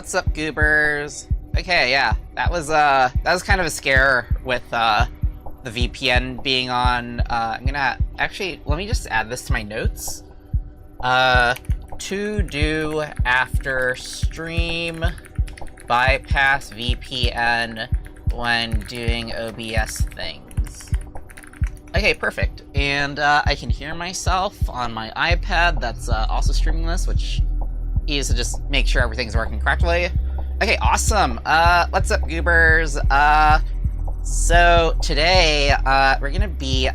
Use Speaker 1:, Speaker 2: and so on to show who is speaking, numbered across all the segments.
Speaker 1: what's up, goobers? Okay, yeah, that was kind of a scare with the VPN being on. I'm gonna actually let me just add this to my notes. To do after stream, bypass VPN when doing OBS things. Okay, perfect. And I can hear myself on my iPad that's also streaming this, which is to just make sure everything's working correctly. Okay, awesome. What's up, goobers? So today we're gonna be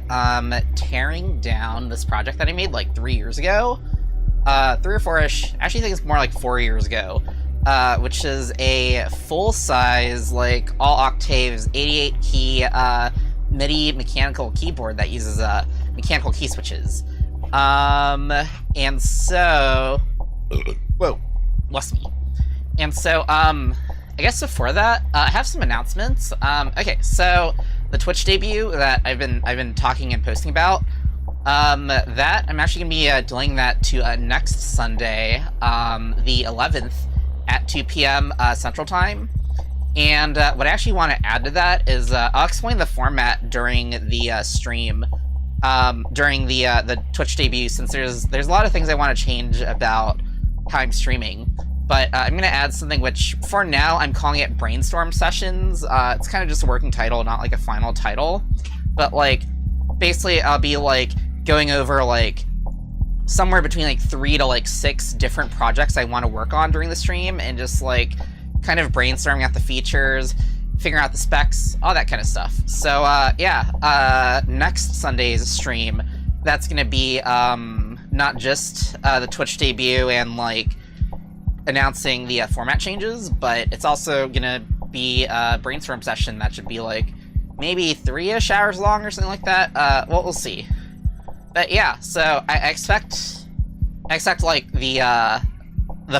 Speaker 1: tearing down this project that I made like 3 years ago. 3 or 4-ish. Actually, I think it's more like 4 years ago. Which is a full-size, like, all octaves, 88-key, MIDI mechanical keyboard that uses, mechanical key switches. And so... Whoa, lost me. And so, I guess before that, I have some announcements. Okay, so, the Twitch debut that I've been talking and posting about, that, I'm actually gonna be, delaying that to, next Sunday, the 11th, at 2 p.m. Central Time. And what I actually want to add to that is I'll explain the format during the stream, during the Twitch debut, since there's a lot of things I want to change about how I'm streaming. But I'm going to add something which, for now, I'm calling it Brainstorm Sessions. It's kind of just a working title, not like a final title. But, like, basically I'll be, like, going over, like, somewhere between like 3 to like 6 different projects I want to work on during the stream, and just like kind of brainstorming out the features, figuring out the specs, all that kind of stuff. So yeah, next Sunday's stream, that's gonna be not just the Twitch debut and like announcing the format changes, but it's also gonna be a brainstorm session that should be like maybe 3-ish hours long or something like that. Well, we'll see. But yeah, so I expect like the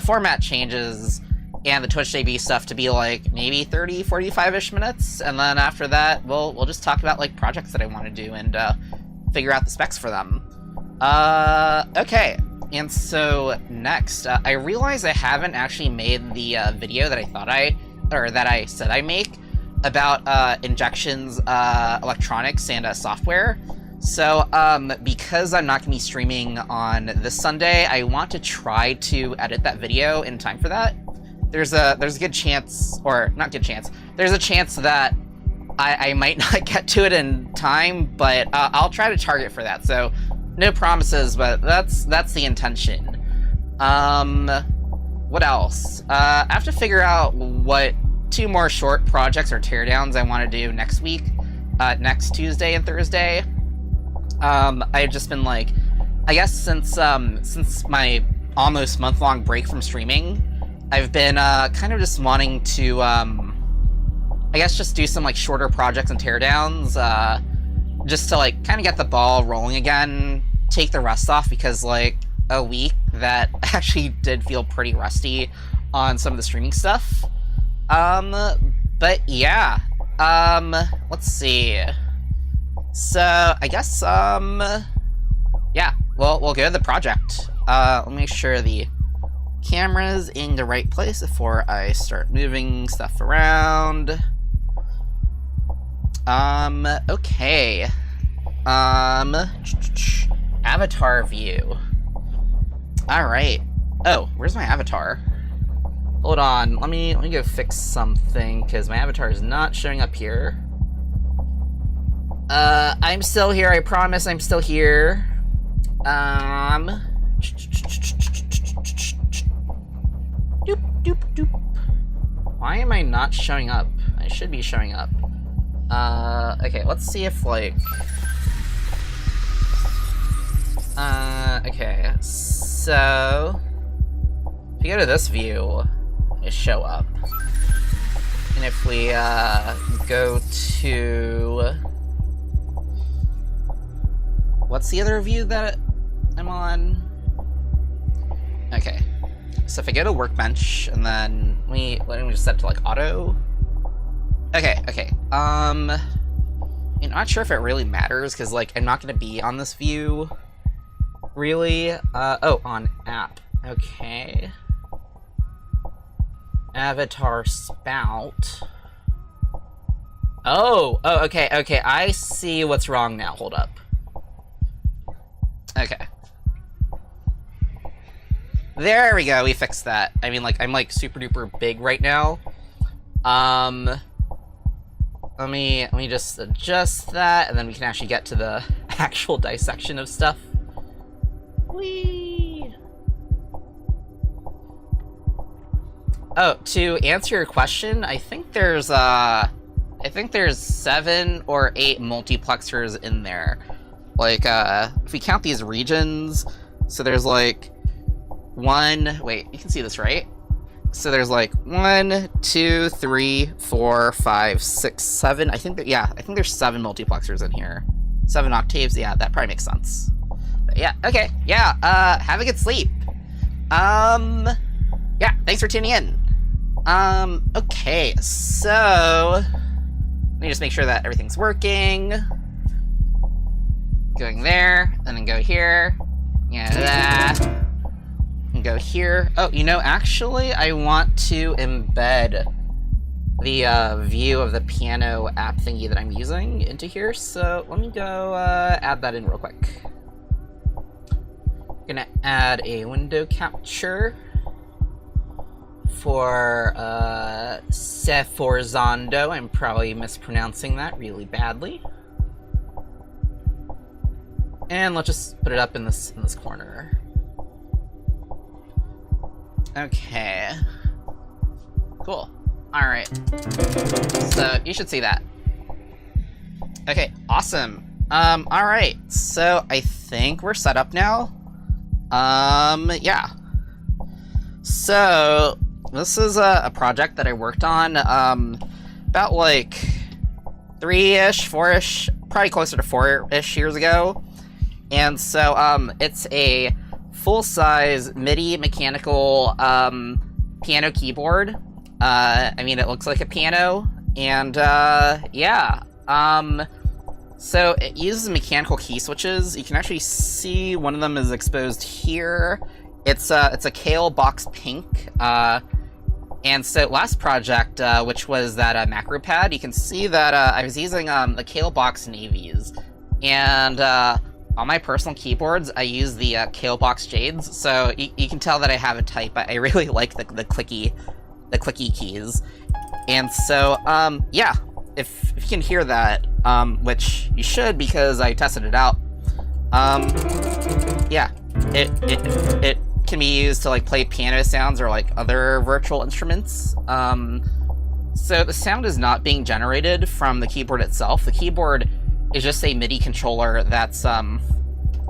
Speaker 1: format changes and the Twitch debut stuff to be like maybe 30, 45-ish minutes, and then after that we'll just talk about like projects that I want to do and figure out the specs for them. Okay, and so next, I realize I haven't actually made the video that I said I make about Injection's electronics and software. So, because I'm not going to be streaming on this Sunday, I want to try to edit that video in time for that. There's a good chance, or not good chance, there's a chance that I might not get to it in time, but I'll try to target for that. So, no promises, but that's the intention. What else? I have to figure out what 2 more short projects or teardowns I want to do next week, next Tuesday and Thursday. I've just been like, I guess since my almost month-long break from streaming, I've been kind of just wanting to I guess just do some like shorter projects and teardowns, just to like kind of get the ball rolling again, take the rust off, because like a week that actually did feel pretty rusty on some of the streaming stuff. But yeah, let's see. So, I guess, yeah, well, we'll go to the project. Let me make sure the camera's in the right place before I start moving stuff around. Okay. Avatar view. Alright. Oh, where's my avatar? Hold on, let me go fix something, because my avatar is not showing up here. I'm still here, I promise I'm still here. Doop, doop, doop. Why am I not showing up? I should be showing up. Okay, let's see if, like... okay, so... if you go to this view, you show up. And if we, go to... what's the other view that I'm on? Okay. So if I go to Workbench, and then let me just set it to like auto. Okay. I'm not sure if it really matters, because like I'm not gonna be on this view really. Oh, on app. Okay. avatar spout. Oh, okay, I see what's wrong now. Hold up. Okay. There we go, we fixed that. I mean, like, I'm, like, super duper big right now. Let me just adjust that, and then we can actually get to the actual dissection of stuff. Whee! Oh, to answer your question, I think there's 7 or 8 multiplexers in there. Like, if we count these regions, so there's like wait, you can see this, right? So there's like 1, 2, 3, 4, 5, 6, 7. I think there's 7 multiplexers in here. 7 octaves, yeah, that probably makes sense. But yeah, okay, yeah, have a good sleep. Yeah, thanks for tuning in. Okay, so let me just make sure that everything's working. Going there, and then go here. Yeah, that. And go here. Oh, you know, actually, I want to embed the view of the piano app thingy that I'm using into here, so let me go add that in real quick. Gonna add a window capture for Sforzando. I'm probably mispronouncing that really badly. And let's just put it up in this corner. Okay. Cool. Alright. So you should see that. Okay, awesome. Alright. So I think we're set up now. Yeah. So this is a project that I worked on about like 3-ish, 4-ish, probably closer to 4-ish years ago. And so it's a full-size MIDI mechanical piano keyboard. I mean, it looks like a piano, and yeah. So it uses mechanical key switches. You can actually see one of them is exposed here. It's a Kale Box Pink. And so last project, which was that macro pad, you can see that I was using the Kale Box Navies, and on my personal keyboards, I use the Kale Box Jades, so you can tell that I have a type. I really like the clicky keys. And so, yeah, if you can hear that, which you should because I tested it out, yeah, it can be used to like play piano sounds or like other virtual instruments. So the sound is not being generated from the keyboard itself. The keyboard is just a MIDI controller that's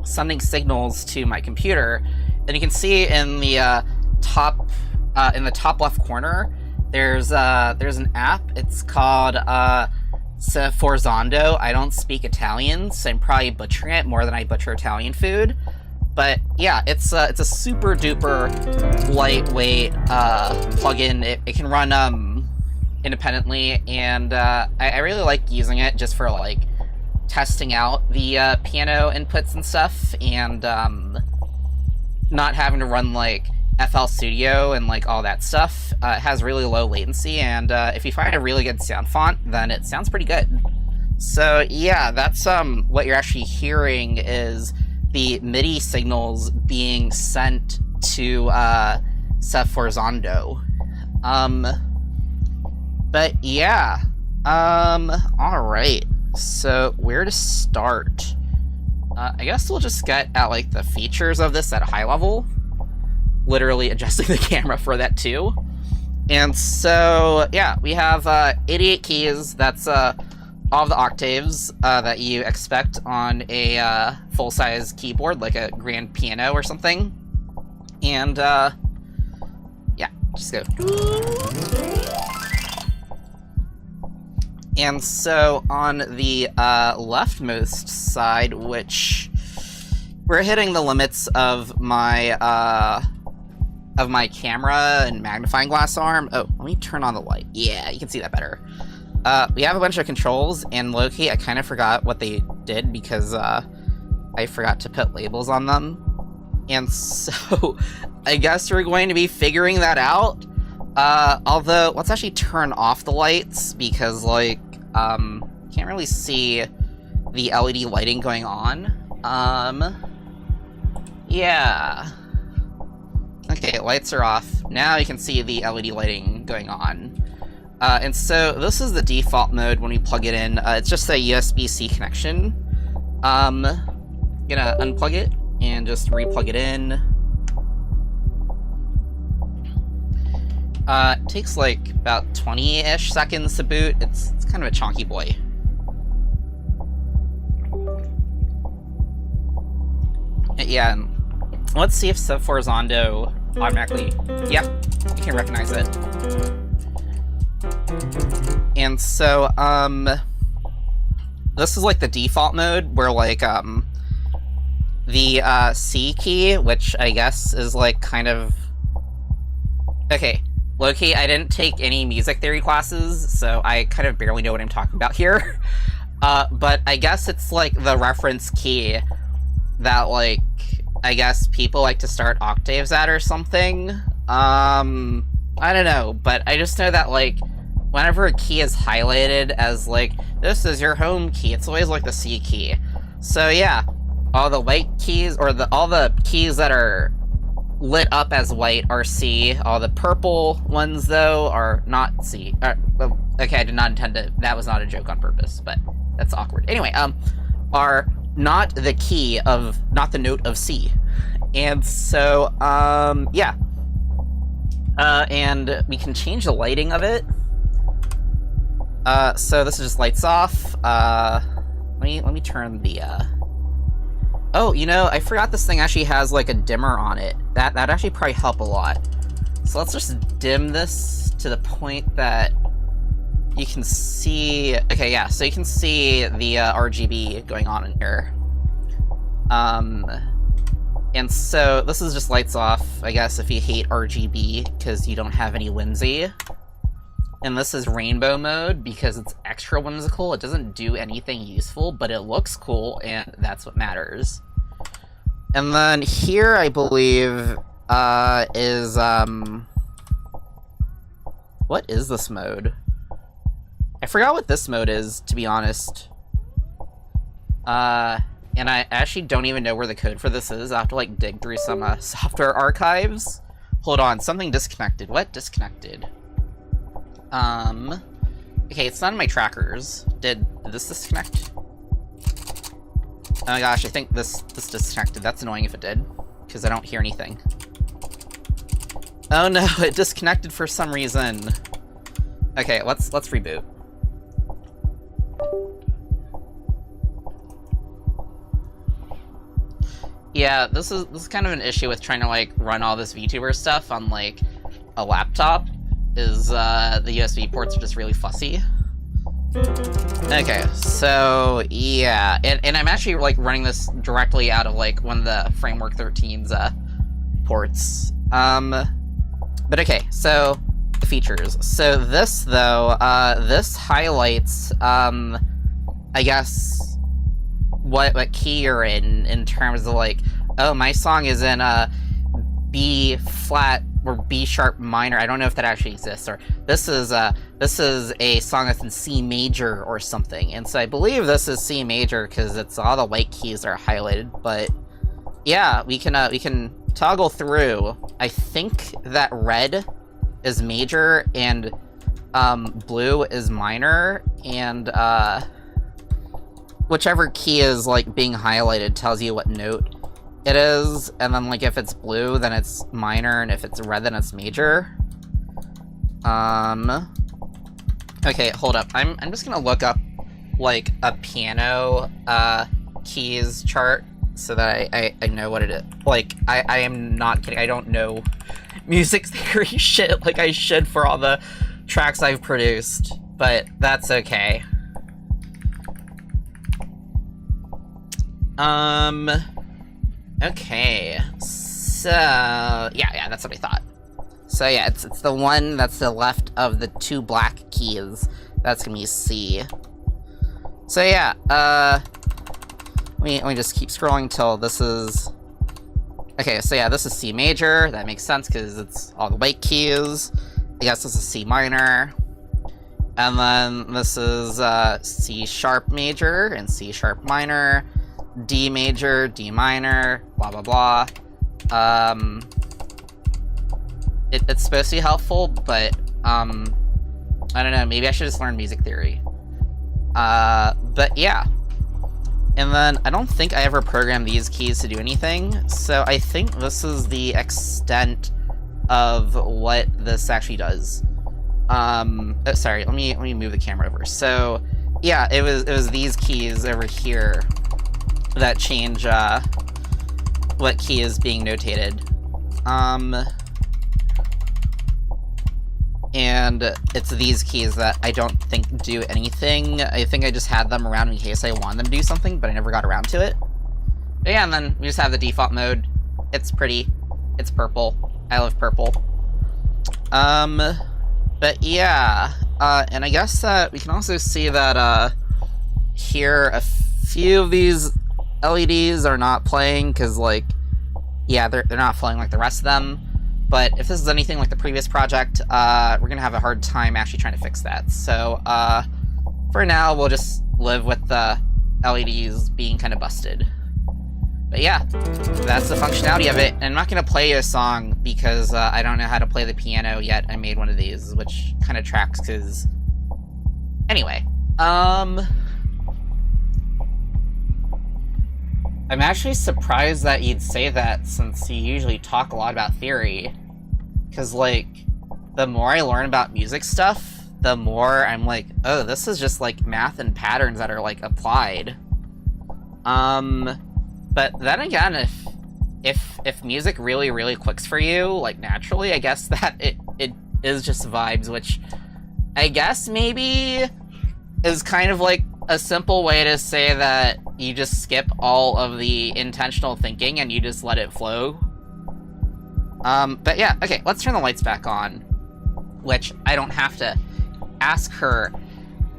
Speaker 1: sending signals to my computer. And you can see in the top left corner, there's an app. It's called Sforzando. I don't speak Italian, so I'm probably butchering it more than I butcher Italian food. But yeah, it's a super duper lightweight plugin. It can run independently, and I really like using it just for like testing out the piano inputs and stuff, and not having to run like FL Studio and like all that stuff. It has really low latency, and if you find a really good sound font, then it sounds pretty good. So yeah, that's what you're actually hearing is the MIDI signals being sent to Sforzando. But yeah, all right. So where to start? I guess we'll just get at like the features of this at a high level. Literally adjusting the camera for that too. And so yeah, we have 88 keys. That's all of the octaves that you expect on a full-size keyboard, like a grand piano or something. And yeah, just go. And so on the leftmost side, which we're hitting the limits of my camera and magnifying glass arm. Oh, let me turn on the light. Yeah, you can see that better. We have a bunch of controls, and low-key, I kind of forgot what they did because I forgot to put labels on them. And so I guess we're going to be figuring that out. Although, let's actually turn off the lights, because, like, can't really see the LED lighting going on. Yeah. Okay, lights are off. Now you can see the LED lighting going on. And so this is the default mode when we plug it in. It's just a USB-C connection. Gonna unplug it and just replug it in. It takes like about 20-ish seconds to boot. It's kind of a chonky boy. Yeah, let's see if Sub4Zondo automatically... Yeah, you can recognize it. And so, this is like the default mode where like, the, C key, which I guess is like kind of... Okay, low-key, I didn't take any music theory classes, so I kind of barely know what I'm talking about here. But I guess it's like the reference key that, like, I guess people like to start octaves at or something. I don't know, but I just know that, like, whenever a key is highlighted as, like, this is your home key, it's always, like, the C key. So, yeah, all the white keys, or all the keys that are lit up as white are C. All the purple ones, though, are not C. Okay, I did not intend to... That was not a joke on purpose, but that's awkward. Anyway, are not the key of... Not the note of C. And so, yeah. And we can change the lighting of it. So this is just lights off. Let me turn the, Oh, you know, I forgot this thing actually has, like, a dimmer on it. That'd actually probably help a lot. So let's just dim this to the point that you can see... Okay, yeah, so you can see the, RGB going on in here. And so this is just lights off, I guess, if you hate RGB, because you don't have any whimsy. And this is rainbow mode, because it's extra whimsical. It doesn't do anything useful, but it looks cool, and that's what matters. And then here, I believe, is, what is this mode? I forgot what this mode is, to be honest. And I actually don't even know where the code for this is. I'll have to, like, dig through some, software archives. Hold on, something disconnected. What? Disconnected. Okay, it's not in my trackers. Did this disconnect? Oh my gosh, I think this disconnected. That's annoying if it did, because I don't hear anything. Oh no, it disconnected for some reason. Okay, let's reboot. Yeah, this is kind of an issue with trying to, like, run all this VTuber stuff on, like, a laptop. Is, the USB ports are just really fussy. Okay, so, yeah. And I'm actually, like, running this directly out of, like, one of the Framework 13's, ports. But okay, so, the features. So this, though, this highlights, I guess, what key you're in terms of, like, oh, my song is in, B flat or B sharp minor. I don't know if that actually exists, or this is a song that's in C major or something. And so I believe this is C major because it's all the white keys are highlighted. But yeah, we can toggle through. I think that red is major and blue is minor, and whichever key is, like, being highlighted tells you what note it is, and then, like, if it's blue, then it's minor, and if it's red, then it's major. Okay, hold up. I'm just gonna look up, like, a piano, keys chart, so that I know what it is. Like, I am not kidding. I don't know music theory shit like I should for all the tracks I've produced, but that's okay. Okay, so, yeah, that's what I thought. So yeah, it's the one that's the left of the two black keys. That's gonna be C. So yeah, let me just keep scrolling till this is... Okay, so yeah, this is C major. That makes sense, because it's all the white keys. I guess this is C minor. And then this is C sharp major and C sharp minor, D major, D minor, blah, blah, blah. It's supposed to be helpful, but I don't know, maybe I should just learn music theory. But yeah. And then I don't think I ever programmed these keys to do anything, so I think this is the extent of what this actually does. Sorry, let me move the camera over. So, yeah, it was these keys over here that change what key is being notated. And it's these keys that I don't think do anything. I think I just had them around in case I wanted them to do something, but I never got around to it. But yeah, and then we just have the default mode. It's pretty. It's purple. I love purple. But yeah, and I guess we can also see that here a few of these LEDs are not playing because, like, yeah, they're not playing like the rest of them. But if this is anything like the previous project, we're gonna have a hard time actually trying to fix that. So for now, we'll just live with the LEDs being kind of busted. But yeah, that's the functionality of it. And I'm not going to play a song because I don't know how to play the piano yet. I made one of these, which kind of tracks because... Anyway, I'm actually surprised that you'd say that since you usually talk a lot about theory. Because, like, the more I learn about music stuff, the more I'm like, oh, this is just, like, math and patterns that are, like, applied. But then again, if music really, really clicks for you, like, naturally, I guess that it is just vibes, which I guess maybe is kind of like a simple way to say that you just skip all of the intentional thinking and you just let it flow. But yeah, okay, let's turn the lights back on, which I don't have to ask her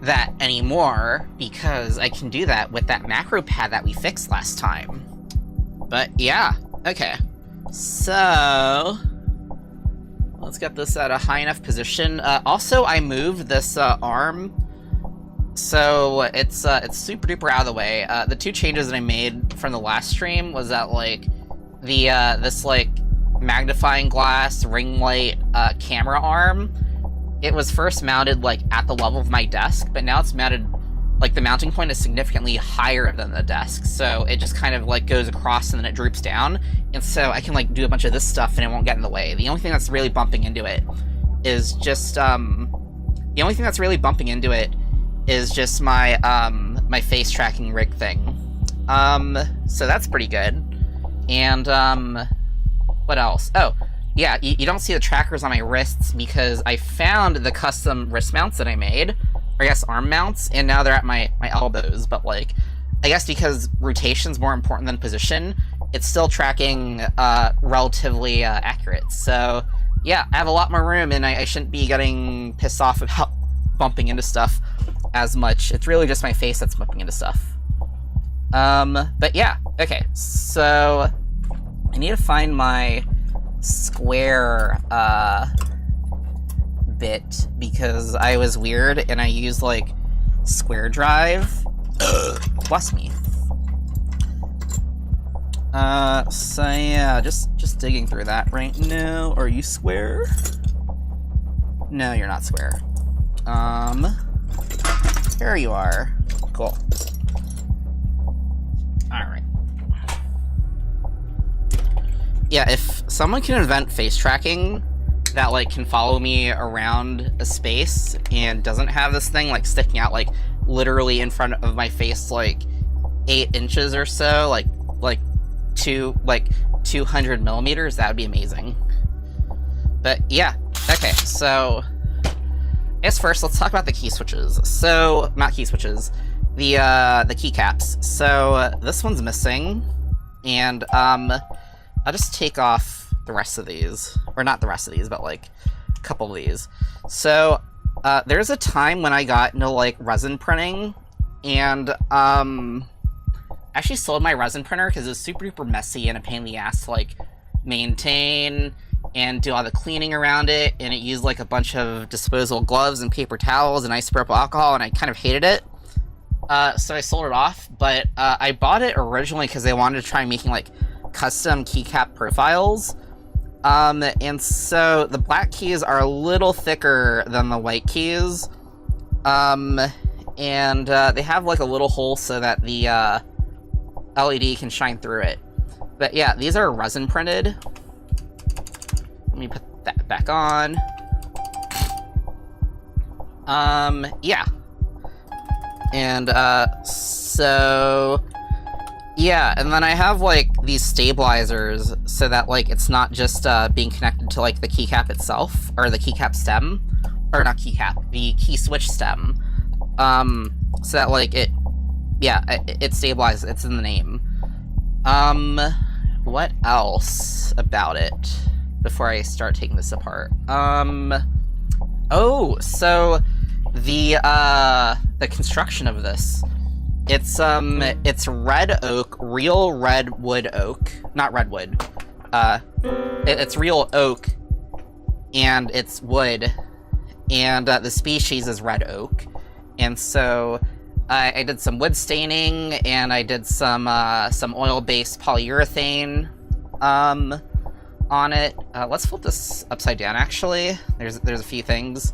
Speaker 1: that anymore because I can do that with that macro pad that we fixed last time. But yeah, okay. So let's get this at a high enough position. Also, I moved this arm, so it's super duper out of the way. The two changes that I made from the last stream was that, like, the this, like, magnifying glass ring light camera arm, it was first mounted, like, at the level of my desk, but now it's mounted, like, the mounting point is significantly higher than the desk, so it just kind of, like, goes across and then it droops down, and so I can, like, do a bunch of this stuff and it won't get in the way. The only thing that's really bumping into it is just, my, my face tracking rig thing. So that's pretty good. And, what else? Oh, yeah, you don't see the trackers on my wrists because I found the custom wrist mounts that I made, or I guess arm mounts, and now they're at my elbows, but, like, I guess because rotation's more important than position, it's still tracking relatively accurate. So, yeah, I have a lot more room, and I shouldn't be getting pissed off about bumping into stuff as much. It's really just my face that's bumping into stuff. But yeah, okay, so I need to find my square bit because I was weird and I used, like, square drive. Bless me. So yeah, just digging through that right now. Are you square? No, you're not square. There you are. Cool. Alright. Yeah, if someone can invent face tracking that, like, can follow me around a space and doesn't have this thing, like, sticking out, like, literally in front of my face, like, 8 inches or so, like 200 millimeters, that would be amazing. But yeah, okay, so I guess first let's talk about the key switches. So, not key switches, the keycaps. So this one's missing, and I'll just take off the rest of these, or not the rest of these, but, like, a couple of these. So there's a time when I got into, like, resin printing, and I actually sold my resin printer because it was super duper messy and a pain in the ass to, like, maintain, and do all the cleaning around it, and it used like a bunch of disposable gloves and paper towels and isopropyl alcohol, and I kind of hated it. So I sold it off, but I bought it originally because I wanted to try making like custom keycap profiles. And so the black keys are a little thicker than the white keys. And they have like a little hole so that the LED can shine through it. But yeah, these are resin printed. Let me put that back on. Yeah. And so yeah, and then I have like these stabilizers so that like it's not just being connected to like the keycap itself, or the keycap stem, or not keycap, the key switch stem. So that like it stabilizes, it's in the name. What else about it before I start taking this apart? Oh, so the construction of this. It's red oak, real redwood oak, not redwood. It's real oak, and it's wood, and the species is red oak. And so I did some wood staining, and I did some oil-based polyurethane on it. Let's flip this upside down. Actually, there's a few things.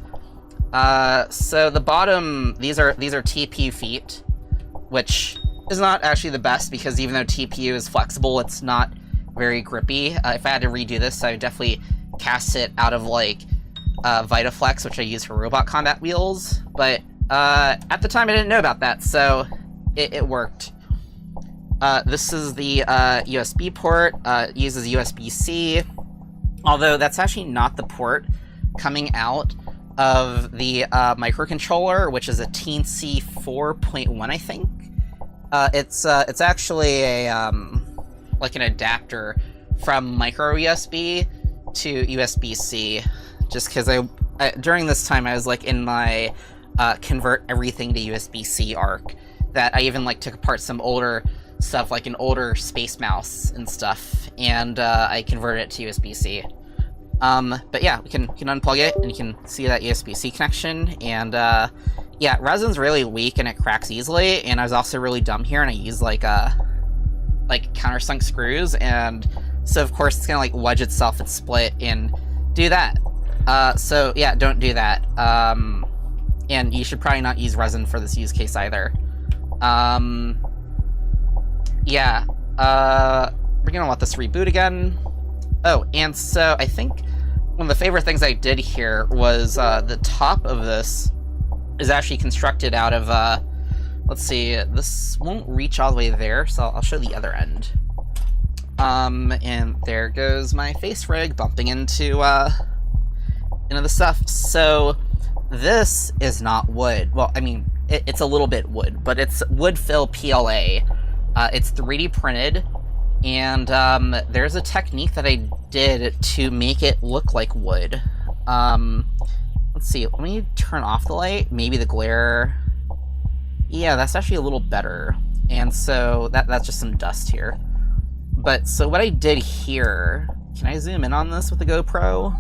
Speaker 1: So the bottom, these are TPU feet, which is not actually the best because even though TPU is flexible, it's not very grippy. If I had to redo this, I would definitely cast it out of like Vitaflex, which I use for robot combat wheels. But at the time, I didn't know about that, so it worked. This is the USB port. It uses USB-C, although that's actually not the port coming out of the microcontroller, which is a Teensy 4.1, I think. It's actually a like an adapter from micro USB to USB-C. Just because I during this time I was like in my convert everything to USB-C arc, that I even like took apart some older stuff, like an older Space Mouse and stuff, and I converted it to USB-C. But yeah, we can unplug it, and you can see that USB-C connection, and yeah, resin's really weak and it cracks easily, and I was also really dumb here, and I used like countersunk screws, and so of course it's gonna like wedge itself and split and do that. So yeah, don't do that. And you should probably not use resin for this use case either. Yeah, we're gonna let this reboot again. Oh, and so I think one of the favorite things I did here was the top of this is actually constructed out of, let's see, this won't reach all the way there, so I'll show the other end. And there goes my face rig bumping into the stuff. So this is not wood. Well, I mean, it's a little bit wood, but it's wood fill PLA. It's 3D printed, and there's a technique that I did to make it look like wood. Let's see, let me turn off the light. Maybe the glare. Yeah, that's actually a little better. And so that's just some dust here. But so what I did here, can I zoom in on this with the GoPro?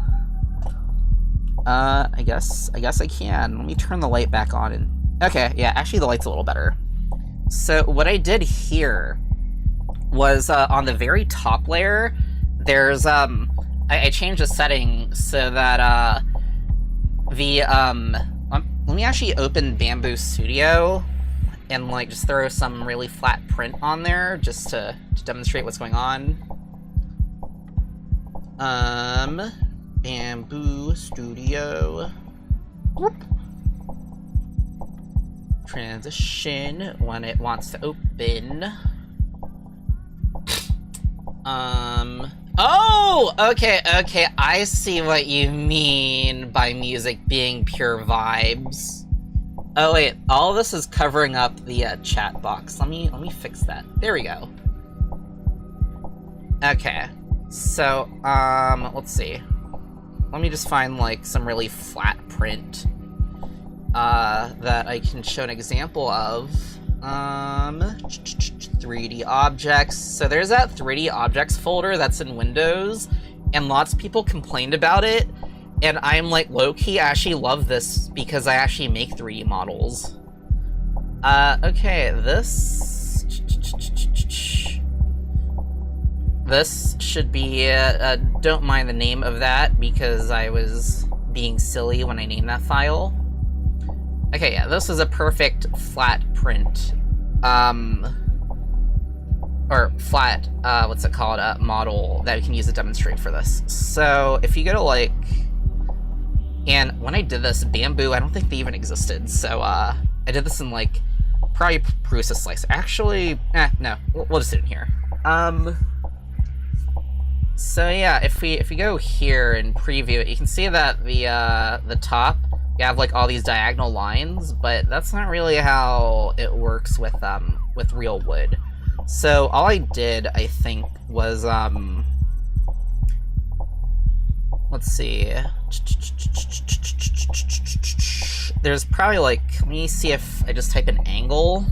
Speaker 1: I guess I can. Let me turn the light back on and okay, yeah, actually the light's a little better. So what I did here was on the very top layer, there's I changed the setting so that let me actually open Bamboo Studio and like just throw some really flat print on there just to demonstrate what's going on. Bamboo Studio. Whoop. Transition when it wants to open. Oh, okay, I see what you mean by music being pure vibes. Oh wait, all this is covering up the chat box. Let me fix that. There we go. Okay, so let's see. Let me just find like some really flat print that I can show an example of. 3D objects. So there's that 3D objects folder that's in Windows, and lots of people complained about it, and I'm like, low-key, I actually love this because I actually make 3D models. Okay, this should be, don't mind the name of that because I was being silly when I named that file. Okay, yeah, this is a perfect flat print, or flat, what's it called, model that we can use to demonstrate for this. So, if you go to, like, and when I did this, Bamboo, I don't think they even existed, so, I did this in, like, probably Prusa Slicer. Actually, no, we'll just do it in here. So yeah, if we go here and preview it, you can see that the top, you have like all these diagonal lines, but that's not really how it works with real wood. So all I did, I think, was let's see. There's probably like, let me see if I just type in angle.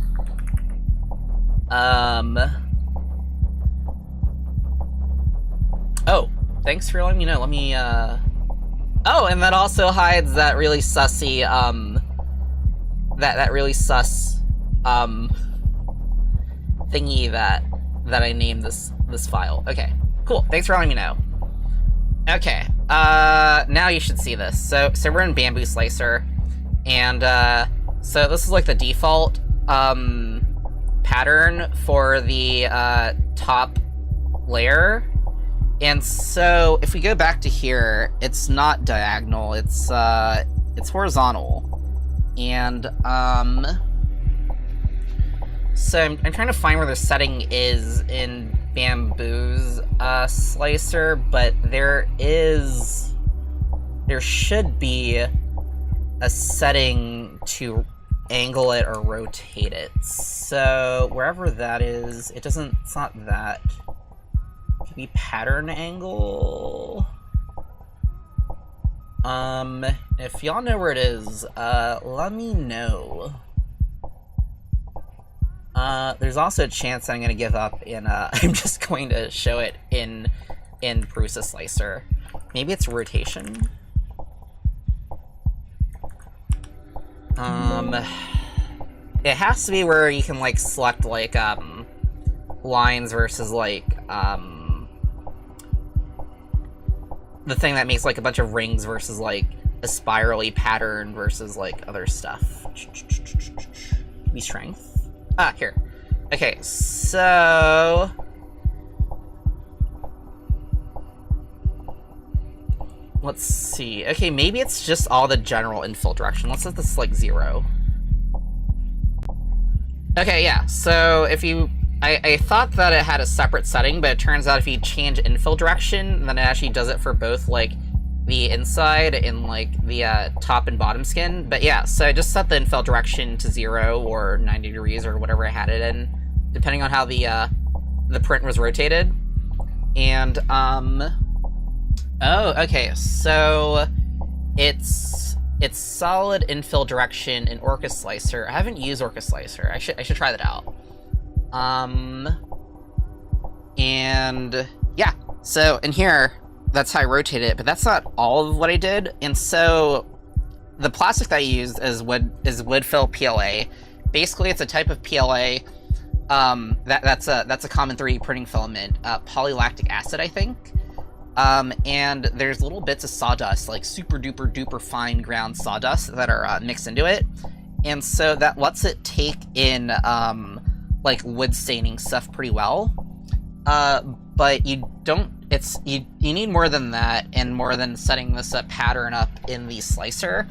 Speaker 1: Oh, thanks for letting me know. Let me, oh, and that also hides that really sussy, that really sus, thingy that I named this file. Okay, cool. Thanks for letting me know. Okay, now you should see this. So we're in Bamboo Slicer, and, so this is like the default, pattern for the, top layer. And so, if we go back to here, it's not diagonal, it's horizontal. And, so I'm trying to find where the setting is in Bamboo's, slicer, but there should be a setting to angle it or rotate it. So, wherever that is, it's not that. Maybe pattern angle? If y'all know where it is, let me know. There's also a chance that I'm gonna give up and, I'm just going to show it in Prusa Slicer. Maybe it's rotation? It has to be where you can, like, select, like, lines versus, like, the thing that makes, like, a bunch of rings versus, like, a spirally pattern versus, like, other stuff. Be strength? Ah, here. Okay, so... let's see. Okay, maybe it's just all the general infill direction. Let's set this, like, 0. Okay, yeah, so if you... I thought that it had a separate setting, but it turns out if you change infill direction, then it actually does it for both, like, the inside and, like, the top and bottom skin. But yeah, so I just set the infill direction to 0 or 90 degrees or whatever I had it in, depending on how the print was rotated. And, oh, okay, so it's solid infill direction in Orca Slicer. I haven't used Orca Slicer. I should try that out. And yeah, so in here, that's how I rotate it, but that's not all of what I did. And so the plastic that I used is wood fill PLA. Basically, it's a type of PLA, that's a common 3D printing filament, polylactic acid, I think. And there's little bits of sawdust, like super duper duper fine ground sawdust that are mixed into it. And so that lets it take in, like wood staining stuff pretty well. But you don't, you need more than that and more than setting this pattern up in the slicer.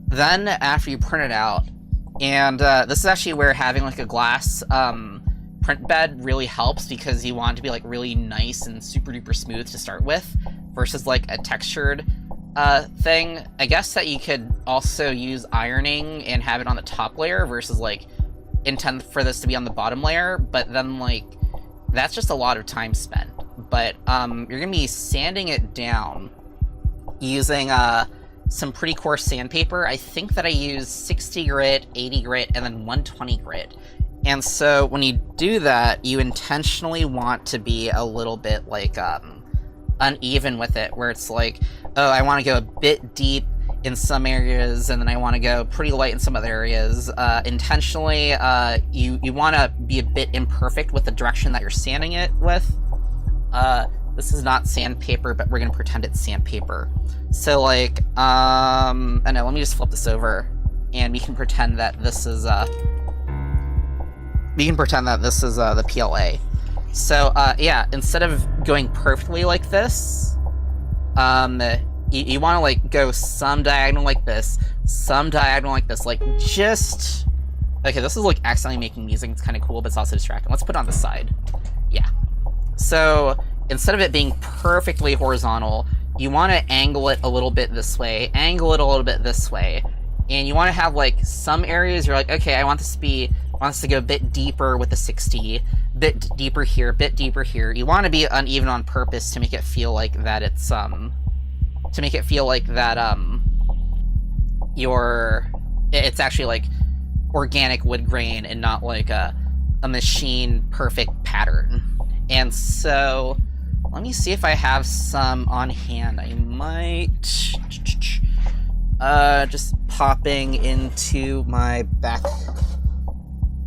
Speaker 1: Then after you print it out, and this is actually where having like a glass print bed really helps, because you want it to be like really nice and super duper smooth to start with versus like a textured thing. I guess that you could also use ironing and have it on the top layer versus like intend for this to be on the bottom layer, but then like that's just a lot of time spent. But you're gonna be sanding it down using some pretty coarse sandpaper. I think that I use 60 grit, 80 grit, and then 120 grit. And so when you do that, you intentionally want to be a little bit like uneven with it, where it's like, oh, I want to go a bit deep in some areas, and then I want to go pretty light in some other areas. Intentionally, you want to be a bit imperfect with the direction that you're sanding it with. This is not sandpaper, but we're going to pretend it's sandpaper. So, like, I know, let me just flip this over, and we can pretend that this is, the PLA. So, yeah, instead of going perfectly like this, you want to, like, go some diagonal like this, some diagonal like this, like, just... Okay, this is, like, accidentally making music. It's kind of cool, but it's also distracting. Let's put it on the side. Yeah. So, instead of it being perfectly horizontal, you want to angle it a little bit this way, angle it a little bit this way, and you want to have, like, some areas you're like, okay, I want this to go a bit deeper with the 60, bit deeper here, bit deeper here. You want to be uneven on purpose to make it feel like that it's, it's actually, like, organic wood grain and not, like, a machine perfect pattern. And so, let me see if I have some on hand. I might... just popping into my back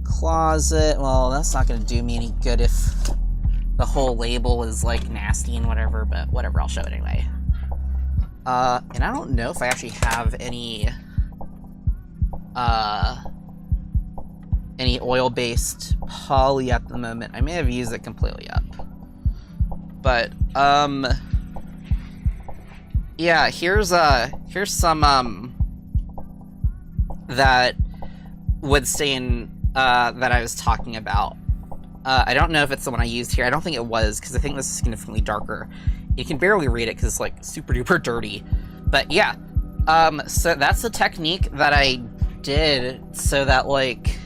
Speaker 1: closet. Well, that's not going to do me any good if the whole label is, like, nasty and whatever, but whatever, I'll show it anyway. And I don't know if I actually have any oil-based poly at the moment. I may have used it completely up. But, yeah, here's some, that wood stain, that I was talking about. I don't know if it's the one I used here. I don't think it was, because I think this is significantly darker. You can barely read it, because it's, like, super duper dirty. But, yeah. So that's the technique that I did, so that, like,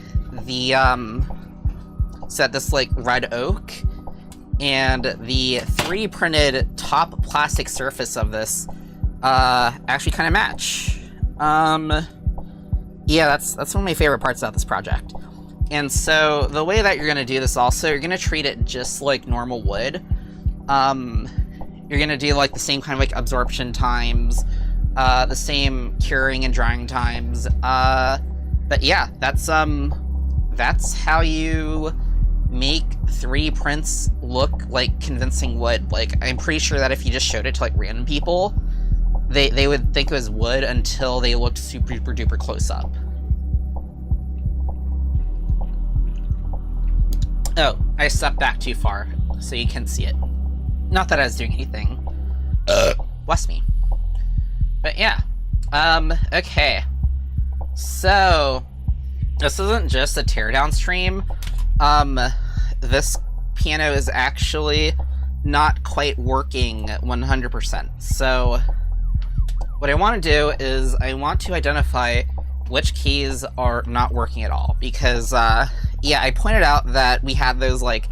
Speaker 1: so that this, like, red oak and the 3D printed top plastic surface of this, actually kind of match. Yeah, that's one of my favorite parts about this project. And so, the way that you're going to do this also, you're going to treat it just like normal wood. You're going to do, like, the same kind of, like, absorption times, the same curing and drying times. But yeah, that's how you make 3D prints look like convincing wood. Like, I'm pretty sure that if you just showed it to, like, random people, they would think it was wood until they looked super duper duper close up. Oh, I stepped back too far, so you can see it. Not that I was doing anything. Bless me. But yeah. Okay. So, this isn't just a teardown stream. This piano is actually not quite working 100%. So, what I want to do is I want to identify which keys are not working at all. Because, yeah, I pointed out that we had those, like,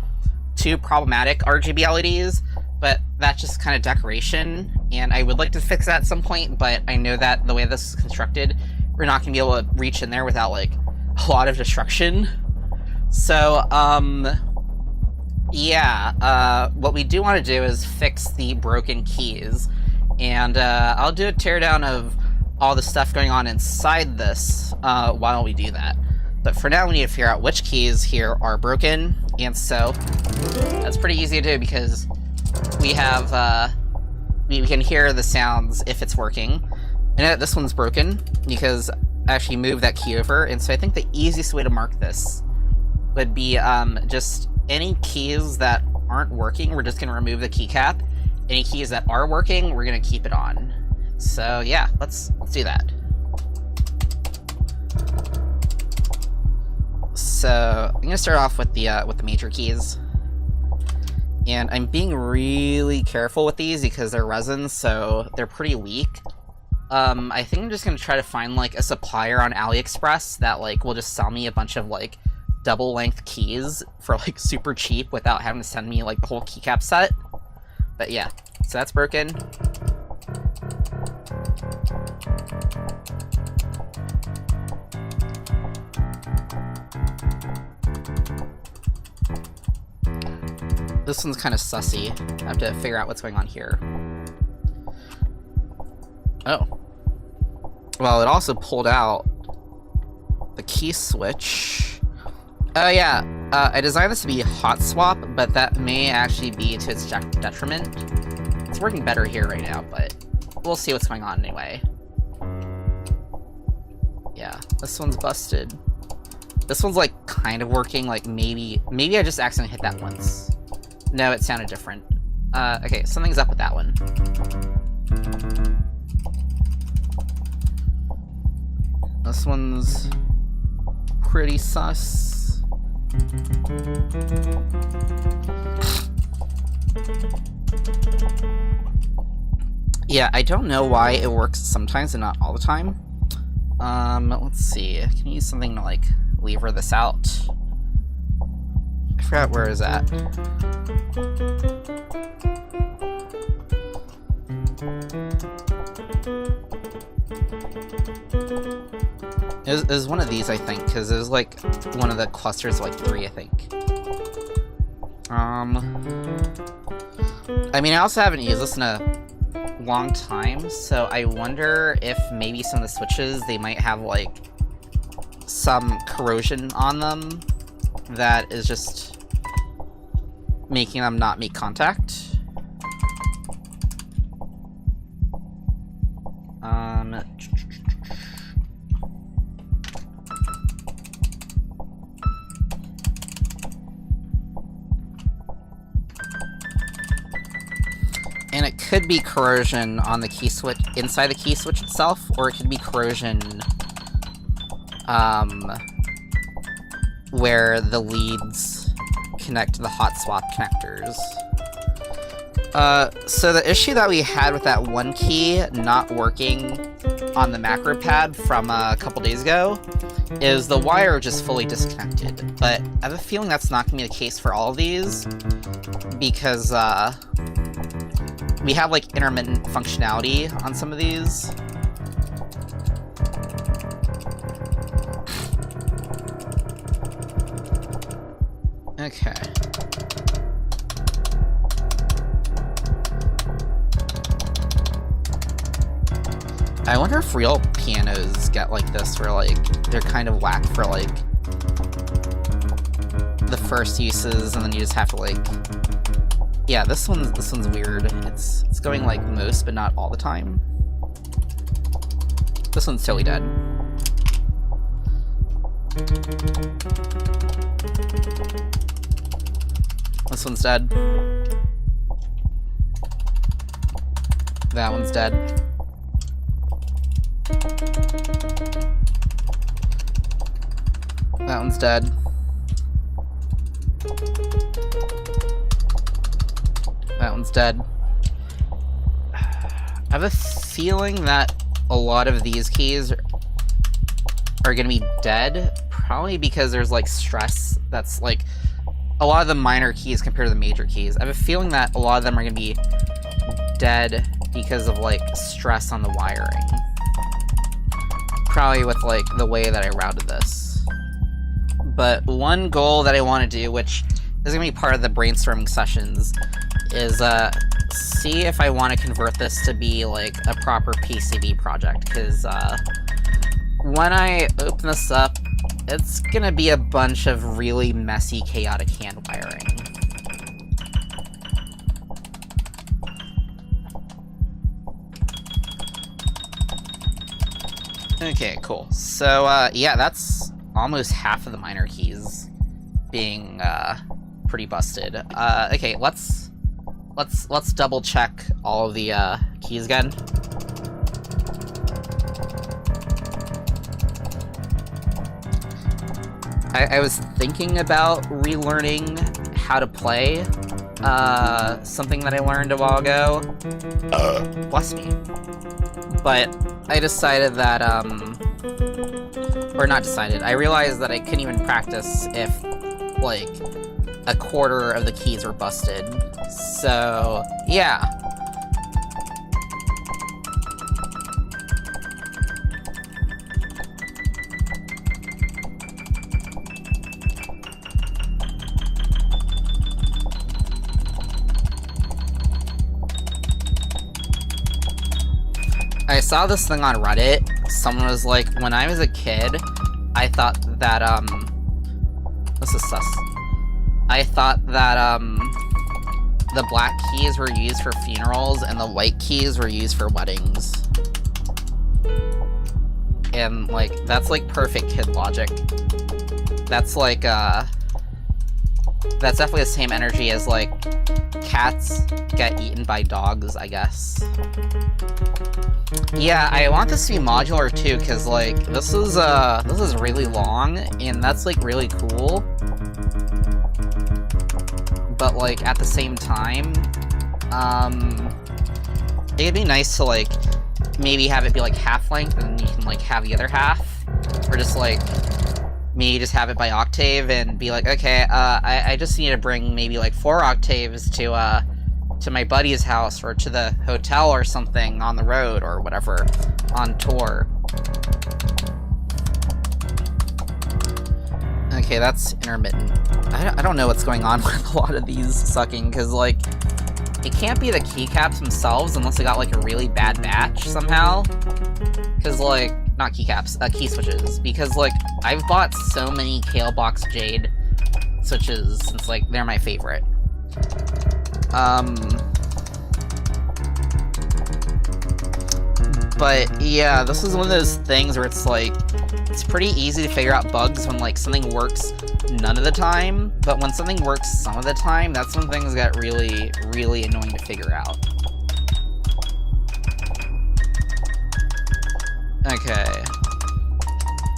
Speaker 1: 2 problematic RGB LEDs, but that's just kind of decoration, and I would like to fix that at some point, but I know that the way this is constructed, we're not going to be able to reach in there without, like, a lot of destruction. So, yeah, what we do want to do is fix the broken keys, and I'll do a teardown of all the stuff going on inside this while we do that. But for now, we need to figure out which keys here are broken, and so that's pretty easy to do because we have, we can hear the sounds if it's working. I know that this one's broken because I actually moved that key over, and so I think the easiest way to mark this would be just any keys that aren't working, we're just going to remove the keycap. Any keys that are working, we're going to keep it on. So yeah, let's do that. So I'm going to start off with the major keys. And I'm being really careful with these because they're resin, so they're pretty weak. I think I'm just going to try to find, like, a supplier on AliExpress that, like, will just sell me a bunch of, like, double-length keys for, like, super cheap without having to send me, like, the whole keycap set. But yeah, so that's broken. This one's kind of sussy. I have to figure out what's going on here. Oh. Well, it also pulled out the key switch. Oh yeah, I designed this to be hot swap, but that may actually be to its detriment. It's working better here right now, but we'll see what's going on anyway. Yeah, this one's busted. This one's like kind of working, like maybe I just accidentally hit that once. No, it sounded different. Okay, something's up with that one. This one's pretty sus. Yeah, I don't know why it works sometimes and not all the time. Let's see. Can you use something to, like, lever this out? I forgot where is that. It was one of these, I think, because it was like one of the clusters of like 3, I think. I mean, I also haven't used this in a long time, so I wonder if maybe some of the switches, they might have like some corrosion on them that is just making them not make contact. And it could be corrosion on the key switch, inside the key switch itself, or it could be corrosion where the leads connect to the hot swap connectors. So the issue that we had with that one key not working on the macro pad from a couple days ago is the wire just fully disconnected. But I have a feeling that's not going to be the case for all of these, because we have like intermittent functionality on some of these. Okay. I wonder if real pianos get like this, where like they're kind of whack for like the first uses, and then you just have to like, yeah, this one's weird. It's going like most, but not all the time. This one's totally dead. This one's dead. That one's dead. That one's dead. That one's dead. I have a feeling that a lot of these keys are gonna be dead, probably because there's like stress that's like a lot of the minor keys compared to the major keys. I have a feeling that a lot of them are gonna be dead because of like stress on the wiring. Probably with like the way that I routed this. But one goal that I want to do, which is gonna be part of the brainstorming sessions, is see if I want to convert this to be like a proper PCB project, because when I open this up, it's gonna be a bunch of really messy, chaotic hand wiring. Okay, cool. So yeah, that's almost half of the minor keys being pretty busted. Okay, let's double check all of the keys again. I was thinking about relearning how to play something that I learned a while ago. Bless me. But I decided that, or not decided, I realized that I couldn't even practice if, like, a quarter of the keys were busted. So, yeah. I saw this thing on Reddit. Someone was like, when I was a kid, I thought that, this is sus. I thought that, the black keys were used for funerals and the white keys were used for weddings. And, like, that's, like, perfect kid logic. That's, like, that's definitely the same energy as, like, cats get eaten by dogs, I guess. Yeah, I want this to be modular, too, because, like, this is really long, and that's, like, really cool. But, like, at the same time, it'd be nice to, like, maybe have it be, like, half length, and then you can, like, have the other half. Or just, like, maybe just have it by octave, and be like, okay, I just need to bring maybe, like, 4 octaves to my buddy's house, or to the hotel or something on the road, or whatever, on tour. Okay, that's intermittent. I don't know what's going on with a lot of these sucking, because, like, it can't be the keycaps themselves unless they got, like, a really bad batch somehow. Because, like, not keycaps, key switches. Because, like, I've bought so many Kalebox Jade switches since, like, they're my favorite. But, yeah, this is one of those things where it's, like, it's pretty easy to figure out bugs when, like, something works none of the time, but when something works some of the time, that's when things get really, really annoying to figure out. Okay.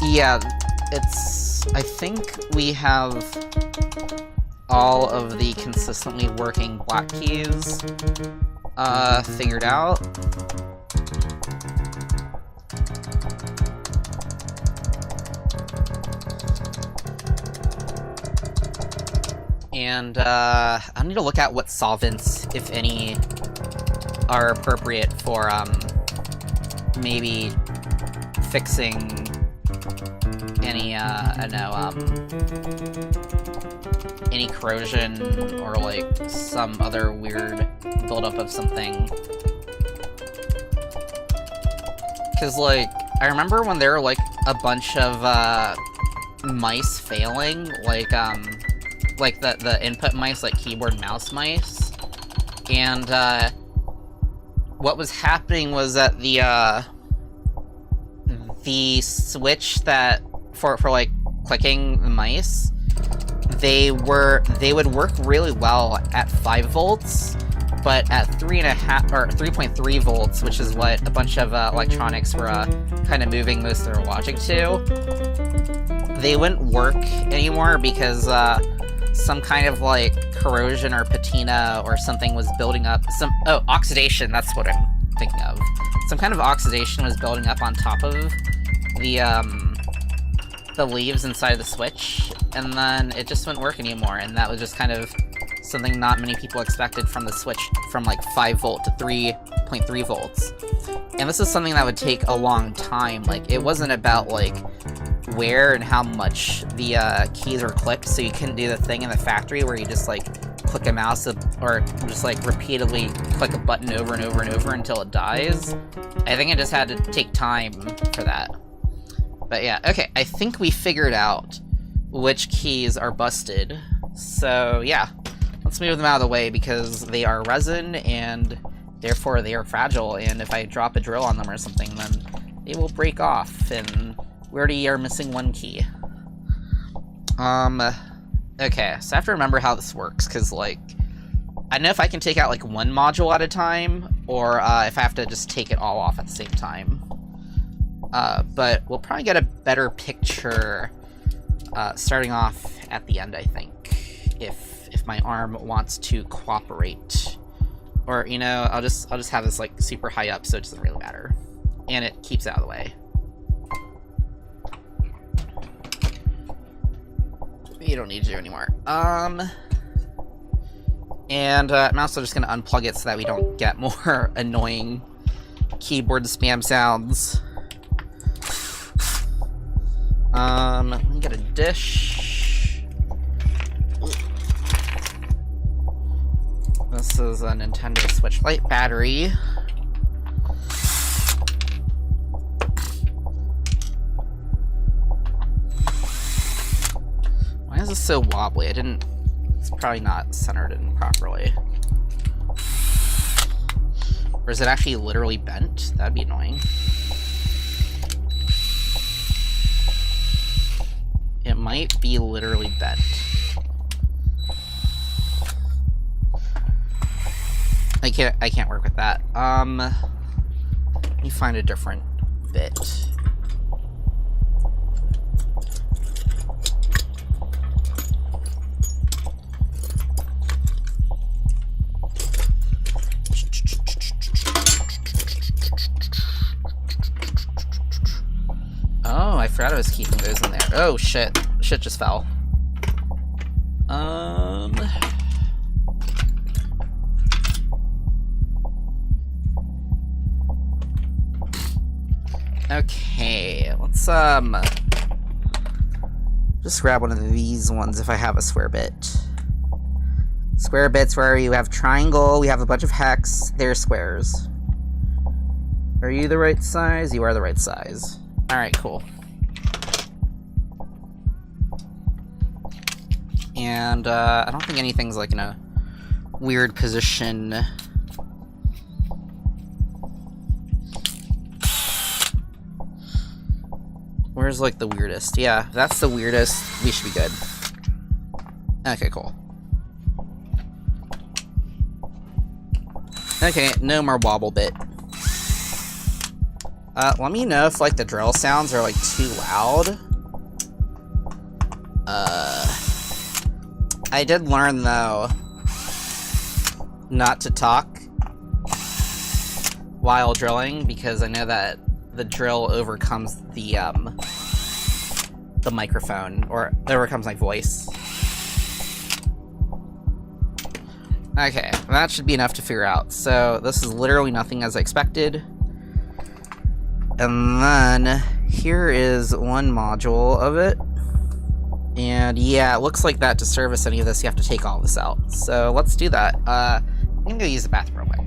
Speaker 1: Yeah, I think we have all of the consistently working black keys, figured out. And, I need to look at what solvents, if any, are appropriate for, maybe fixing any, I don't know, any corrosion, or, like, some other weird buildup of something. Because, like, I remember when there were, like, a bunch of, mice failing, like the input mice, like keyboard mouse mice, and what was happening was that the switch that for like clicking the mice, they would work really well at 5 volts, but at 3.5 or 3.3 volts, which is what a bunch of electronics were kind of moving most of their logic to, they wouldn't work anymore because some kind of, like, corrosion or patina or something was building up. Oxidation, that's what I'm thinking of. Some kind of oxidation was building up on top of the leaves inside of the switch, and then it just wouldn't work anymore, and that was just kind of something not many people expected from the switch from, like, 5 volt to 3.3 volts. And this is something that would take a long time. Like, it wasn't about, like, where and how much the keys were clicked, so you couldn't do the thing in the factory where you just, like, click a mouse or just, like, repeatedly click a button over and over and over until it dies. I think it just had to take time for that. But yeah, okay, I think we figured out which keys are busted. So yeah, let's move them out of the way because they are resin and therefore they are fragile, and if I drop a drill on them or something, then they will break off, and we already are missing 1 key. Okay, so I have to remember how this works, because, like, I don't know if I can take out, like, 1 module at a time, or if I have to just take it all off at the same time. But we'll probably get a better picture starting off at the end, I think, if my arm wants to cooperate. Or, you know, I'll just have this, like, super high up, so it doesn't really matter. And it keeps it out of the way. You don't need to anymore. And I'm also just gonna unplug it so that we don't get more annoying keyboard spam sounds. Let me get a dish. This is a Nintendo Switch Lite battery. this so wobbly? It's probably not centered in properly. Or is it actually literally bent? That'd be annoying. It might be literally bent. I can't work with that. Let me find a different bit. Oh, I forgot I was keeping those in there. Oh shit. Shit just fell. Okay, let's just grab one of these ones if I have a square bit. Square bits where you have triangle, we have a bunch of hex, they're squares. Are you the right size? You are the right size. Alright, cool. And I don't think anything's like in a weird position. Where's like the weirdest? Yeah, that's the weirdest. We should be good. Okay, cool. Okay, no more wobble bit. Let me know if like the drill sounds are like too loud. I did learn though not to talk while drilling because I know that the drill overcomes the microphone, or overcomes my voice. Okay, that should be enough to figure out. So this is literally nothing as I expected. And then here is one module of it. And yeah, it looks like that to service any of this, you have to take all this out. So let's do that. I'm gonna go use the bathroom real quick.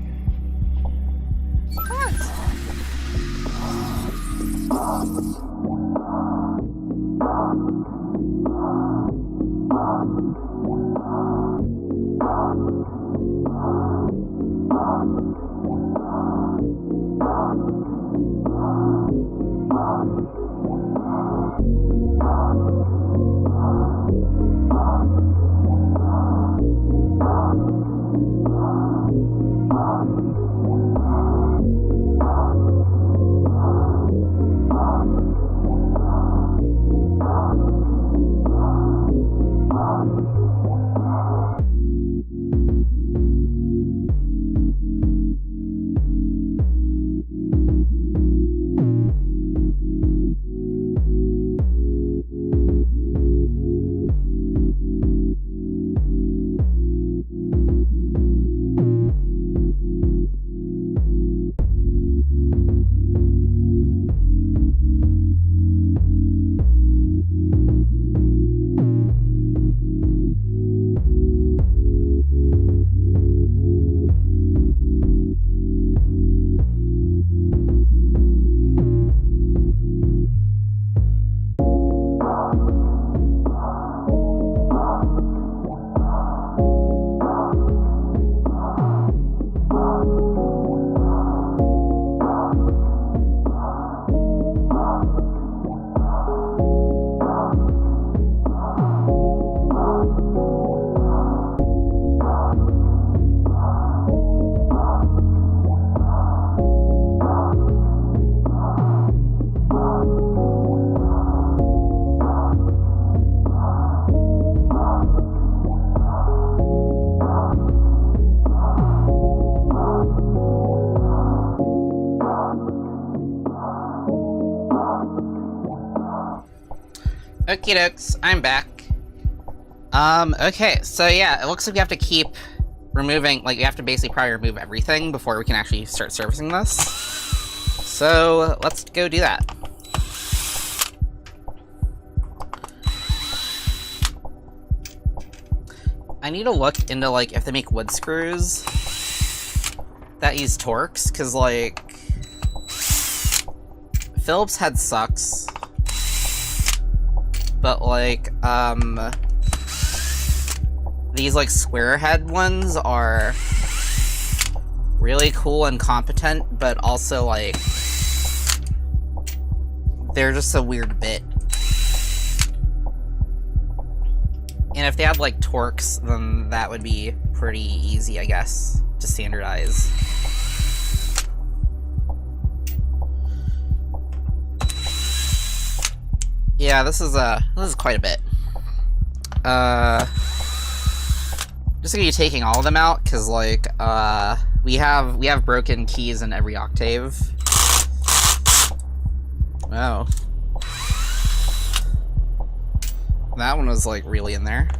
Speaker 1: Okie dokes, I'm back. Okay, so yeah, it looks like we have to keep removing, like, we have to basically probably remove everything before we can actually start servicing this. So, let's go do that. I need to look into, like, if they make wood screws that use Torx, because, like, Phillips head sucks. But, like, these like square head ones are really cool and competent, but also like they're just a weird bit. And if they had like torques, then that would be pretty easy, I guess, to standardize. Yeah, this is quite a bit. Just gonna be taking all of them out because like we have broken keys in every octave. Oh. That one was like really in there.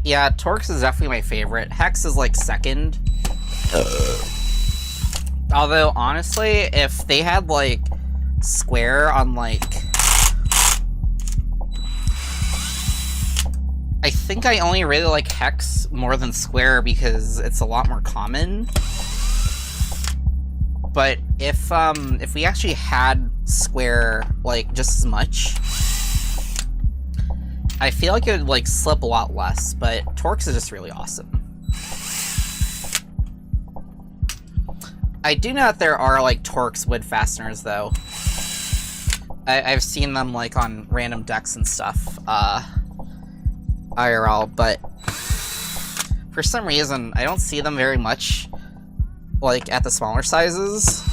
Speaker 1: Yeah, Torx is definitely my favorite. Hex is like second. Although honestly, if they had like Square on like, I think I only really like Hex more than Square because it's a lot more common. But if we actually had Square like just as much, I feel like it would like slip a lot less, but Torx is just really awesome. I do know that there are like Torx wood fasteners though. I've seen them like on random decks and stuff, IRL, but for some reason I don't see them very much like at the smaller sizes.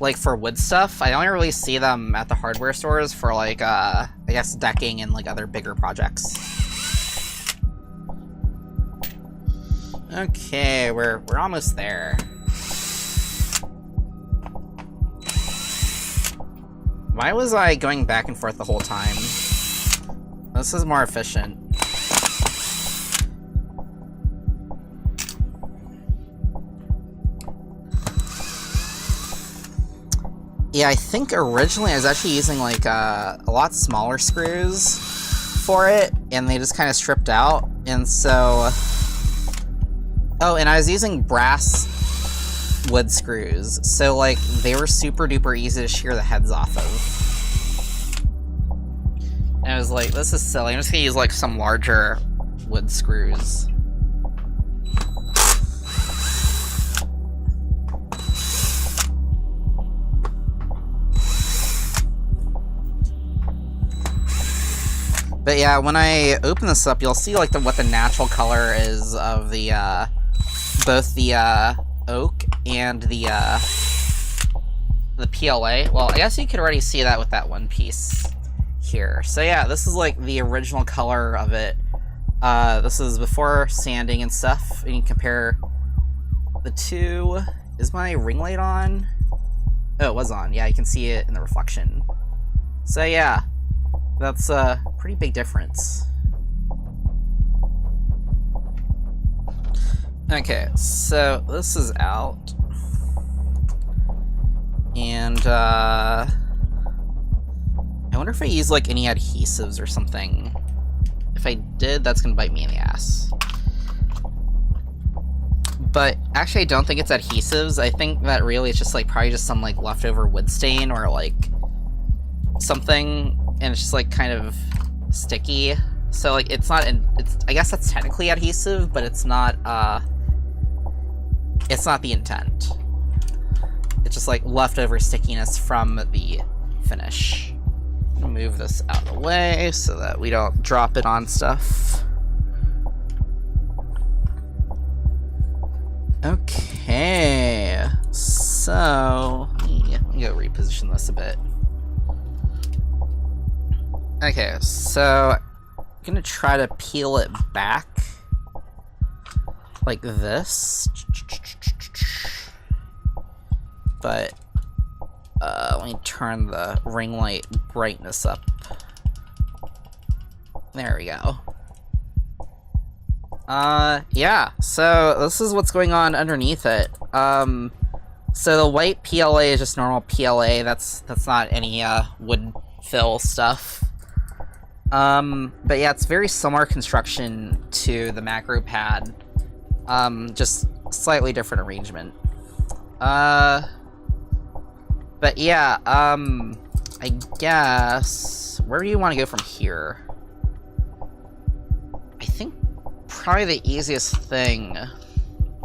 Speaker 1: Like for wood stuff, I only really see them at the hardware stores for like I guess decking and like other bigger projects. Okay, we're almost there. Why was I going back and forth the whole time? This is more efficient. Yeah, I think originally I was actually using like a lot smaller screws for it, and they just kind of stripped out, and so... Oh, and I was using brass wood screws, so like they were super duper easy to shear the heads off of. And I was like, this is silly, I'm just gonna use like some larger wood screws. But yeah, when I open this up, you'll see like what the natural color is of the both the oak and the PLA. Well, I guess you could already see that with that one piece here. So yeah, this is like the original color of it. This is before sanding and stuff. And you can compare the two. Is my ring light on? Oh, it was on. Yeah, you can see it in the reflection. So yeah. That's a pretty big difference. Okay, so this is out. And, I wonder if I use, like, any adhesives or something. If I did, that's gonna bite me in the ass. But, actually, I don't think it's adhesives. I think that really it's just, like, probably just some, like, leftover wood stain or, like, something... And it's just like kind of sticky, so like it's not. I guess that's technically adhesive, but it's not. It's not the intent. It's just like leftover stickiness from the finish. Move this out of the way so that we don't drop it on stuff. Okay, so let me go reposition this a bit. Okay, so I'm gonna try to peel it back like this. But let me turn the ring light brightness up. There we go. Yeah, so this is what's going on underneath it. So the white PLA is just normal PLA. That's not any wood fill stuff. But yeah, it's very similar construction to the macro pad, just slightly different arrangement. But yeah, I guess, where do you want to go from here? I think probably the easiest thing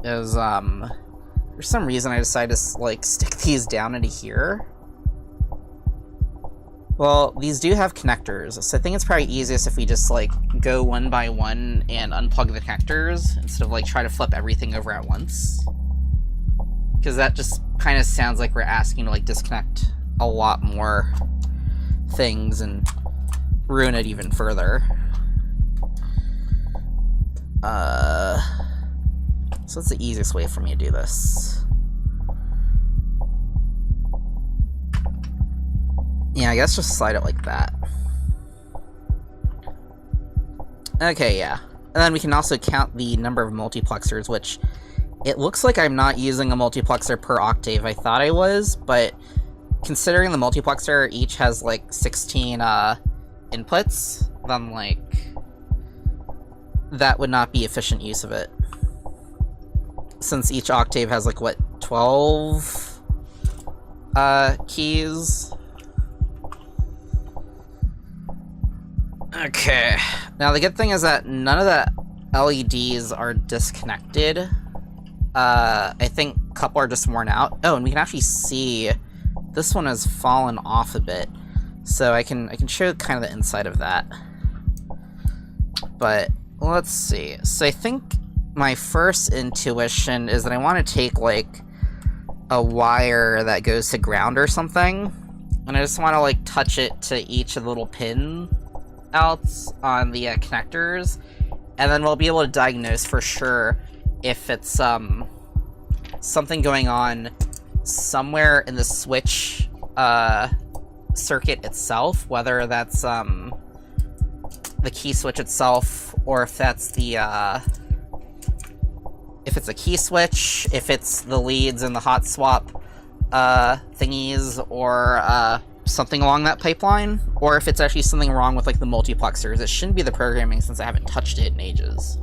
Speaker 1: is, for some reason I decided to, like, stick these down into here. Well, these do have connectors, so I think it's probably easiest if we just, like, go one by one and unplug the connectors, instead of, like, try to flip everything over at once. Because that just kind of sounds like we're asking to, like, disconnect a lot more things and ruin it even further. So that's the easiest way for me to do this. Yeah, I guess just slide it like that. Okay, yeah. And then we can also count the number of multiplexers, which it looks like I'm not using a multiplexer per octave. I thought I was, but considering the multiplexer each has like 16 inputs, then like that would not be efficient use of it. Since each octave has like what, 12 keys? Okay. Now the good thing is that none of the LEDs are disconnected. I think a couple are just worn out. Oh, and we can actually see this one has fallen off a bit. So I can show kind of the inside of that. But let's see. So I think my first intuition is that I want to take like a wire that goes to ground or something, and I just want to like touch it to each of the little pin outs on the connectors, and then we'll be able to diagnose for sure if it's something going on somewhere in the switch circuit itself, whether that's the key switch itself, or if that's the if it's a key switch, if it's the leads and the hot swap thingies, or something along that pipeline, or if it's actually something wrong with like the multiplexers. It shouldn't be the programming since I haven't touched it in ages.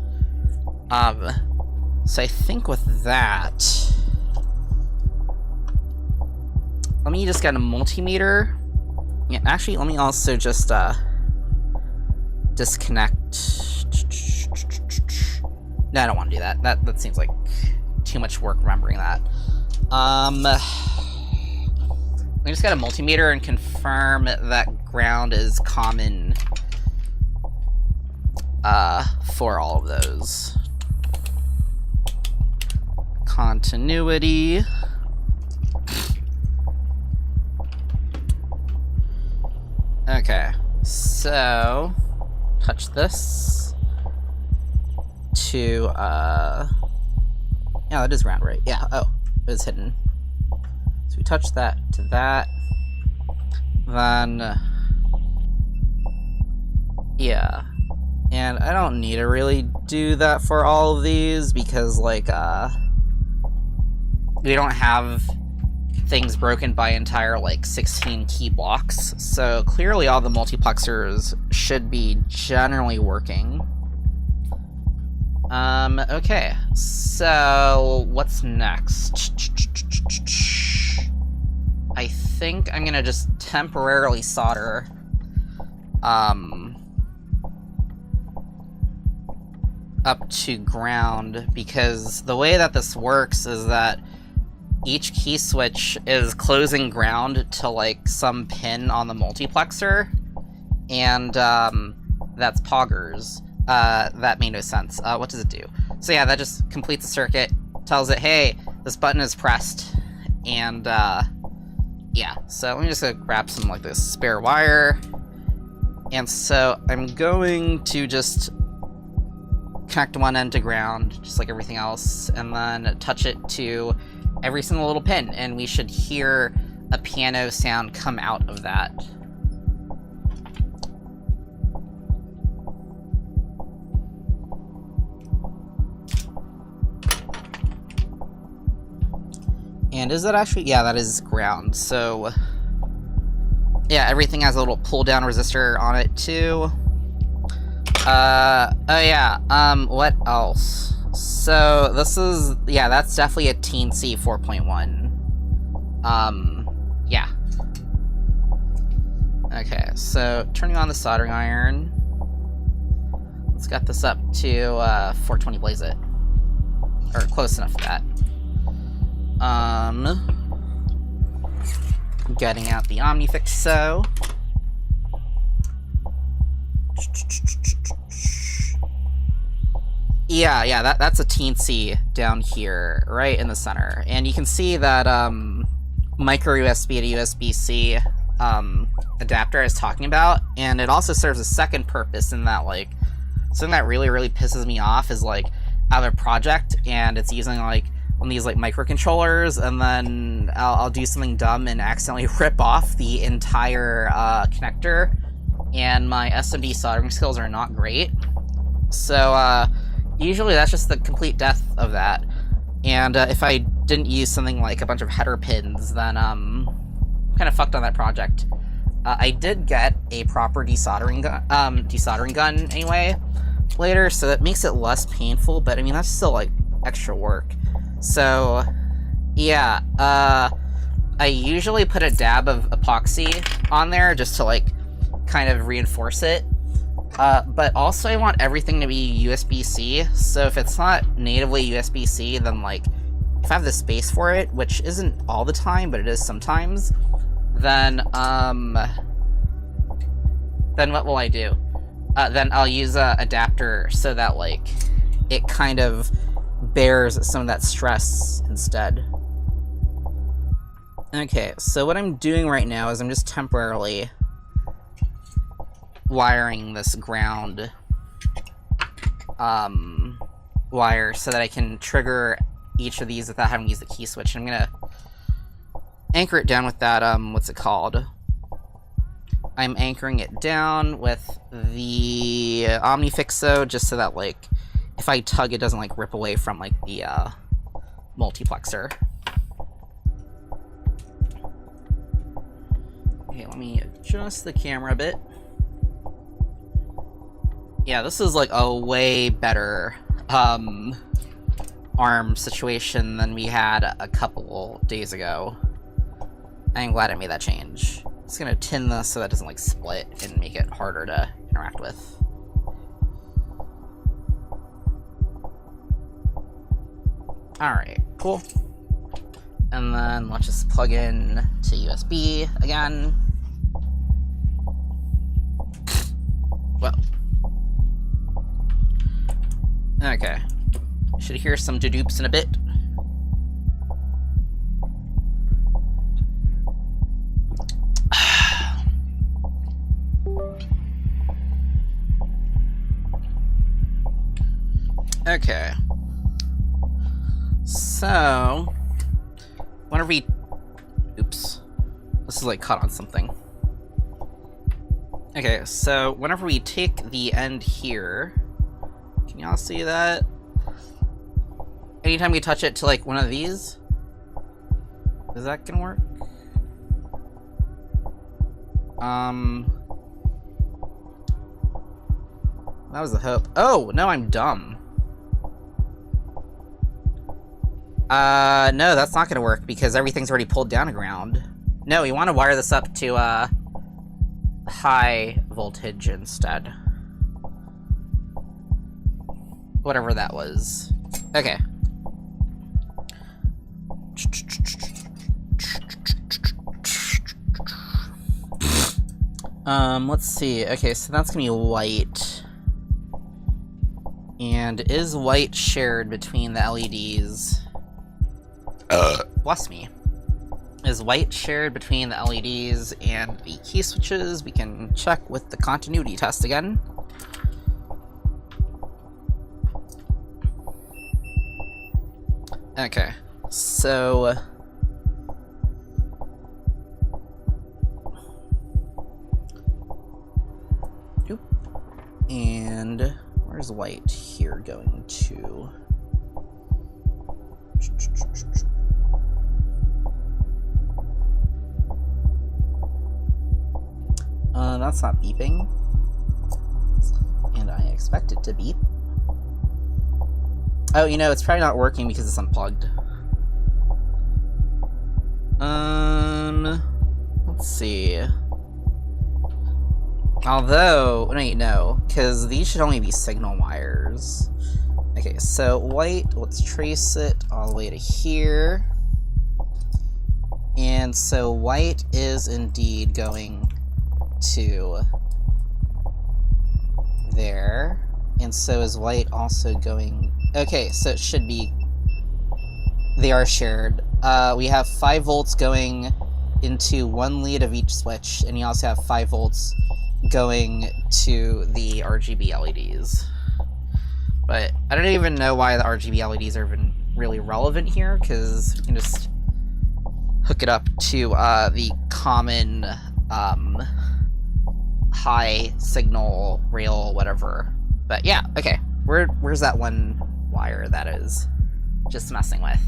Speaker 1: So I think with that, let me just get a multimeter. Yeah, actually, let me also just disconnect. No, I don't want to do that. That seems like too much work remembering that. We just got a multimeter and confirm that ground is common for all of those. Continuity. Okay, so touch this to yeah, that is ground, right? Yeah, oh, it was hidden. So we touch that to that, then yeah, and I don't need to really do that for all of these because like we don't have things broken by entire like 16 key blocks, so clearly all the multiplexers should be generally working. Okay, so what's next? I think I'm gonna just temporarily solder up to ground, because the way that this works is that each key switch is closing ground to like some pin on the multiplexer, and that's poggers. That made no sense. What does it do? So yeah, that just completes the circuit, tells it, hey, this button is pressed, and yeah, so let me just grab some like this spare wire, and so I'm going to just connect one end to ground, just like everything else, and then touch it to every single little pin, and we should hear a piano sound come out of that. And is that actually, yeah, that is ground, so yeah, everything has a little pull down resistor on it too. Oh yeah, what else? So this is, yeah, that's definitely a TNC 4.1. Yeah, Okay, so turning on the soldering iron. Let's get this up to 420 blaze it. Or close enough to that. Getting out the Omnifixo. Yeah, that's a teensy down here, right in the center. And you can see that micro USB to USB-C adapter I was talking about, and it also serves a second purpose in that, like, something that really, really pisses me off is, like, I have a project, and it's using, like, one of these, like, microcontrollers, and then I'll do something dumb and accidentally rip off the entire connector, and my SMD soldering skills are not great. So, usually that's just the complete death of that. And if I didn't use something like a bunch of header pins, then kind of fucked on that project. I did get a proper desoldering gun anyway later, so that makes it less painful, but I mean that's still like extra work. So yeah, I usually put a dab of epoxy on there just to like kind of reinforce it. But also I want everything to be USB-C, so if it's not natively USB-C, then like, if I have the space for it, which isn't all the time, but it is sometimes, then what will I do? Then I'll use a adapter so that like, it kind of bears some of that stress instead. Okay, so what I'm doing right now is I'm just temporarily wiring this ground wire so that I can trigger each of these without having to use the key switch. I'm gonna anchor it down with that, what's it called? I'm anchoring it down with the Omnifixo just so that, like, if I tug, it doesn't, like, rip away from, like, the multiplexer. Okay, let me adjust the camera a bit. Yeah, this is like a way better arm situation than we had a couple days ago. I'm glad I made that change. Just gonna tin this so that doesn't like split and make it harder to interact with. Alright, cool. And then let's just plug in to USB again. Well. Okay. Should hear some dudoops in a bit. Okay. So, whenever we... Oops. This is like caught on something. Okay, so whenever we take the end here... Can y'all see that? Anytime we touch it to like one of these, is that gonna work? That was the hope. Oh, no, I'm dumb. No, that's not gonna work because everything's already pulled down to ground. No, we want to wire this up to, high voltage instead. Whatever that was. Okay. Let's see. Okay, so that's gonna be white. And is white shared between the LEDs? Bless me. Is white shared between the LEDs and the key switches? We can check with the continuity test again. Okay, so... Oop. And where's white here going to? That's not beeping. And I expect it to beep. Oh, you know, it's probably not working because it's unplugged. Let's see. Although, wait, no, because these should only be signal wires. Okay, so white, let's trace it all the way to here. And so white is indeed going to there. And so is white also going... Okay, so it should be... They are shared. We have 5 volts going into one lead of each switch, and you also have 5 volts going to the RGB LEDs. But I don't even know why the RGB LEDs are even really relevant here, because we can just hook it up to the common high signal rail, whatever. But yeah, okay. Where's that one wire that is just messing with?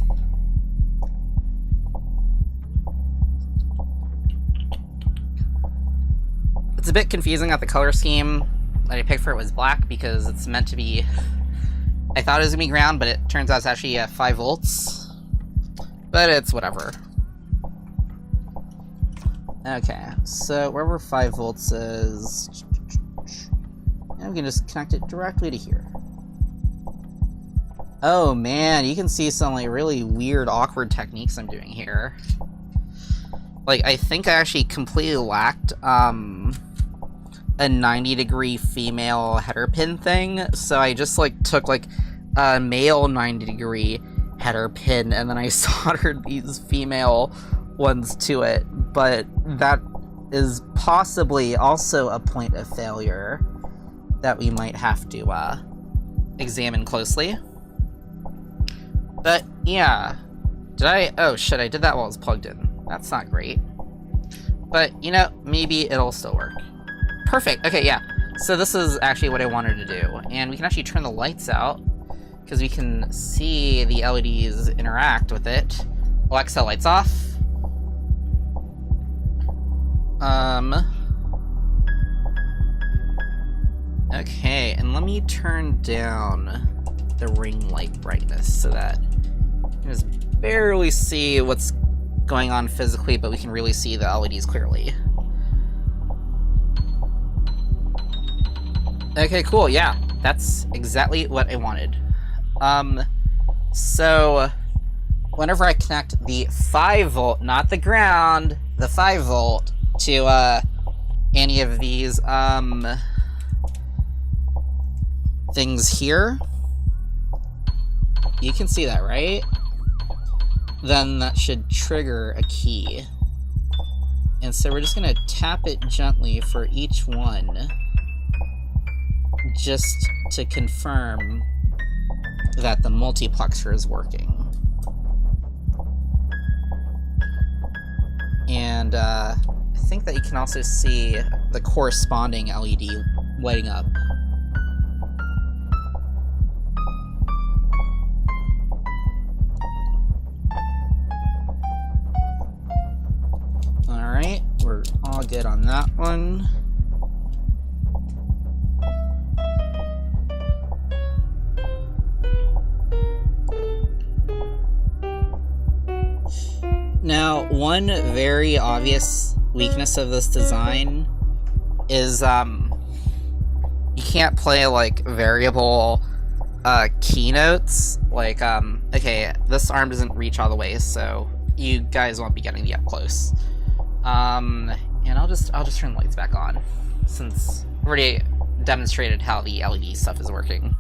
Speaker 1: It's a bit confusing that the color scheme that I picked for it was black, because it's meant to be... I thought it was gonna be ground, but it turns out it's actually 5 volts. But it's whatever. Okay, so wherever 5 volts is... And we can just connect it directly to here. Oh man, you can see some like really weird, awkward techniques I'm doing here. Like, I think I actually completely lacked a 90-degree female header pin thing, so I just like took like a male 90-degree header pin and then I soldered these female ones to it, but that is possibly also a point of failure that we might have to examine closely. But yeah, oh shit, I did that while it was plugged in. That's not great. But, you know, maybe it'll still work. Perfect, okay, yeah. So this is actually what I wanted to do. And we can actually turn the lights out, because we can see the LEDs interact with it. Alexa, lights off. Okay, and let me turn down the ring light brightness so that you can just barely see what's going on physically, but we can really see the LEDs clearly. Okay, cool, yeah. That's exactly what I wanted. So whenever I connect the 5 volt, not the ground, the 5 volt to any of these things here, you can see that, right? Then that should trigger a key. And so we're just gonna tap it gently for each one, just to confirm that the multiplexer is working. And I think that you can also see the corresponding LED lighting up. Alright, we're all good on that one. Now, one very obvious weakness of this design is you can't play like variable keynotes. Like, okay, this arm doesn't reach all the way, so you guys won't be getting the up close. And I'll just turn the lights back on, since I've already demonstrated how the LED stuff is working.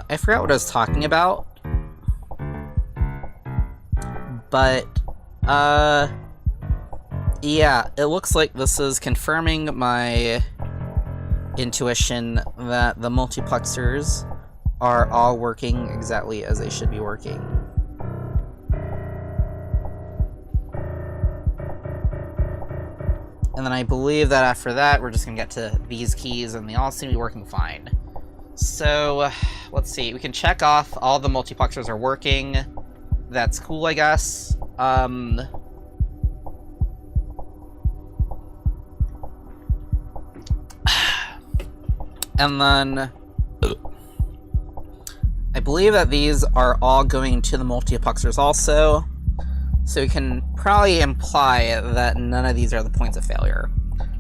Speaker 1: I forgot what I was talking about, but, yeah, it looks like this is confirming my intuition that the multiplexers are all working exactly as they should be working. And then I believe that after that, we're just gonna get to these keys and they all seem to be working fine. So, let's see, we can check off all the multiplexers are working. That's cool, I guess. And And then I believe that these are all going to the multiplexers also, so we can probably imply that none of these are the points of failure.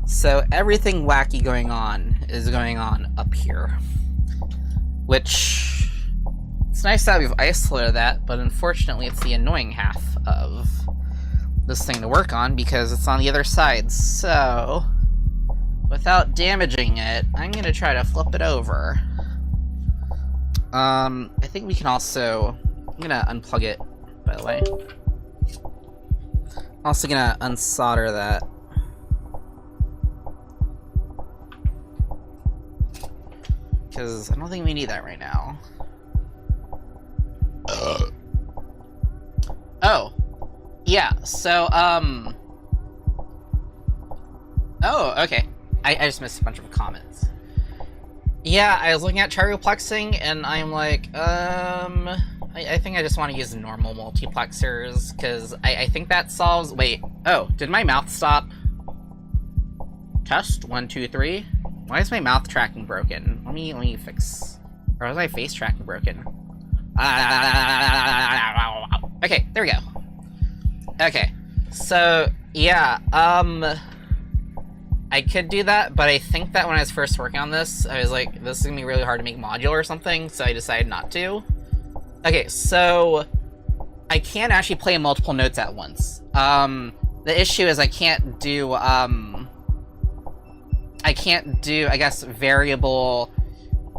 Speaker 1: So everything wacky going on is going on up here, which it's nice that we've isolated that, but unfortunately it's the annoying half of this thing to work on because it's on the other side. So without damaging it, I'm going to try to flip it over. I think we can also... I'm going to unplug it, by the way. I'm also going to unsolder that. Because I don't think we need that right now. Oh. Yeah, so, oh, okay. I just missed a bunch of comments. Yeah, I was looking at triplexing, and I'm like, I think I just want to use normal multiplexers, because I think that solves... Wait, oh, did my mouth stop? Test, 1, 2, 3. Why is my mouth tracking broken? Let me fix... Or is my face tracking broken? Okay, there we go. Okay, so, yeah, I could do that, but I think that when I was first working on this, I was like, this is gonna be really hard to make modular or something, so I decided not to. Okay, so I can actually play multiple notes at once. The issue is I can't do, I guess, variable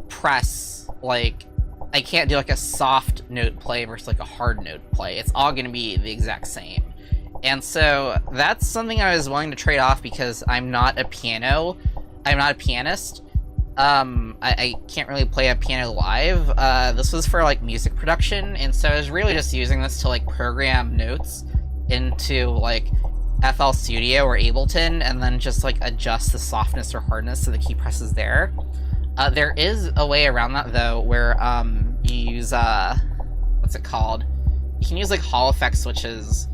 Speaker 1: press, like, I can't do, like, a soft note play versus, like, a hard note play. It's all gonna be the exact same. And so, that's something I was willing to trade off because I'm not a pianist. I can't really play a piano live. This was for, like, music production, and so I was really just using this to, like, program notes into, like, FL Studio or Ableton, and then just, like, adjust the softness or hardness of the key presses there. There is a way around that, though, where, you use, what's it called? You can use, like, Hall effect switches,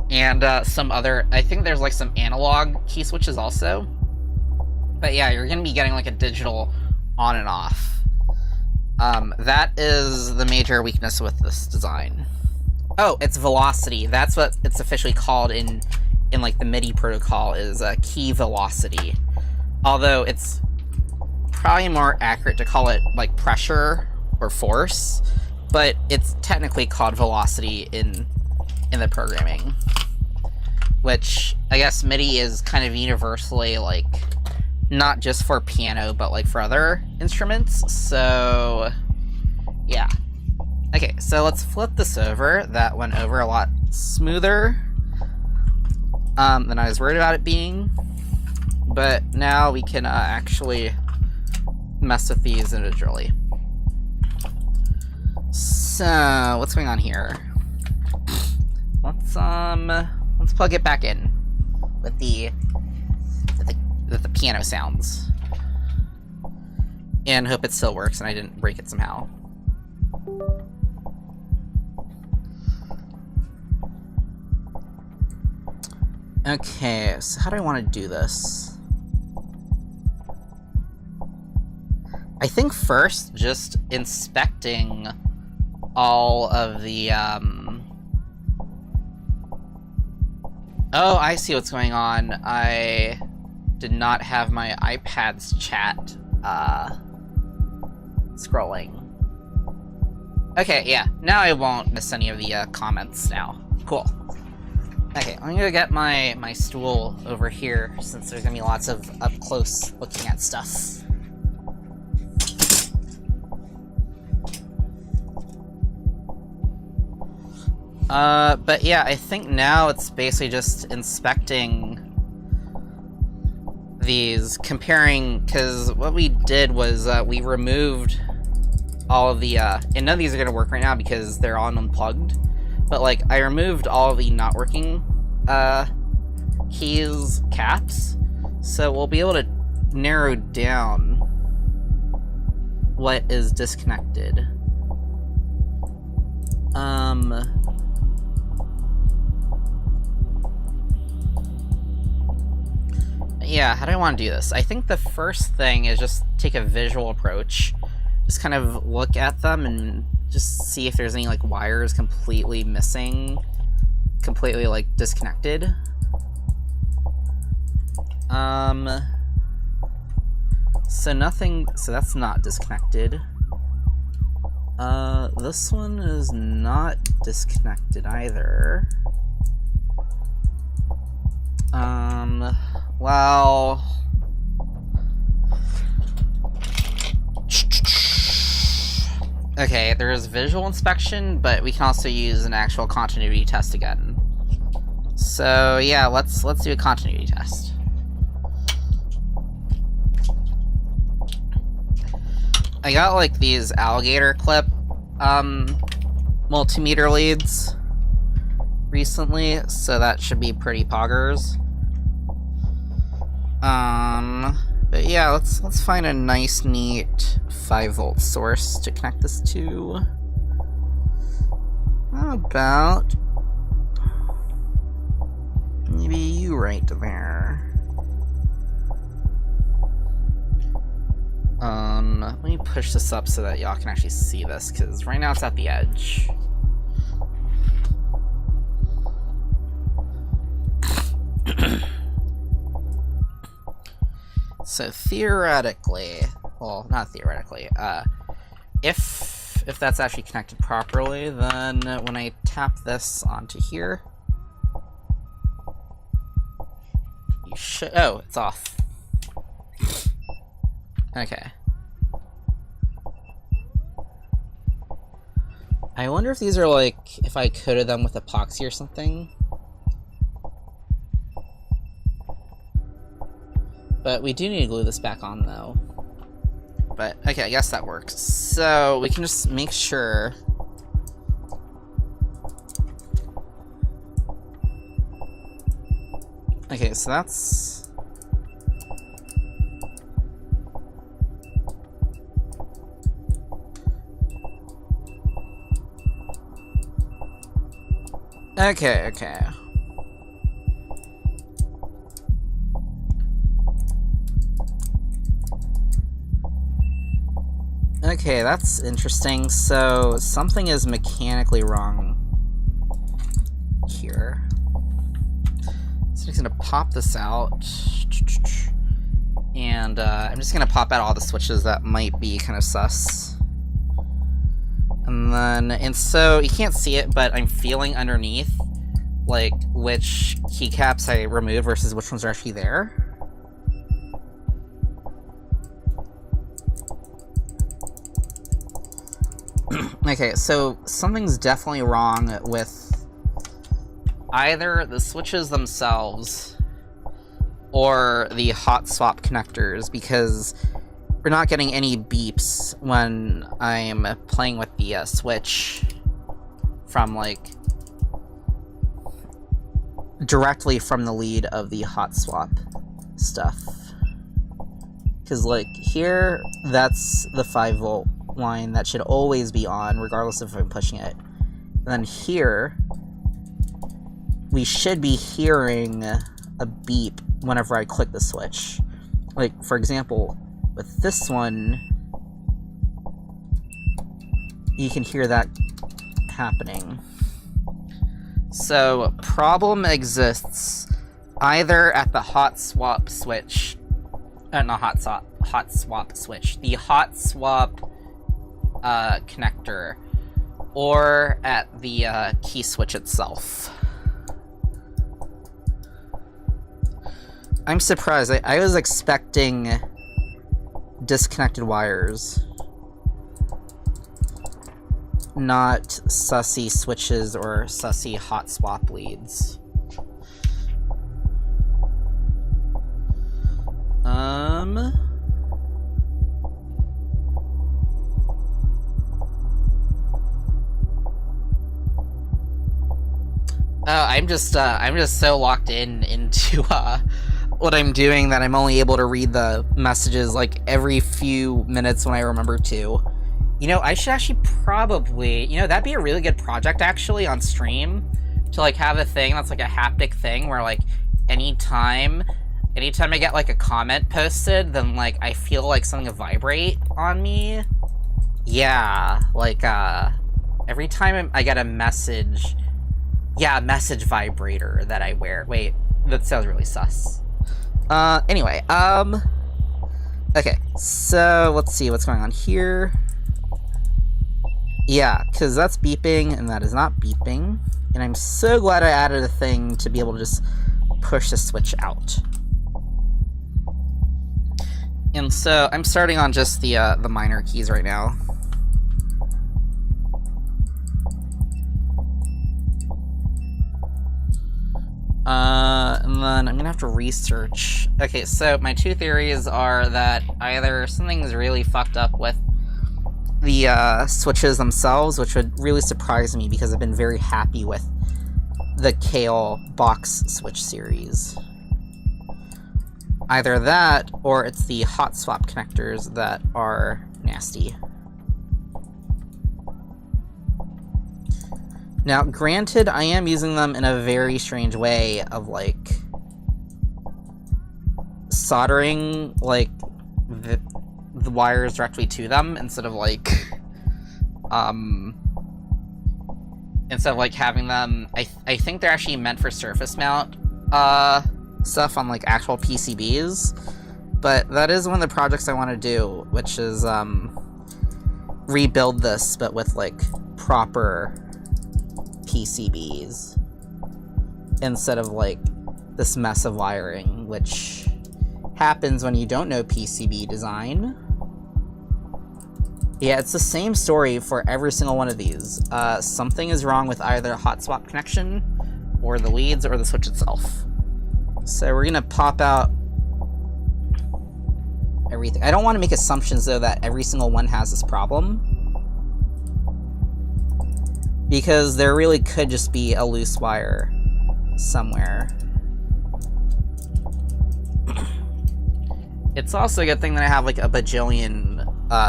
Speaker 1: and, some other, I think there's, like, some analog key switches also. But yeah, you're gonna be getting, like, a digital on and off. That is the major weakness with this design. Oh, it's velocity. That's what it's officially called in like, the MIDI protocol, is, key velocity. Although, it's probably more accurate to call it, like, pressure or force, but it's technically called velocity in the programming. Which, I guess MIDI is kind of universally, like, not just for piano, but, like, for other instruments, so yeah. Okay, so let's flip this over. That went over a lot smoother than I was worried about it being, but now we can actually mess with these individually. So, what's going on here? Let's plug it back in with the piano sounds, and hope it still works and I didn't break it somehow. Okay, so how do I want to do this? I think first, just inspecting all of the, Oh, I see what's going on. I did not have my iPad's chat, scrolling. Okay, yeah, now I won't miss any of the, comments now. Cool. Okay, I'm gonna get my stool over here, since there's gonna be lots of up-close looking at stuff. But yeah, I think now it's basically just inspecting these, comparing, because what we did was, we removed all of the, and none of these are gonna work right now because they're all unplugged, but, like, I removed all the not working, keys, caps, so we'll be able to narrow down what is disconnected. yeah, how do I want to do this? I think the first thing is just take a visual approach. Just kind of look at them and just see if there's any, like, wires completely missing. Completely, like, disconnected. So nothing... So that's not disconnected. This one is not disconnected either. Well... Okay, there is visual inspection, but we can also use an actual continuity test again. So yeah, let's do a continuity test. I got like these alligator clip multimeter leads recently, so that should be pretty poggers. But yeah, let's find a nice, neat 5-volt source to connect this to. How about maybe you right there? Let me push this up so that y'all can actually see this, because right now it's at the edge. So theoretically, well, not theoretically, if that's actually connected properly, then when I tap this onto here, you should, oh, it's off. Okay. I wonder if these are like, if I coated them with epoxy or something. But we do need to glue this back on, though. But, okay, I guess that works. So, we can just make sure... Okay, so that's... Okay. Okay, that's interesting. So, something is mechanically wrong here. So, I'm just gonna pop this out. And, I'm just gonna pop out all the switches that might be kind of sus. And so, you can't see it, but I'm feeling underneath, like, which keycaps I remove versus which ones are actually there. Okay, so something's definitely wrong with either the switches themselves or the hot swap connectors, because we're not getting any beeps when I'm playing with the switch from, like, directly from the lead of the hot swap stuff. Because, like, here, that's the 5-volt line that should always be on, regardless if I'm pushing it. And then here, we should be hearing a beep whenever I click the switch. Like, for example, with this one, you can hear that happening. So, problem exists either at the hot swap switch, not hot swap switch, the hot swap connector, or at the key switch itself. I'm surprised. I was expecting disconnected wires, not sussy switches or sussy hot swap leads. I'm just so locked into what I'm doing that I'm only able to read the messages like every few minutes when I remember to. You know, I should actually probably, you know, that'd be a really good project actually on stream, to like have a thing that's like a haptic thing where like anytime anytime I get, like, a comment posted, then, like, I feel like something vibrate on me. Yeah, like, every time I get a message... Yeah, a message vibrator that I wear. Wait, that sounds really sus. Anyway, okay, so let's see what's going on here. Yeah, because that's beeping, and that is not beeping. And I'm so glad I added a thing to be able to just push the switch out. And so I'm starting on just the minor keys right now. And then I'm gonna have to research. Okay, so my two theories are that either something's really fucked up with the switches themselves, which would really surprise me because I've been very happy with the Kale box switch series. Either that, or it's the hot swap connectors that are nasty. Now, granted, I am using them in a very strange way of, like, soldering, like, the wires directly to them instead of, like, having them... I think they're actually meant for surface mount, stuff on, like, actual PCBs. But that is one of the projects I want to do, which is, rebuild this, but with, like, proper PCBs instead of like this mess of wiring, which happens when you don't know PCB design. Yeah, it's the same story for every single one of these. Something is wrong with either a hot swap connection or the leads or the switch itself. So we're gonna pop out everything. I don't want to make assumptions though that every single one has this problem, because there really could just be a loose wire somewhere. It's also a good thing that I have like a bajillion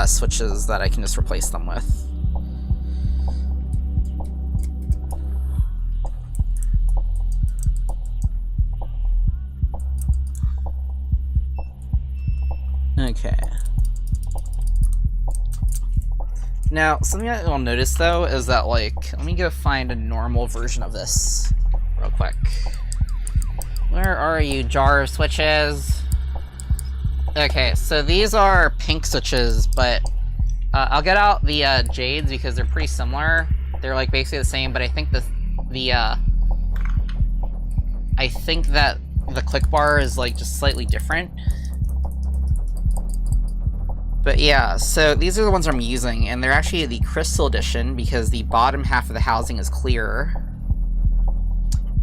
Speaker 1: switches that I can just replace them with. Okay. Now, something that you'll notice, though, is that, like, let me go find a normal version of this real quick. Where are you, jar of switches? Okay, so these are pink switches, but I'll get out the jades because they're pretty similar. They're, like, basically the same, but I think I think that the click bar is, like, just slightly different. But yeah, so these are the ones I'm using, and they're actually the Crystal Edition because the bottom half of the housing is clear.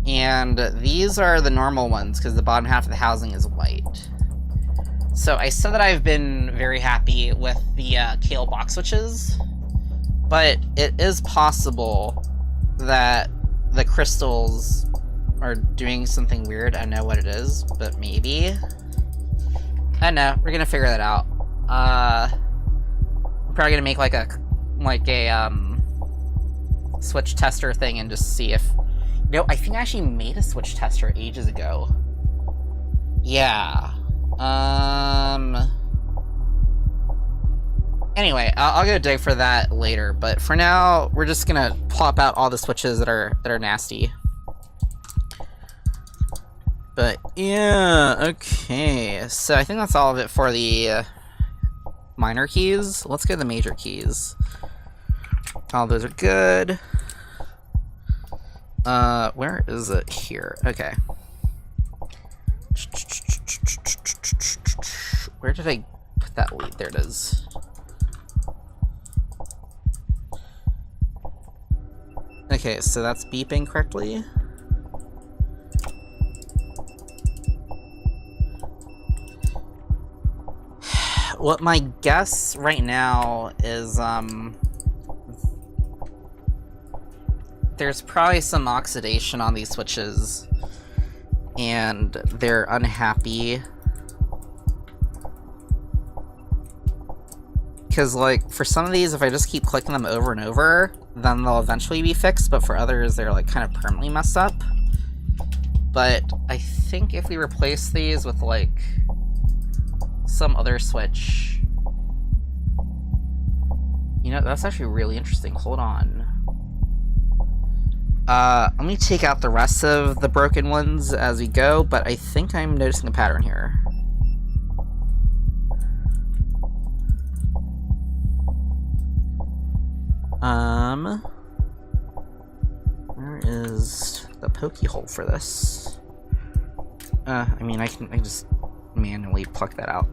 Speaker 1: And these are the normal ones because the bottom half of the housing is white. So I said that I've been very happy with the Kale box switches, but it is possible that the crystals are doing something weird. I don't know what it is, but maybe. I don't know, we're gonna figure that out. I'm probably gonna make like a switch tester thing and just see if... No, I think I actually made a switch tester ages ago. Yeah. Anyway, I'll go dig for that later, but for now, we're just gonna plop out all the switches that are nasty. But yeah, okay. So I think that's all of it for the minor keys. Let's go to the major keys. All those are good. Where is it? Here. Okay. Where did I put that lead? There it is. Okay, so that's beeping correctly. What my guess right now is, there's probably some oxidation on these switches, and they're unhappy. Because, like, for some of these, if I just keep clicking them over and over, then they'll eventually be fixed, but for others, they're, like, kind of permanently messed up. but I think if we replace these with, like, some other switch... You know, that's actually really interesting. Hold on. Let me take out the rest of the broken ones as we go, but I think I'm noticing a pattern here. Where is the pokey hole for this? I mean, I can just manually pluck that out.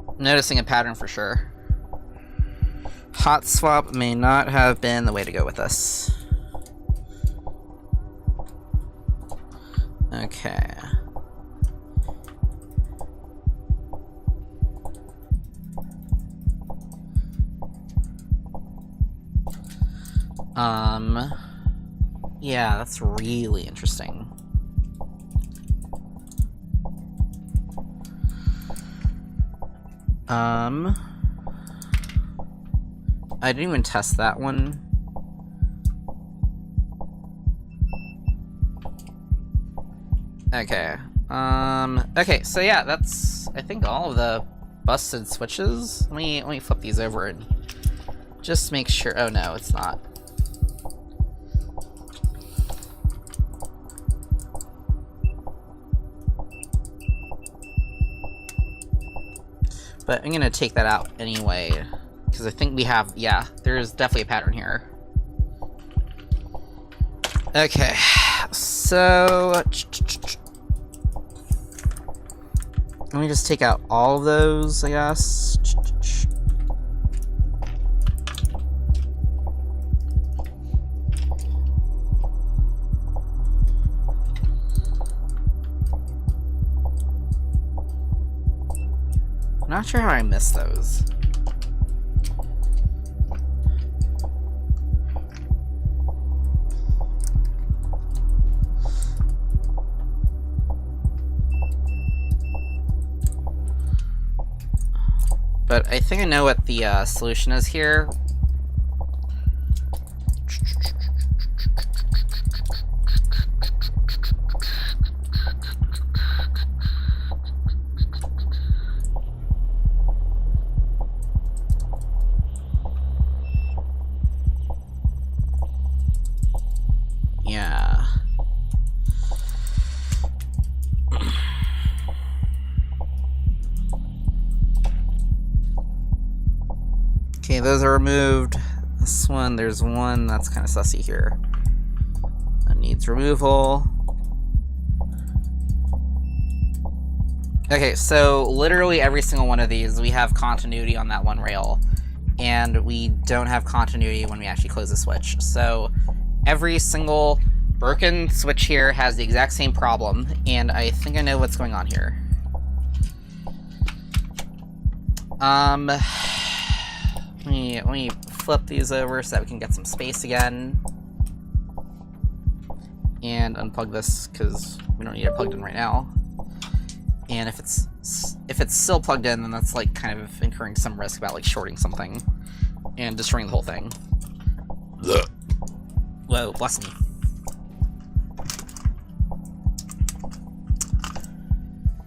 Speaker 1: I'm noticing a pattern for sure. Hot swap may not have been the way to go with this. Okay. Yeah, that's really interesting. I didn't even test that one. Okay. Okay, so yeah, that's, I think, all of the busted switches. Let me flip these over and just make sure. Oh no, it's not. But I'm gonna take that out anyway, because I think we have, yeah, there's definitely a pattern here. Okay, so let me just take out all of those, I guess. I'm not sure how I missed those. But I think I know what the solution is here. Yeah. Okay, those are removed. This one, there's one that's kind of sussy here. That needs removal. Okay, so literally every single one of these, we have continuity on that one rail. And we don't have continuity when we actually close the switch. So every single broken switch here has the exact same problem, and I think I know what's going on here. Let me flip these over so that we can get some space again. And unplug this, because we don't need it plugged in right now. And if it's still plugged in, then that's like kind of incurring some risk about like shorting something and destroying the whole thing. Whoa, bless me.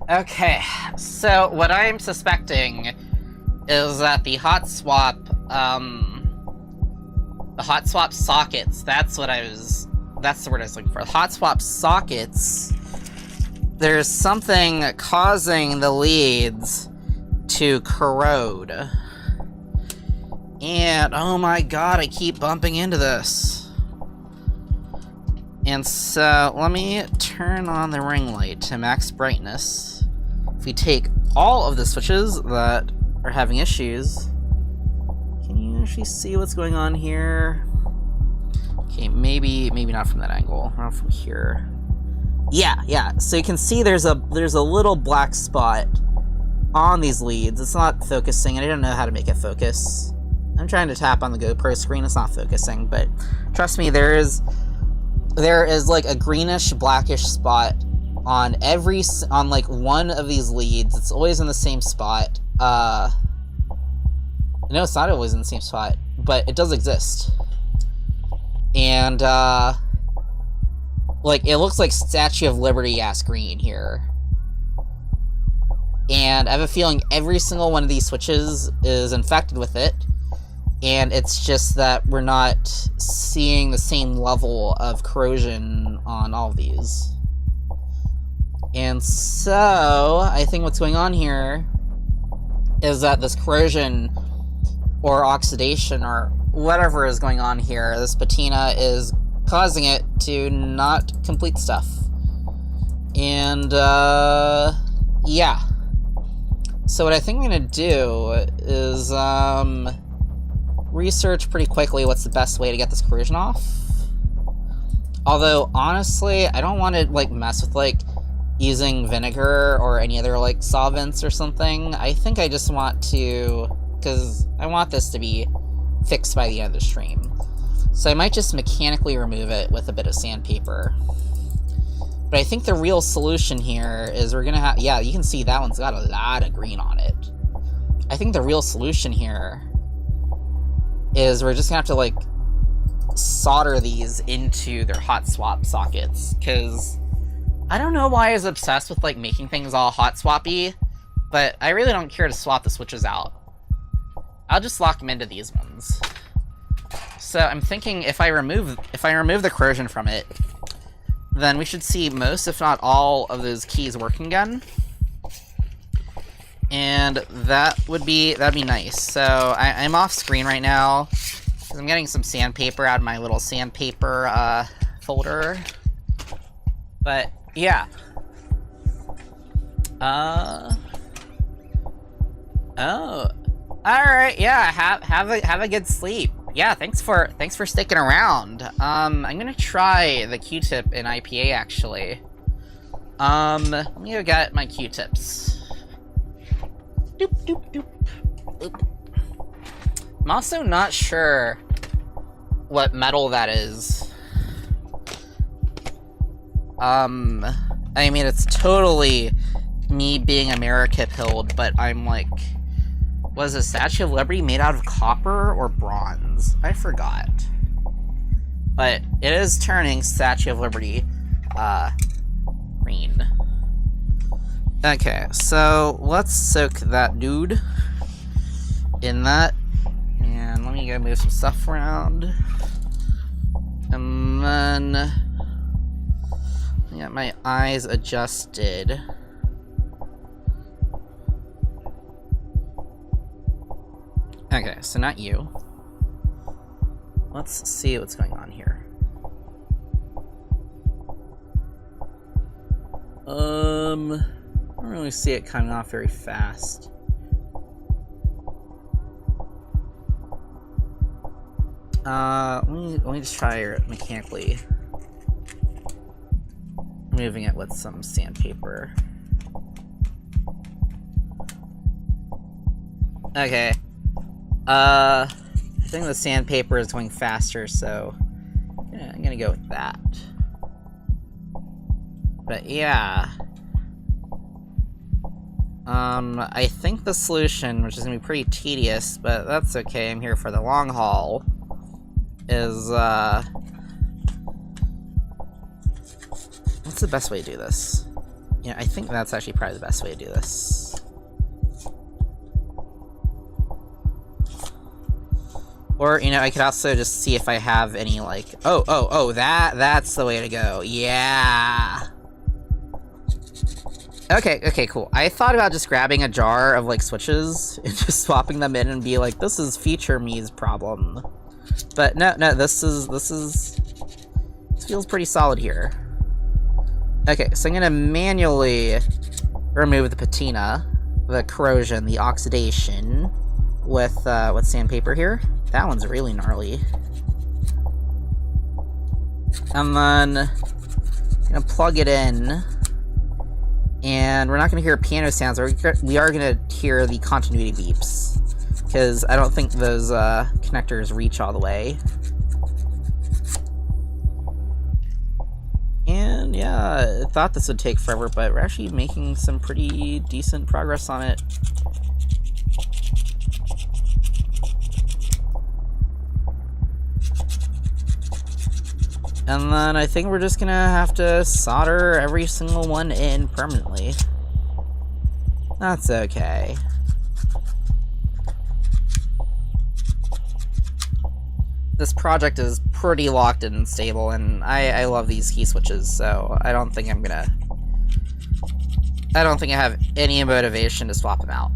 Speaker 1: Okay, so what I'm suspecting is that the hot swap sockets, that's the word I was looking for. The hot swap sockets, there's something causing the leads to corrode. And, oh my god, I keep bumping into this. And so, let me turn on the ring light to max brightness. If we take all of the switches that are having issues, can you actually see what's going on here? Okay, maybe not from that angle, not from here. Yeah, so you can see there's a little black spot on these leads. It's not focusing, and I don't know how to make it focus. I'm trying to tap on the GoPro screen, it's not focusing, but trust me, there is like a greenish blackish spot on like one of these leads. It's always in the same spot. No, it's not always in the same spot, but it does exist. And, like, it looks like Statue of Liberty-ass green here. And I have a feeling every single one of these switches is infected with it. And it's just that we're not seeing the same level of corrosion on all of these. And so, I think what's going on here is that this corrosion or oxidation or whatever is going on here, this patina is causing it to not complete stuff. And, yeah. So what I think I'm gonna do is, research pretty quickly what's the best way to get this corrosion off. Although, honestly, I don't want to, like, mess with, like, using vinegar or any other, like, solvents or something. I think I just want to, because I want this to be fixed by the end of the stream. So I might just mechanically remove it with a bit of sandpaper. But I think the real solution here is we're gonna have, yeah, you can see that one's got a lot of green on it. I think the real solution here is we're just gonna have to, like, solder these into their hot swap sockets, because I don't know why I was obsessed with, like, making things all hot swappy, but I really don't care to swap the switches out. I'll just lock them into these ones. So I'm thinking if I remove the corrosion from it, then we should see most, if not all, of those keys working again. And that'd be nice. So I'm off screen right now because I'm getting some sandpaper out of my little sandpaper folder. But yeah. Oh. All right. Yeah. Have a good sleep. Yeah. Thanks for sticking around. I'm gonna try the Q-tip in IPA actually. Let me go get my Q-tips. Doop, doop, doop. Oop. I'm also not sure what metal that is. I mean, it's totally me being America-pilled, but I'm like, was the Statue of Liberty made out of copper or bronze? I forgot. But it is turning Statue of Liberty, green. Okay, so let's soak that dude in that. And let me go move some stuff around. And then get my eyes adjusted. Okay, so not you. Let's see what's going on here. I don't really see it coming off very fast. Let me just try it mechanically. Moving it with some sandpaper. Okay. I think the sandpaper is going faster, so yeah, I'm gonna go with that. But yeah. I think the solution, which is gonna be pretty tedious, but that's okay, I'm here for the long haul, is, what's the best way to do this? Yeah, I think that's actually probably the best way to do this. Or, you know, I could also just see if I have any, like, that's the way to go. Yeah! Okay, cool. I thought about just grabbing a jar of, like, switches and just swapping them in and be like, this is Feature Me's problem. But no, this feels pretty solid here. Okay, so I'm gonna manually remove the patina, the corrosion, the oxidation with sandpaper here. That one's really gnarly. And then I'm gonna plug it in. And we're not going to hear piano sounds, we are going to hear the continuity beeps. Because I don't think those connectors reach all the way. And yeah, I thought this would take forever, but we're actually making some pretty decent progress on it. And then I think we're just gonna have to solder every single one in permanently. That's okay. This project is pretty locked in and stable, and I love these key switches, so I don't think I have any motivation to swap them out.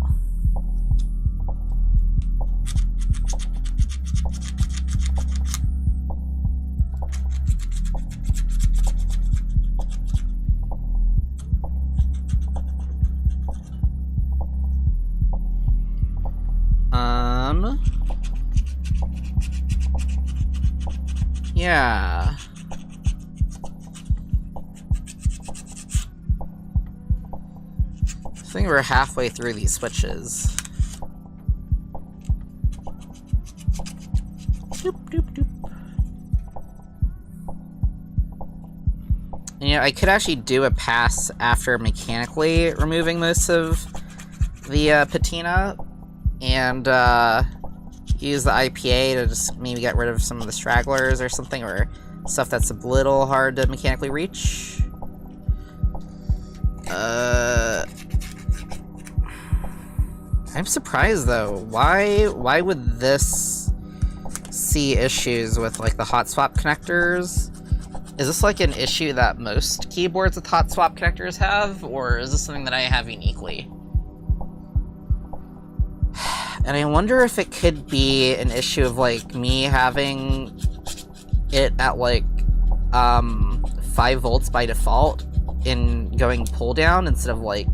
Speaker 1: Yeah. I think we're halfway through these switches. Doop, doop, doop. And, you know, I could actually do a pass after mechanically removing most of the patina, and use the IPA to just maybe get rid of some of the stragglers or something, or stuff that's a little hard to mechanically reach. I'm surprised though. Why would this see issues with like the hot swap connectors? Is this like an issue that most keyboards with hot swap connectors have, or is this something that I have uniquely? And I wonder if it could be an issue of like me having it at like 5 volts by default in going pull down instead of like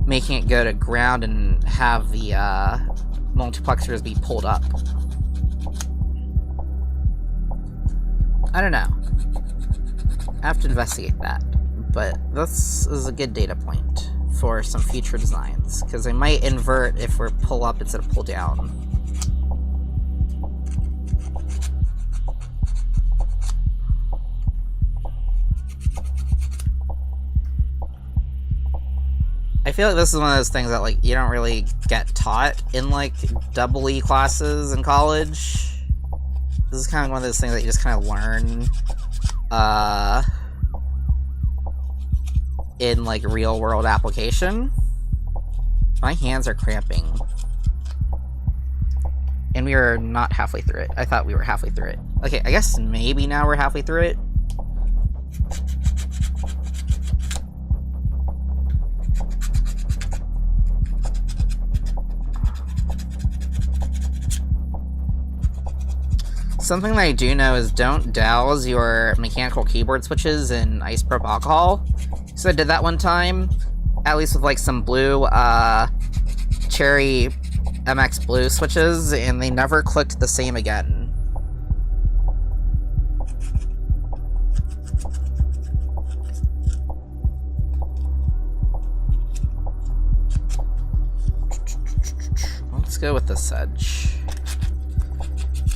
Speaker 1: making it go to ground and have the multiplexers be pulled up. I don't know. I have to investigate that, but this is a good data point for some future designs, because I might invert if we're pull up instead of pull down. I feel like this is one of those things that like you don't really get taught in like double E classes in college. This is kind of one of those things that you just kind of learn in like real world application. My hands are cramping. And we are not halfway through it. I thought we were halfway through it. Okay, I guess maybe now we're halfway through it. Something that I do know is don't douse your mechanical keyboard switches in isopropyl alcohol. So I did that one time, at least with like some blue Cherry MX Blue switches, and they never clicked the same again. Let's go with this edge.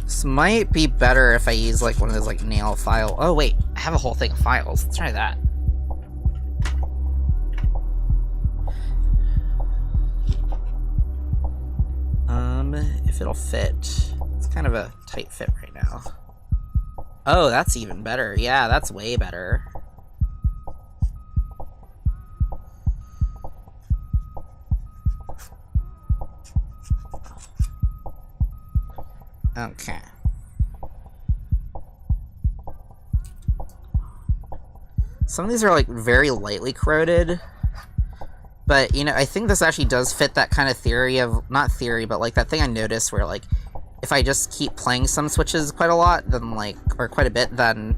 Speaker 1: This might be better if I use like one of those like nail file. Oh wait, I have a whole thing of files. Let's try that. If it'll fit. It's kind of a tight fit right now. Oh, that's even better. Yeah, that's way better. Okay. Some of these are like very lightly corroded. But, you know, I think this actually does fit that kind of theory of, not theory, but like that thing I noticed where like, if I just keep playing some switches quite a lot, then like, or quite a bit, then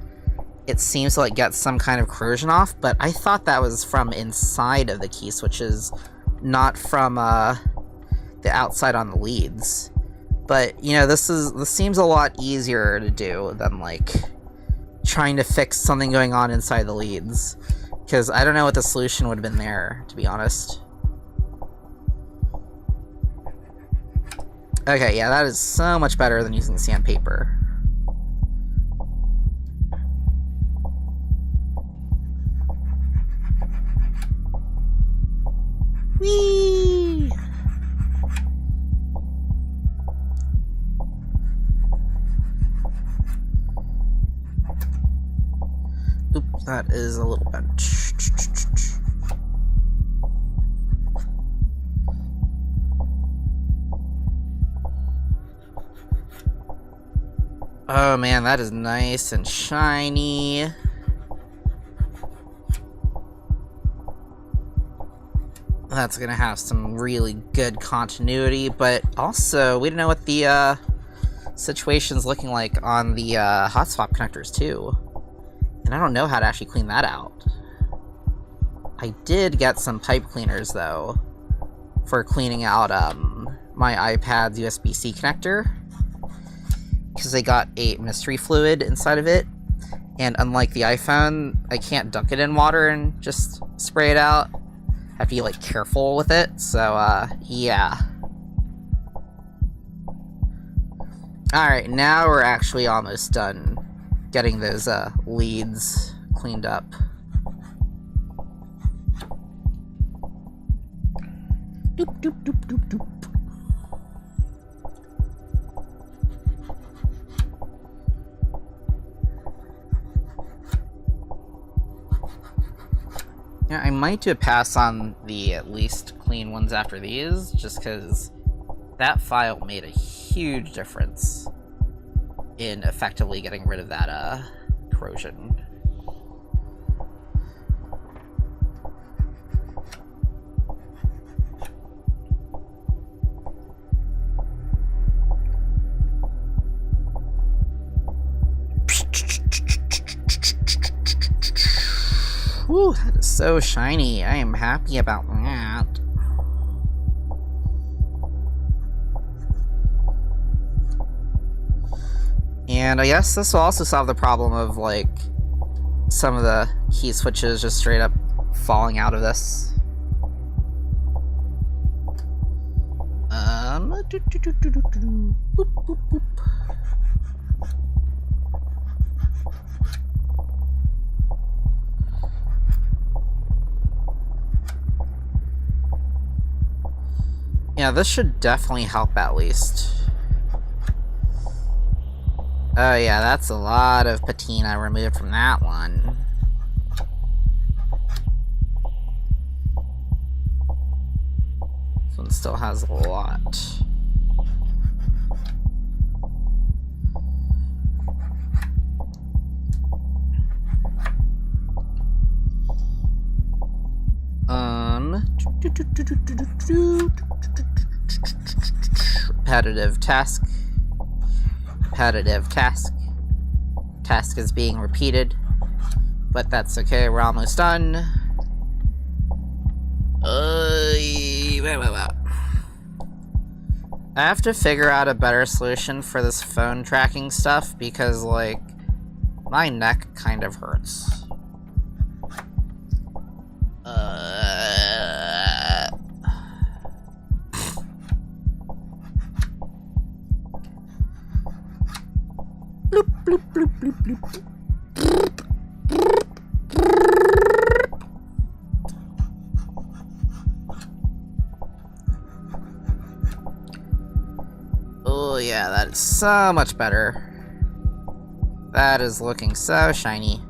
Speaker 1: it seems to like get some kind of corrosion off. But I thought that was from inside of the key switches, not from the outside on the leads. But, you know, this seems a lot easier to do than like trying to fix something going on inside the leads. Because I don't know what the solution would have been there, to be honest. Okay, yeah, that is so much better than using sandpaper. Whee! That is a little bench. Oh man, that is nice and shiny. That's gonna have some really good continuity, but also we don't know what the situation's looking like on the hot swap connectors too. And I don't know how to actually clean that out. I did get some pipe cleaners though for cleaning out my iPad's USB-C connector, because they got a mystery fluid inside of it, and unlike the iPhone, I can't dunk it in water and just spray it out. I have to be like careful with it, so yeah. Alright, now we're actually almost done getting those leads cleaned up. Doop doop doop doop doop. Yeah, I might do a pass on the at least clean ones after these, just because that file made a huge difference in effectively getting rid of that corrosion. Whew, that is so shiny. I am happy about that. And I guess this will also solve the problem of, like, some of the key switches just straight up falling out of this. Boop, boop, boop. Yeah, this should definitely help at least. Oh yeah, that's a lot of patina removed from that one. This one still has a lot. Repetitive task. Repetitive task. Task is being repeated, but that's okay, we're almost done. I have to figure out a better solution for this phone tracking stuff, because, like, my neck kind of hurts. Bloop, bloop, bloop, bloop, bloop. Oh yeah, that is so much better. That is looking so shiny.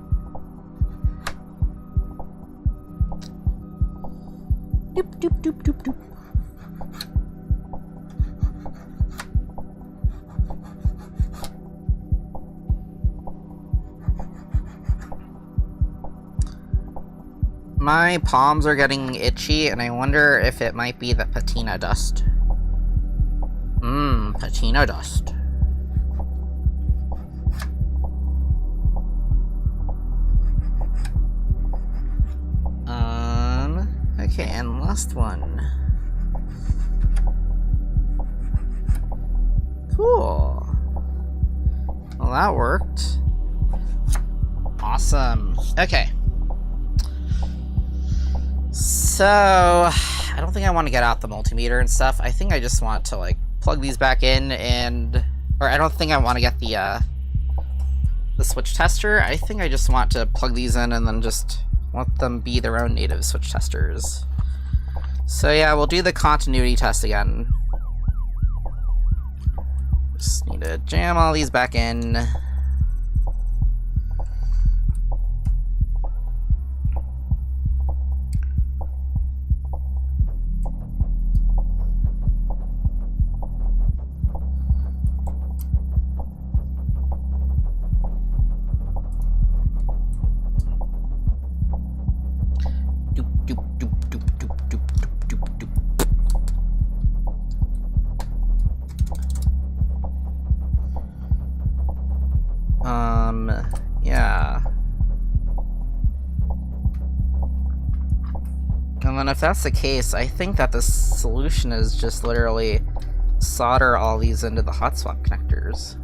Speaker 1: Doop, doop, doop, doop, doop. My palms are getting itchy, and I wonder if it might be the patina dust. Patina dust. Okay, and last one. Cool. Well, that worked. Awesome. Okay. So, I don't think I want to get out the multimeter and stuff. I think I just want to, like, plug these back in and... Or I don't think I want to get the switch tester. I think I just want to plug these in and then just let them be their own native switch testers. So yeah, we'll do the continuity test again. Just need to jam all these back in. And then if that's the case, I think that the solution is just literally solder all these into the hot swap connectors.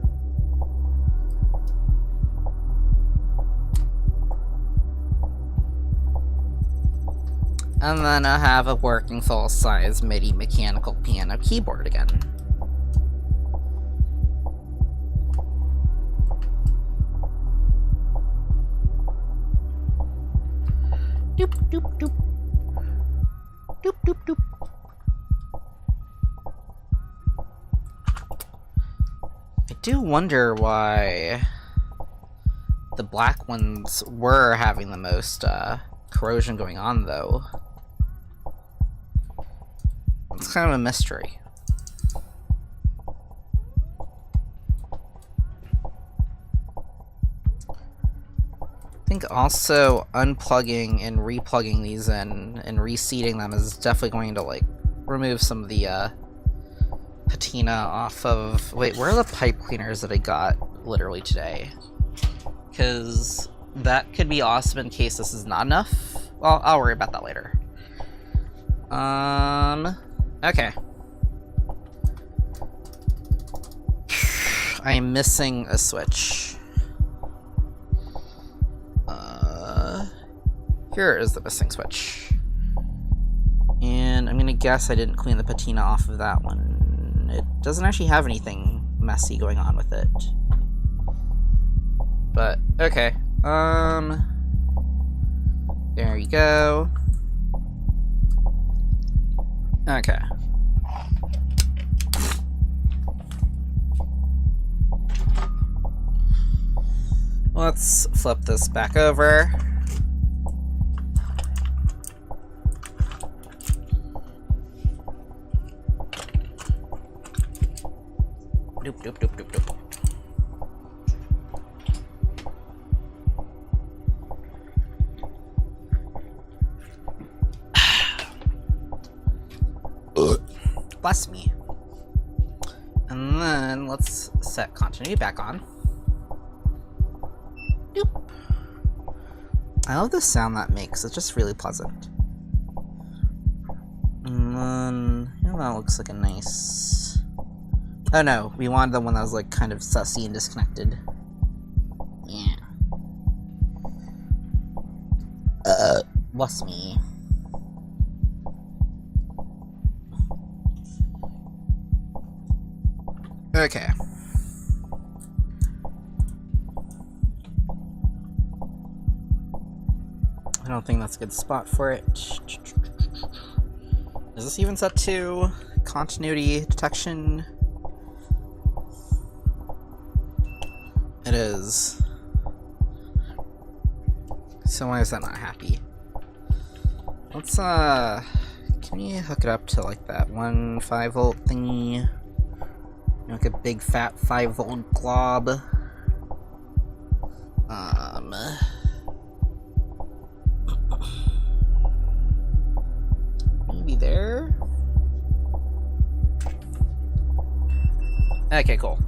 Speaker 1: And then I have a working full-size MIDI mechanical piano keyboard again. Doop, doop, doop. Doop, doop, doop. I do wonder why the black ones were having the most corrosion going on, though. It's kind of a mystery. I think also unplugging and replugging these in and reseating them is definitely going to, like, remove some of the patina off of... Wait, where are the pipe cleaners that I got literally today? Because that could be awesome in case this is not enough. Well, I'll worry about that later. Okay. I am missing a switch. Here is the missing switch. And I'm gonna guess I didn't clean the patina off of that one. It doesn't actually have anything messy going on with it. But, okay. There you go. Okay. Let's flip this back over. Doop, doop, doop, doop, doop. Bless me. And then let's set continuity back on. Doop. I love the sound that makes. It's just really pleasant. And then, yeah, that looks like a nice... Oh no, we wanted the one that was like kind of sussy and disconnected. Yeah. Bless me. Okay. I don't think that's a good spot for it. Is this even set to continuity detection? It is. So why is that not happy? Let's, can we hook it up to, like, that 5 volt thingy? Like a big fat 5 volt glob. Maybe there? Okay, cool.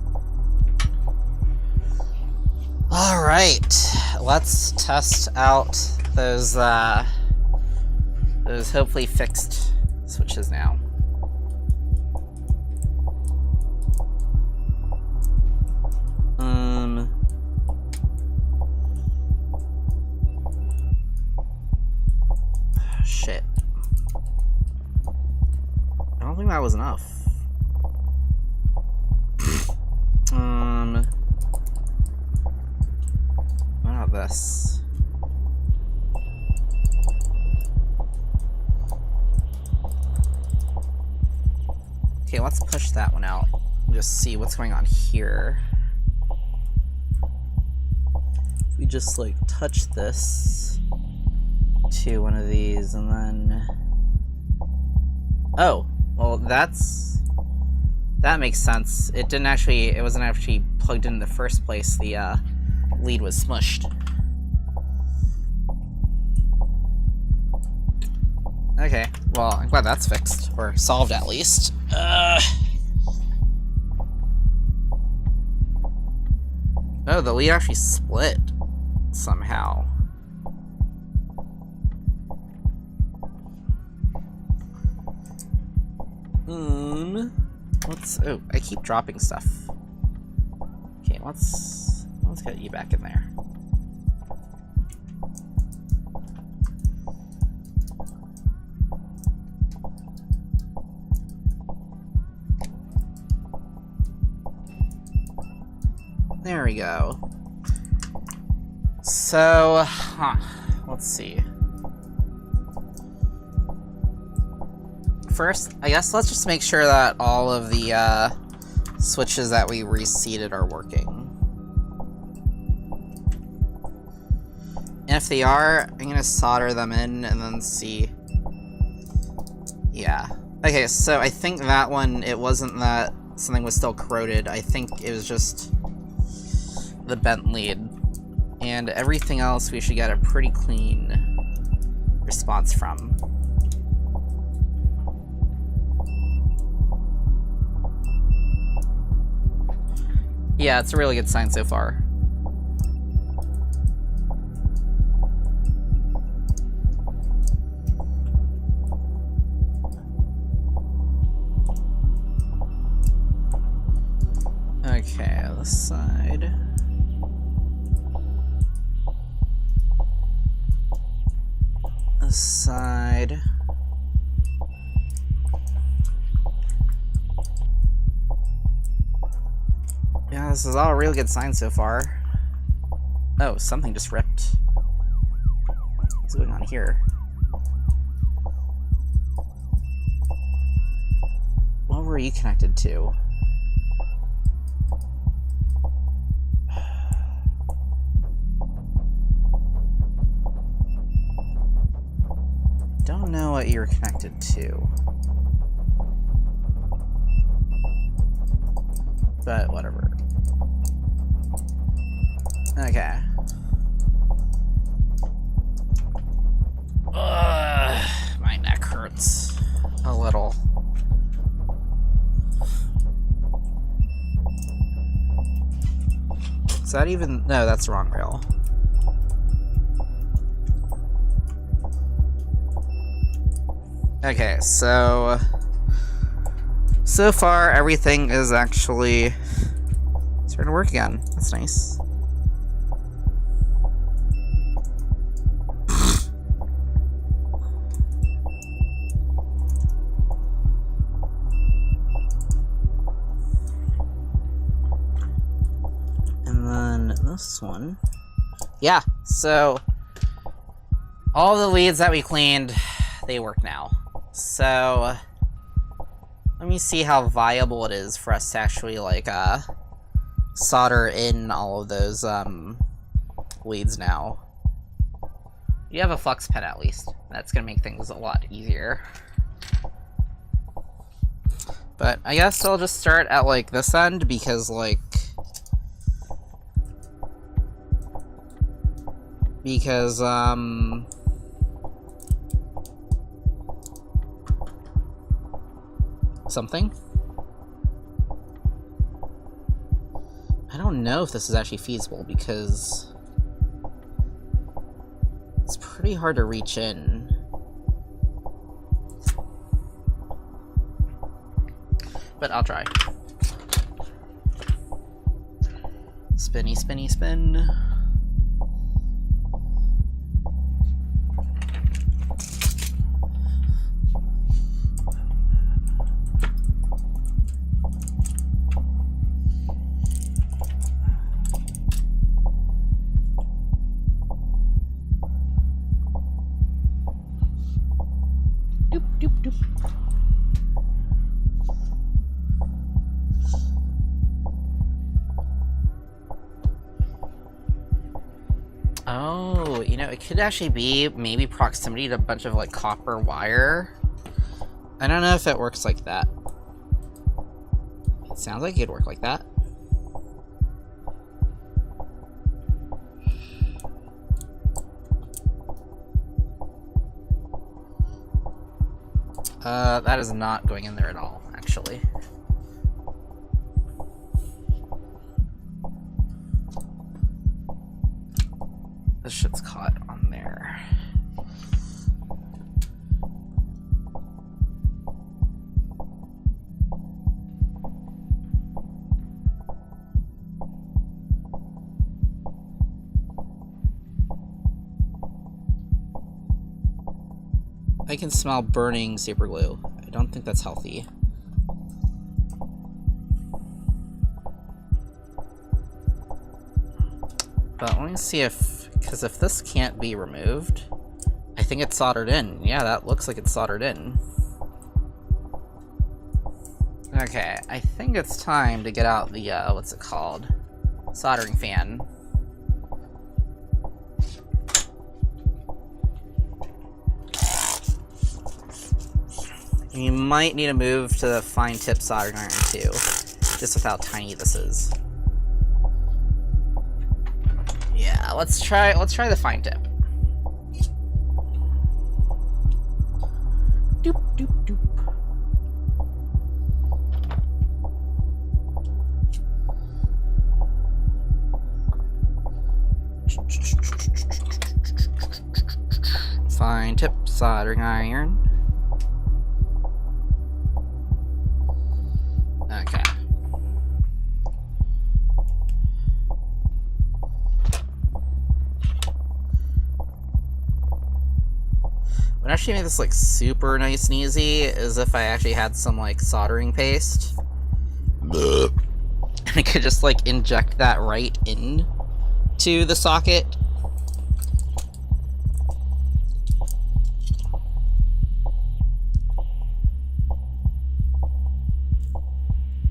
Speaker 1: Alright, let's test out those hopefully fixed switches now. Shit. I don't think that was enough. What about this? Okay, let's push that one out and just see what's going on here. If we just like touch this to one of these and then... Oh, well that makes sense. It wasn't actually plugged in the first place. The lead was smushed. Okay, well, I'm glad that's fixed, or solved at least. Oh, the lead actually split somehow. Let's. Oh, I keep dropping stuff. Okay, let's get you back in there. There we go. So, let's see. First, I guess let's just make sure that all of the switches that we reseated are working. And if they are, I'm gonna solder them in and then see. Yeah. Okay, so I think that one, it wasn't that something was still corroded. I think it was just the bent lead. And everything else we should get a pretty clean response from. Yeah, it's a really good sign so far. Okay, this side. This side. Yeah, this is all a really good sign so far. Oh, something just ripped. What's going on here? What were you connected to? Don't know what you're connected to. But whatever. Okay. My neck hurts a little. Is that even? No, that's the wrong rail. Okay, so far everything is actually starting to work again. That's nice. And then this one. Yeah, so all the leads that we cleaned, they work now. So let me see how viable it is for us to actually like solder in all of those leads now. You have a flux pen at least. That's gonna make things a lot easier. But I guess I'll just start at like this end because something? I don't know if this is actually feasible because it's pretty hard to reach in. But I'll try. Spinny, spinny, spin. Oh, you know, it could actually be maybe proximity to a bunch of like copper wire. I don't know if it works like that. It sounds like it'd work like that. That is not going in there at all, actually. This shit's caught on there. I can smell burning super glue. I don't think that's healthy. But let me see if, because if this can't be removed, I think it's soldered in. Yeah, that looks like it's soldered in. Okay, I think it's time to get out the, what's it called? Soldering fan. You might need to move to the fine tip soldering iron too, just with how tiny this is. Yeah, let's try the fine tip. Doop doop doop. Fine tip soldering iron. Okay. What actually made this like super nice and easy is if I actually had some like soldering paste. And I could just like inject that right in to the socket.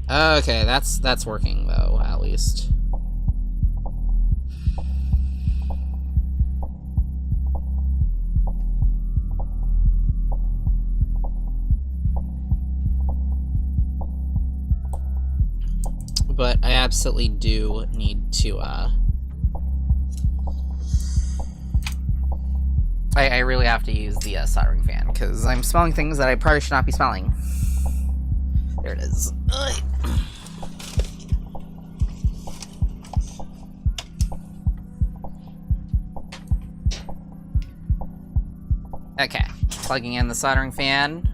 Speaker 1: Okay, that's working though, at least. But I absolutely do need to, I really have to use the soldering fan, because I'm smelling things that I probably should not be smelling. There it is. Ugh. Okay, plugging in the soldering fan.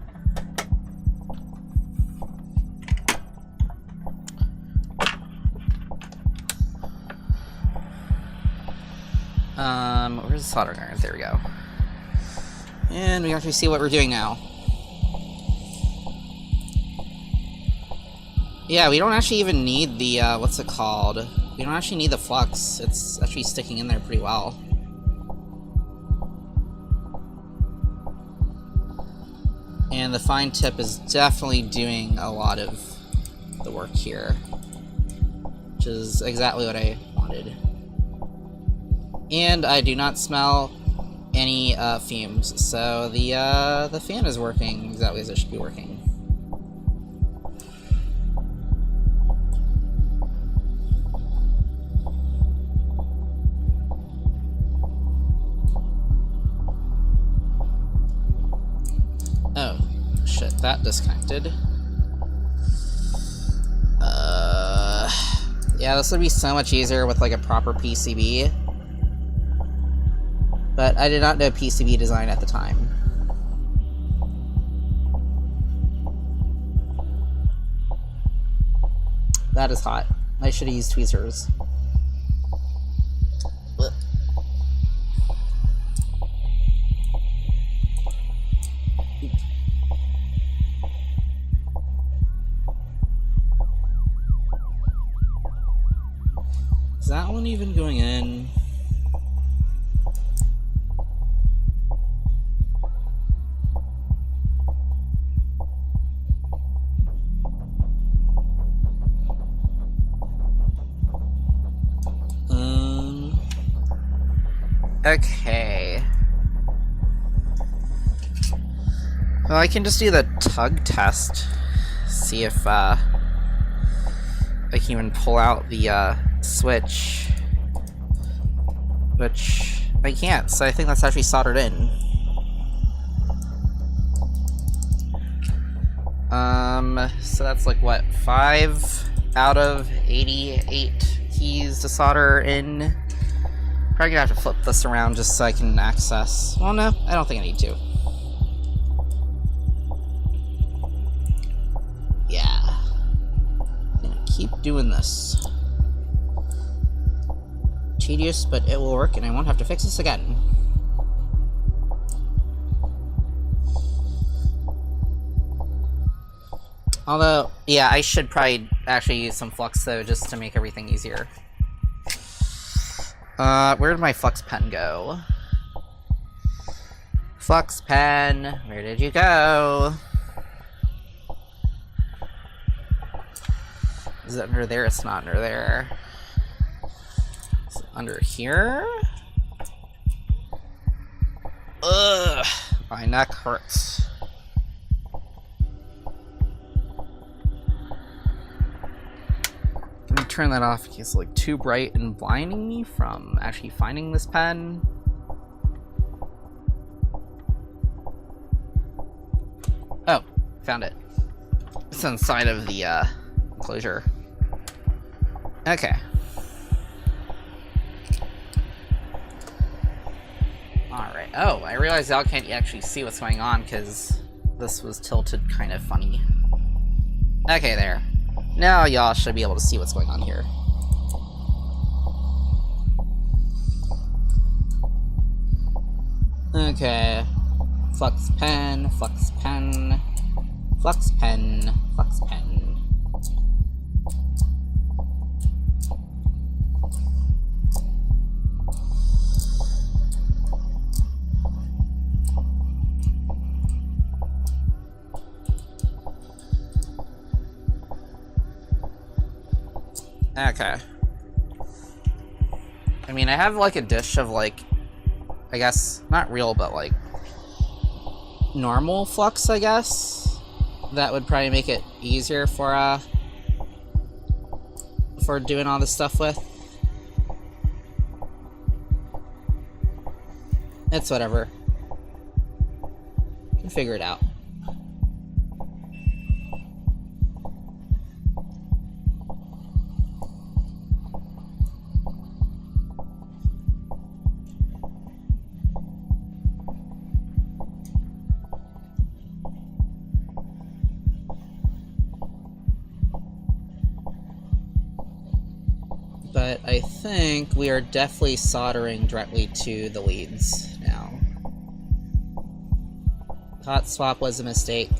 Speaker 1: Where's the soldering iron? There we go. And we actually see what we're doing now. Yeah, we don't actually even need the, what's it called? We don't actually need the flux. It's actually sticking in there pretty well. And the fine tip is definitely doing a lot of the work here, which is exactly what I wanted. And I do not smell any fumes, so the fan is working exactly as it should be working. Oh, shit, that disconnected. Yeah, this would be so much easier with like a proper PCB. But I did not know PCB design at the time. That is hot. I should have used tweezers. Ugh. Is that one even going in? Okay. Well, I can just do the tug test. See if, I can even pull out the, switch. Which I can't, so I think that's actually soldered in. So that's like, what, 5 out of 88 keys to solder in? Probably gonna have to flip this around just so I can access. Well, no, I don't think I need to. Yeah. I'm gonna keep doing this. Tedious, but it will work, and I won't have to fix this again. Although, yeah, I should probably actually use some flux, though, just to make everything easier. Where did my flux pen go? Flux pen, where did you go? Is it under there? It's not under there. Is it under here? Ugh, my neck hurts. Let me turn that off in case it's like too bright and blinding me from actually finding this pen. Oh, found it. It's inside of the enclosure. Okay. Alright. Oh, I realized y'all can't actually see what's going on because this was tilted kind of funny. Okay, there. Now y'all should be able to see what's going on here. Okay. Flux pen, flux pen, flux pen, flux pen. Okay. I mean, I have like a dish of like, I guess, not real, but like normal flux, I guess. That would probably make it easier for doing all this stuff with. It's whatever. You can figure it out. But I think we are definitely soldering directly to the leads now. Hot swap was a mistake.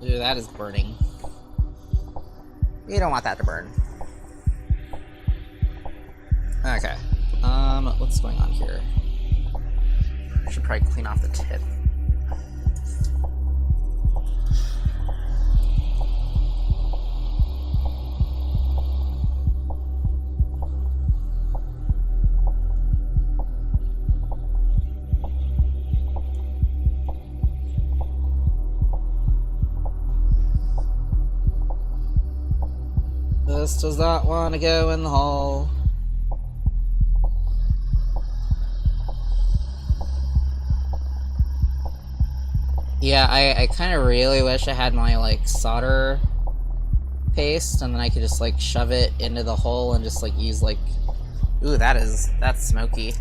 Speaker 1: Ooh, that is burning. You don't want that to burn. Okay. What's going on here? I should probably clean off the tip. This does not want to go in the hole. Yeah, I kind of really wish I had my, like, solder paste, and then I could just, like, shove it into the hole and just, like, use, like... Ooh, that's smoky.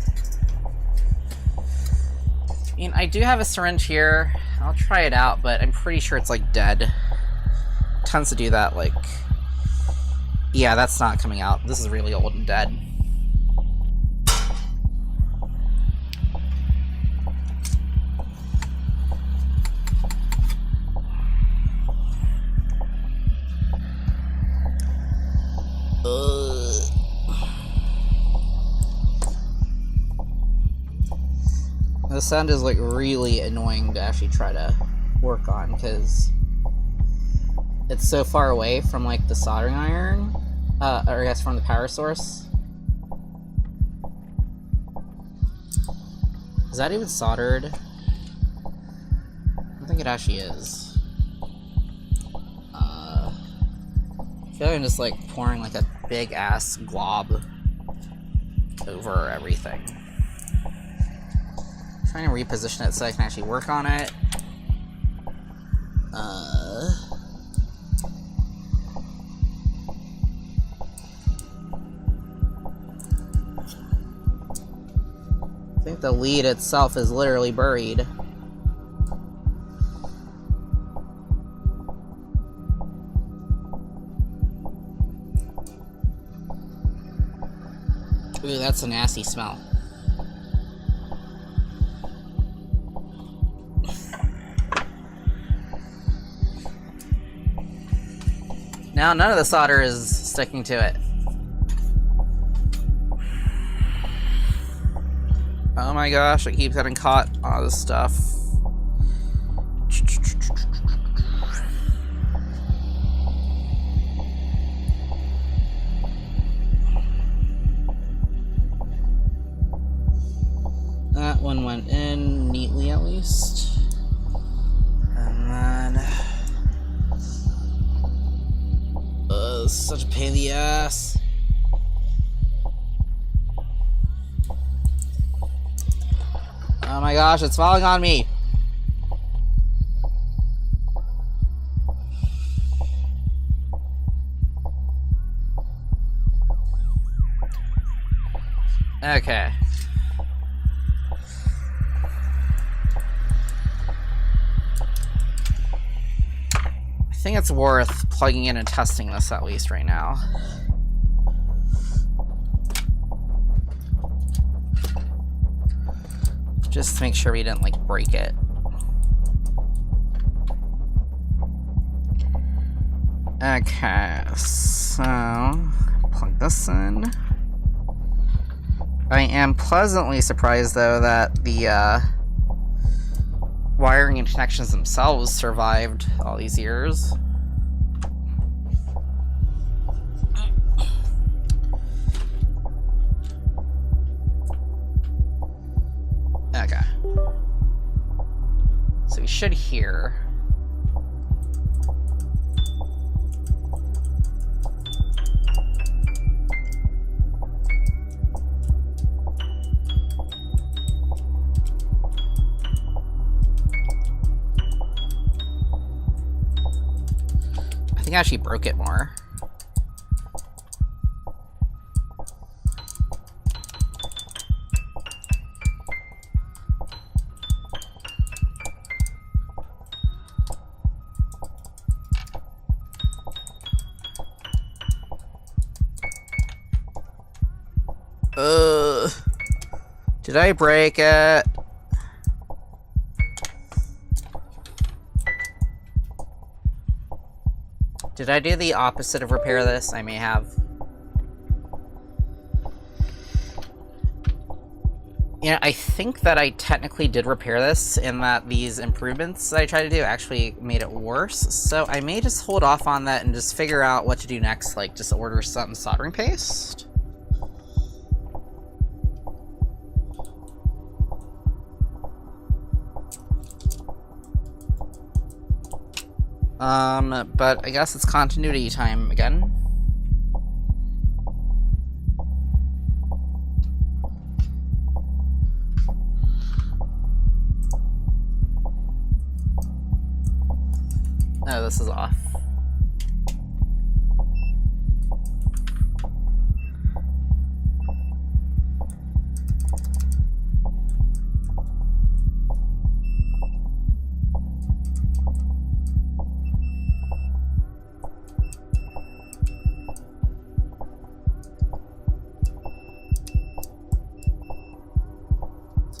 Speaker 1: I mean, I do have a syringe here. I'll try it out, but I'm pretty sure it's, like, dead. It tends to do that, like... Yeah, that's not coming out. This is really old and dead. The sound is like really annoying to actually try to work on because it's so far away from like the soldering iron, or I guess from the power source. Is that even soldered? I don't think it actually is. I feel like I'm just like pouring like a big ass glob over everything. Trying to reposition it so I can actually work on it. I think the lead itself is literally buried. Ooh, that's a nasty smell. Now, none of the solder is sticking to it. Oh my gosh, I keep getting caught on all this stuff. That one went in neatly, at least. And then... such a pain in the ass. Oh my gosh, it's falling on me. Okay. I think it's worth plugging in and testing this at least right now. Just to make sure we didn't, like, break it. Okay, so plug this in. I am pleasantly surprised, though, that the wiring and connections themselves survived all these years. Okay. So we should hear. I think I actually broke it more. Did I break it? Did I do the opposite of repair this? I may have. Yeah, I think that I technically did repair this, in that these improvements that I tried to do actually made it worse. So I may just hold off on that and just figure out what to do next, like just order some soldering paste. But I guess it's continuity time again. Oh, this is off.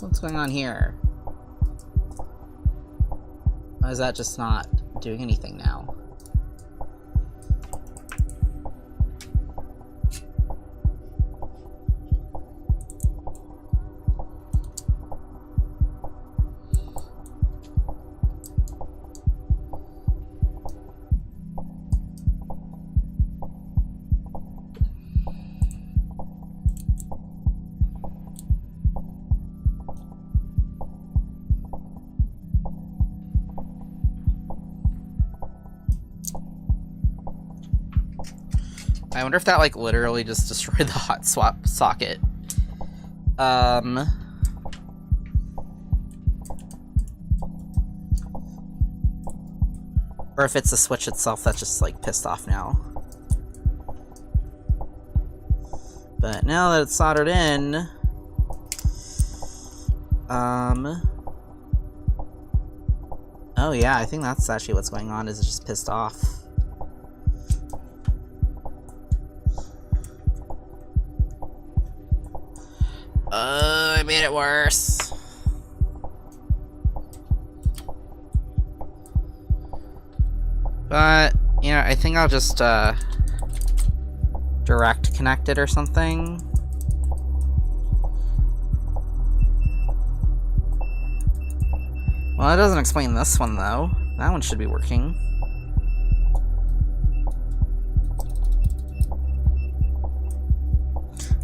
Speaker 1: What's going on here? Why is that just not doing anything now? I wonder if that, like, literally just destroyed the hot swap socket. Or if it's the switch itself that's just, like, pissed off now. But now that it's soldered in... Oh yeah, I think that's actually what's going on, is it's just pissed off. I made it worse. But, you know, I think I'll just, direct connect it or something. Well, it doesn't explain this one, though. That one should be working.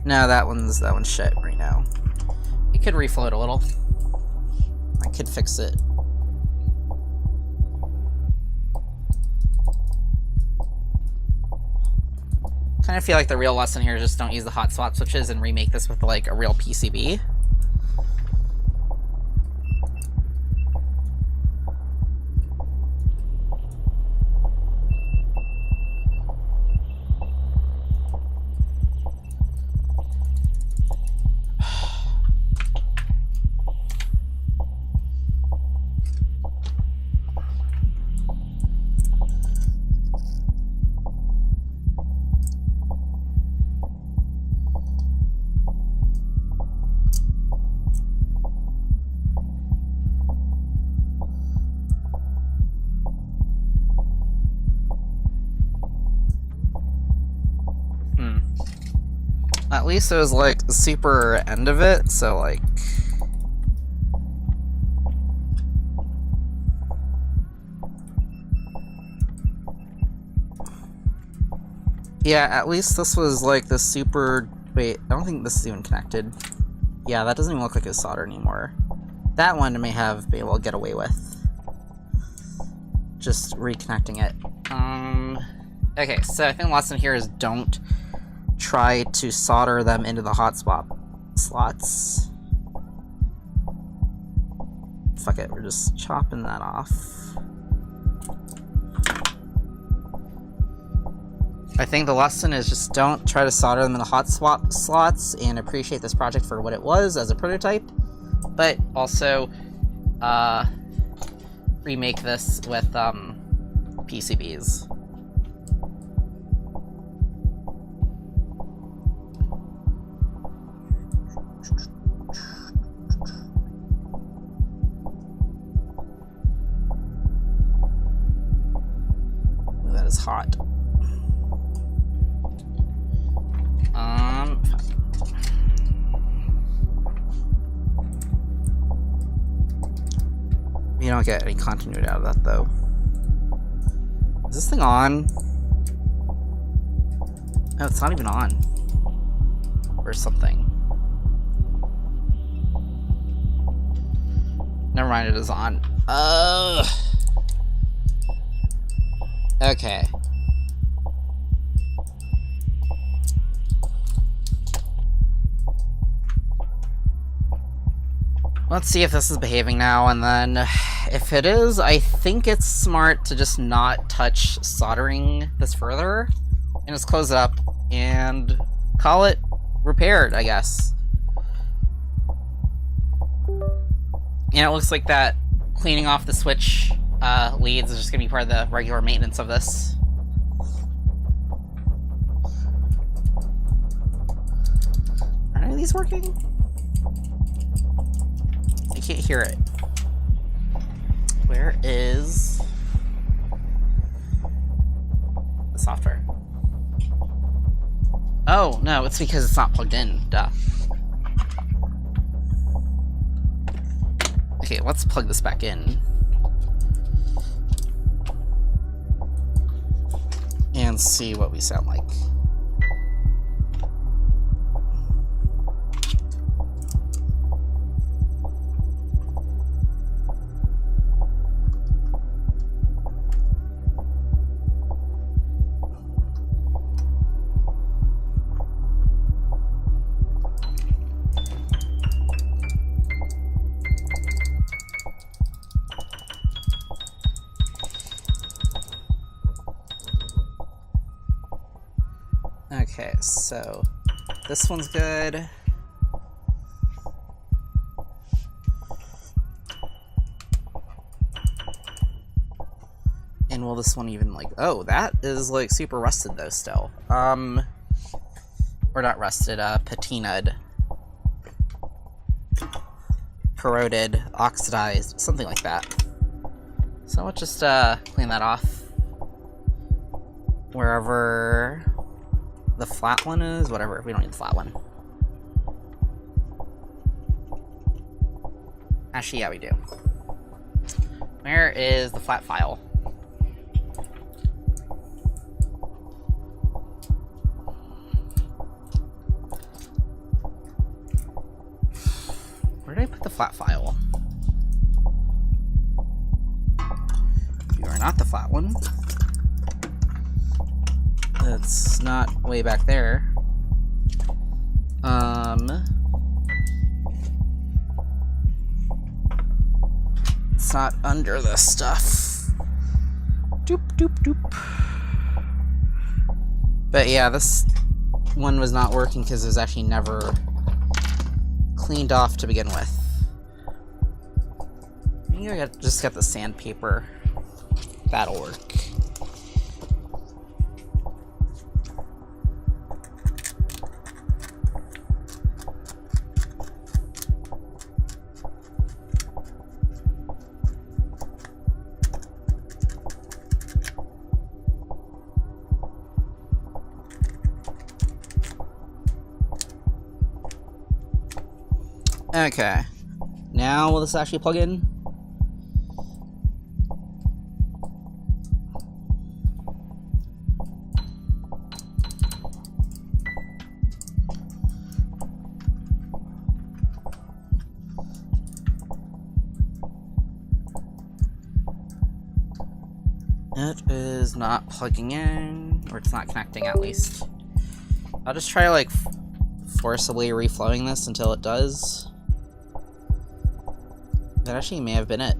Speaker 1: No, that one's shit right now. It could refloat a little. I could fix it. Kind of feel like the real lesson here is just don't use the hot swap switches and remake this with like a real PCB. At least it was like the super end of it, so like... Yeah, at least this was like the super... Wait, I don't think this is even connected. Yeah, that doesn't even look like it's solder anymore. That one I may have been able to get away with. Just reconnecting it. Okay, so I think the lesson here is don't try to solder them into the hot swap slots. Fuck it, we're just chopping that off. I think the lesson is just don't try to solder them in the hot swap slots, and appreciate this project for what it was as a prototype, but also remake this with PCBs. Ooh, that is hot. You don't get any continuity out of that, though. Is this thing on? No, it's not even on. Or something. Never mind, it is on. Okay. Let's see if this is behaving now, and then if it is, I think it's smart to just not touch soldering this further, and just close it up and call it repaired, I guess. And it looks like that cleaning off the switch leads is just going to be part of the regular maintenance of this. Are any of these working? I can't hear it. Where is the software? Oh, no, it's because it's not plugged in. Duh. Okay, let's plug this back in. And see what we sound like. Okay, so this one's good. will this one even, like... Oh, that is, like, super rusted, though, still. Or not rusted, patinaed. Corroded, oxidized, something like that. So let's just, clean that off. Wherever the flat one is, whatever, we don't need the flat one. Actually, yeah, we do. Where is the flat file? Where did I put the flat file? You are not the flat one. It's not way back there. It's not under this stuff. Doop, doop, doop. But yeah, this one was not working because it was actually never cleaned off to begin with. Maybe I just got the sandpaper. That'll work. Okay, now will this actually plug in? It is not plugging in, or it's not connecting at least. I'll just try like forcibly reflowing this until it does. That actually may have been it.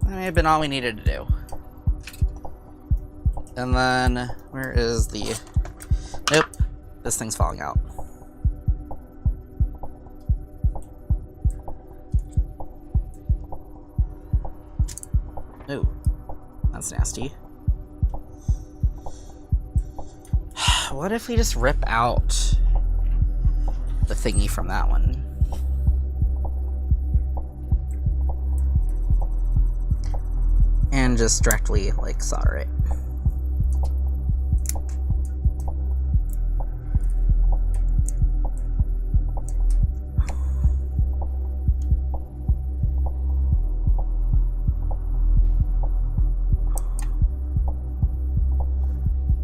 Speaker 1: That may have been all we needed to do. And then, where is the... Nope, this thing's falling out. Ooh, that's nasty. What if we just rip out the thingy from that one? And just directly, like, solder it.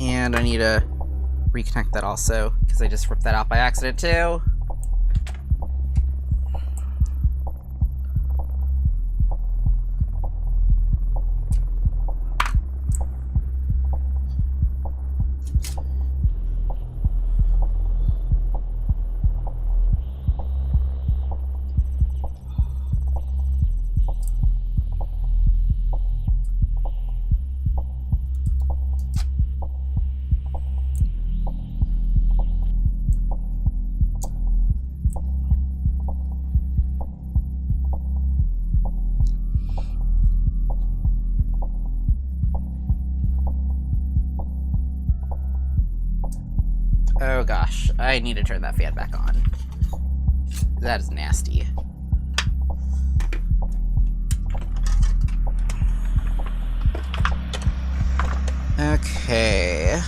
Speaker 1: And I need to reconnect that also, because I just ripped that out by accident too. Oh gosh, I need to turn that fan back on. That is nasty. Okay.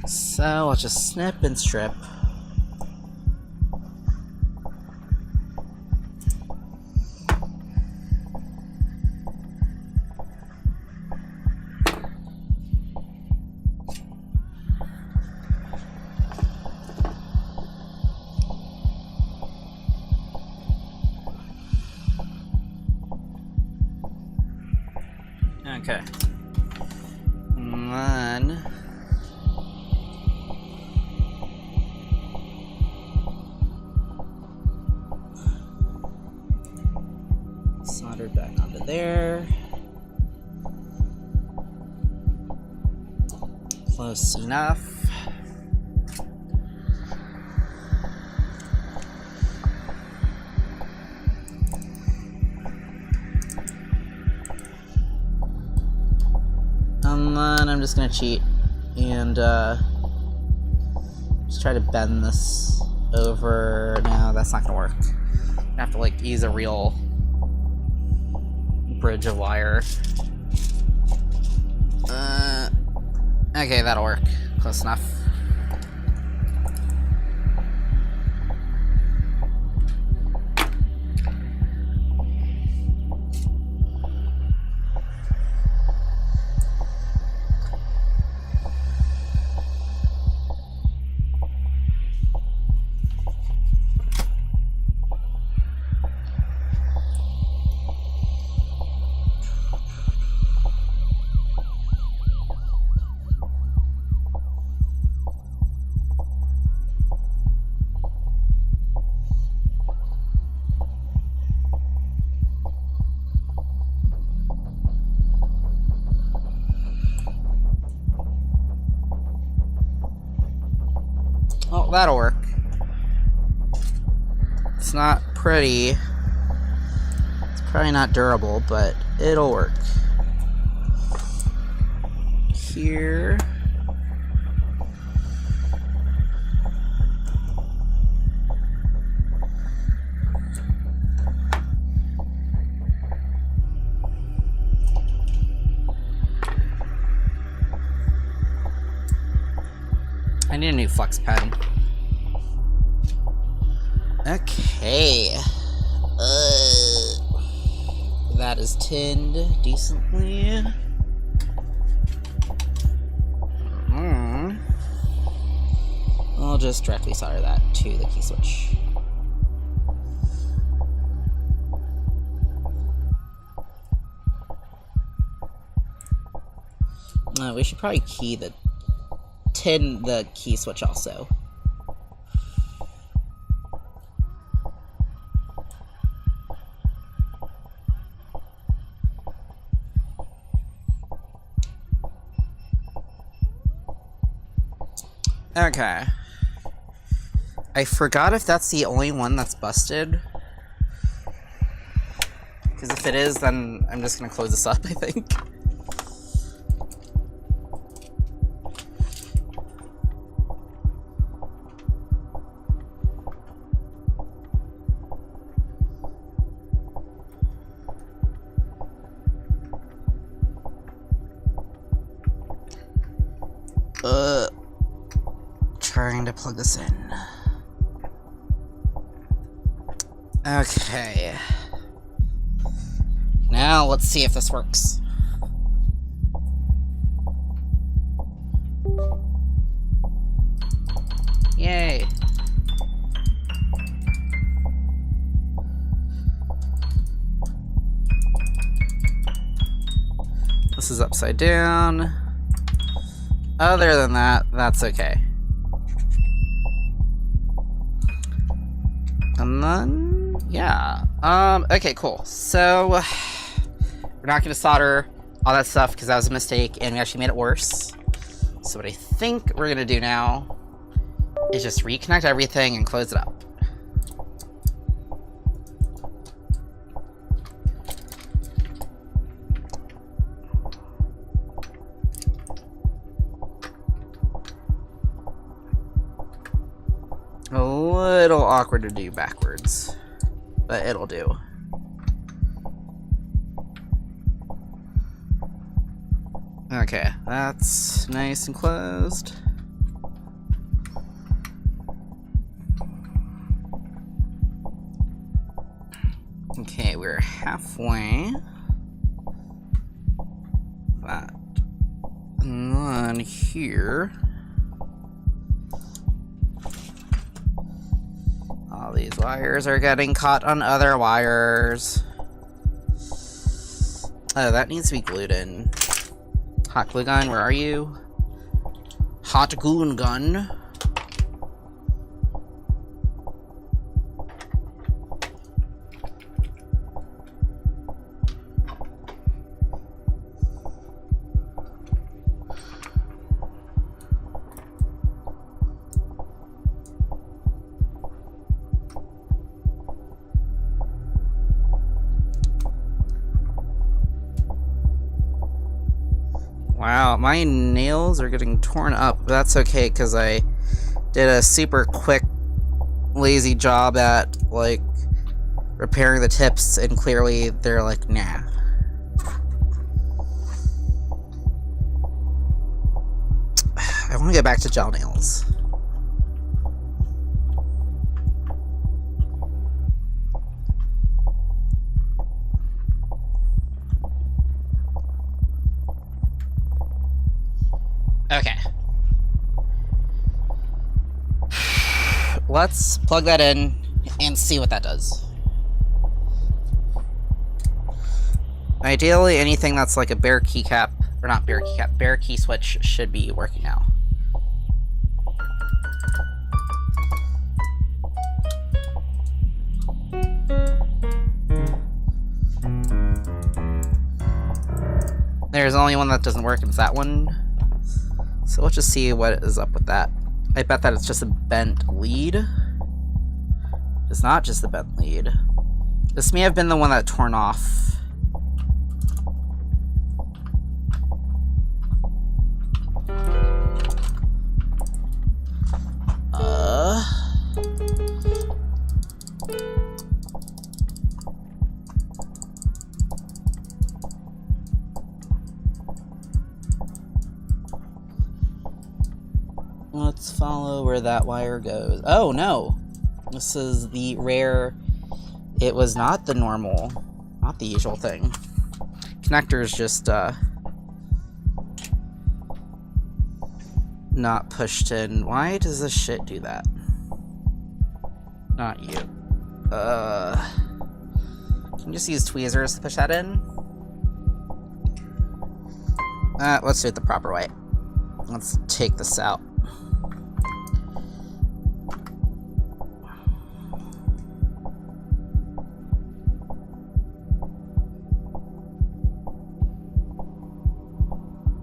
Speaker 1: So I'll just snip and strip. Okay. And then... solder back onto there. Close enough. And then I'm just gonna cheat and just try to bend this over. No, that's not gonna work. I have to like use a real bridge of wire. Okay, that'll work. Close enough. Oh, that'll work. It's not pretty. It's probably not durable, but it'll work. Here. I need a new flex pen. Okay. That is tinned decently. I'll just directly solder that to the key switch. We should probably tin the key switch also. Okay. I forgot if that's the only one that's busted. Because if it is, then I'm just gonna close this up, I think. Trying to plug this in. Okay. Now let's see if this works. Yay. This is upside down. Other than that, that's okay. And then, yeah. Okay, cool. So, we're not gonna solder all that stuff because that was a mistake and we actually made it worse. So what I think we're gonna do now is just reconnect everything and close it up. A little awkward to do backwards, but it'll do. Okay, that's nice and closed. Okay, we're halfway. That. And then here. All these wires are getting caught on other wires. Oh, that needs to be glued in. Hot glue gun, where are you? Hot glue gun. Wow, my nails are getting torn up, but that's okay, because I did a super quick, lazy job at, like, repairing the tips, and clearly they're like, nah. I want to get back to gel nails. Okay. Let's plug that in and see what that does. Ideally, anything that's like a bare keycap, or not bare keycap, bare key switch should be working now. There's only one that doesn't work, and it's that one. So let's just see what is up with that. I bet that it's just a bent lead. It's not just a bent lead. This may have been the one that torn off. Let's follow where that wire goes. Oh no! This is the rare... It was not the normal, not the usual thing. Connector's just, not pushed in. Why does this shit do that? Not you. Can you just use tweezers to push that in? Let's do it the proper way. Let's take this out.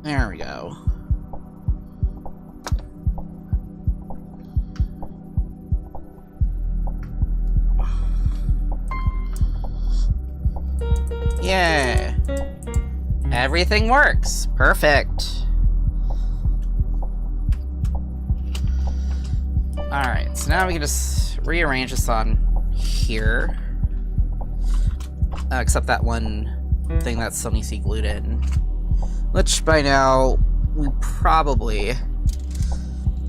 Speaker 1: There we go. Yeah. Everything works. Perfect. Alright, so now we can just rearrange this on here. Except that one thing that still needs to be glued in. Which by now we probably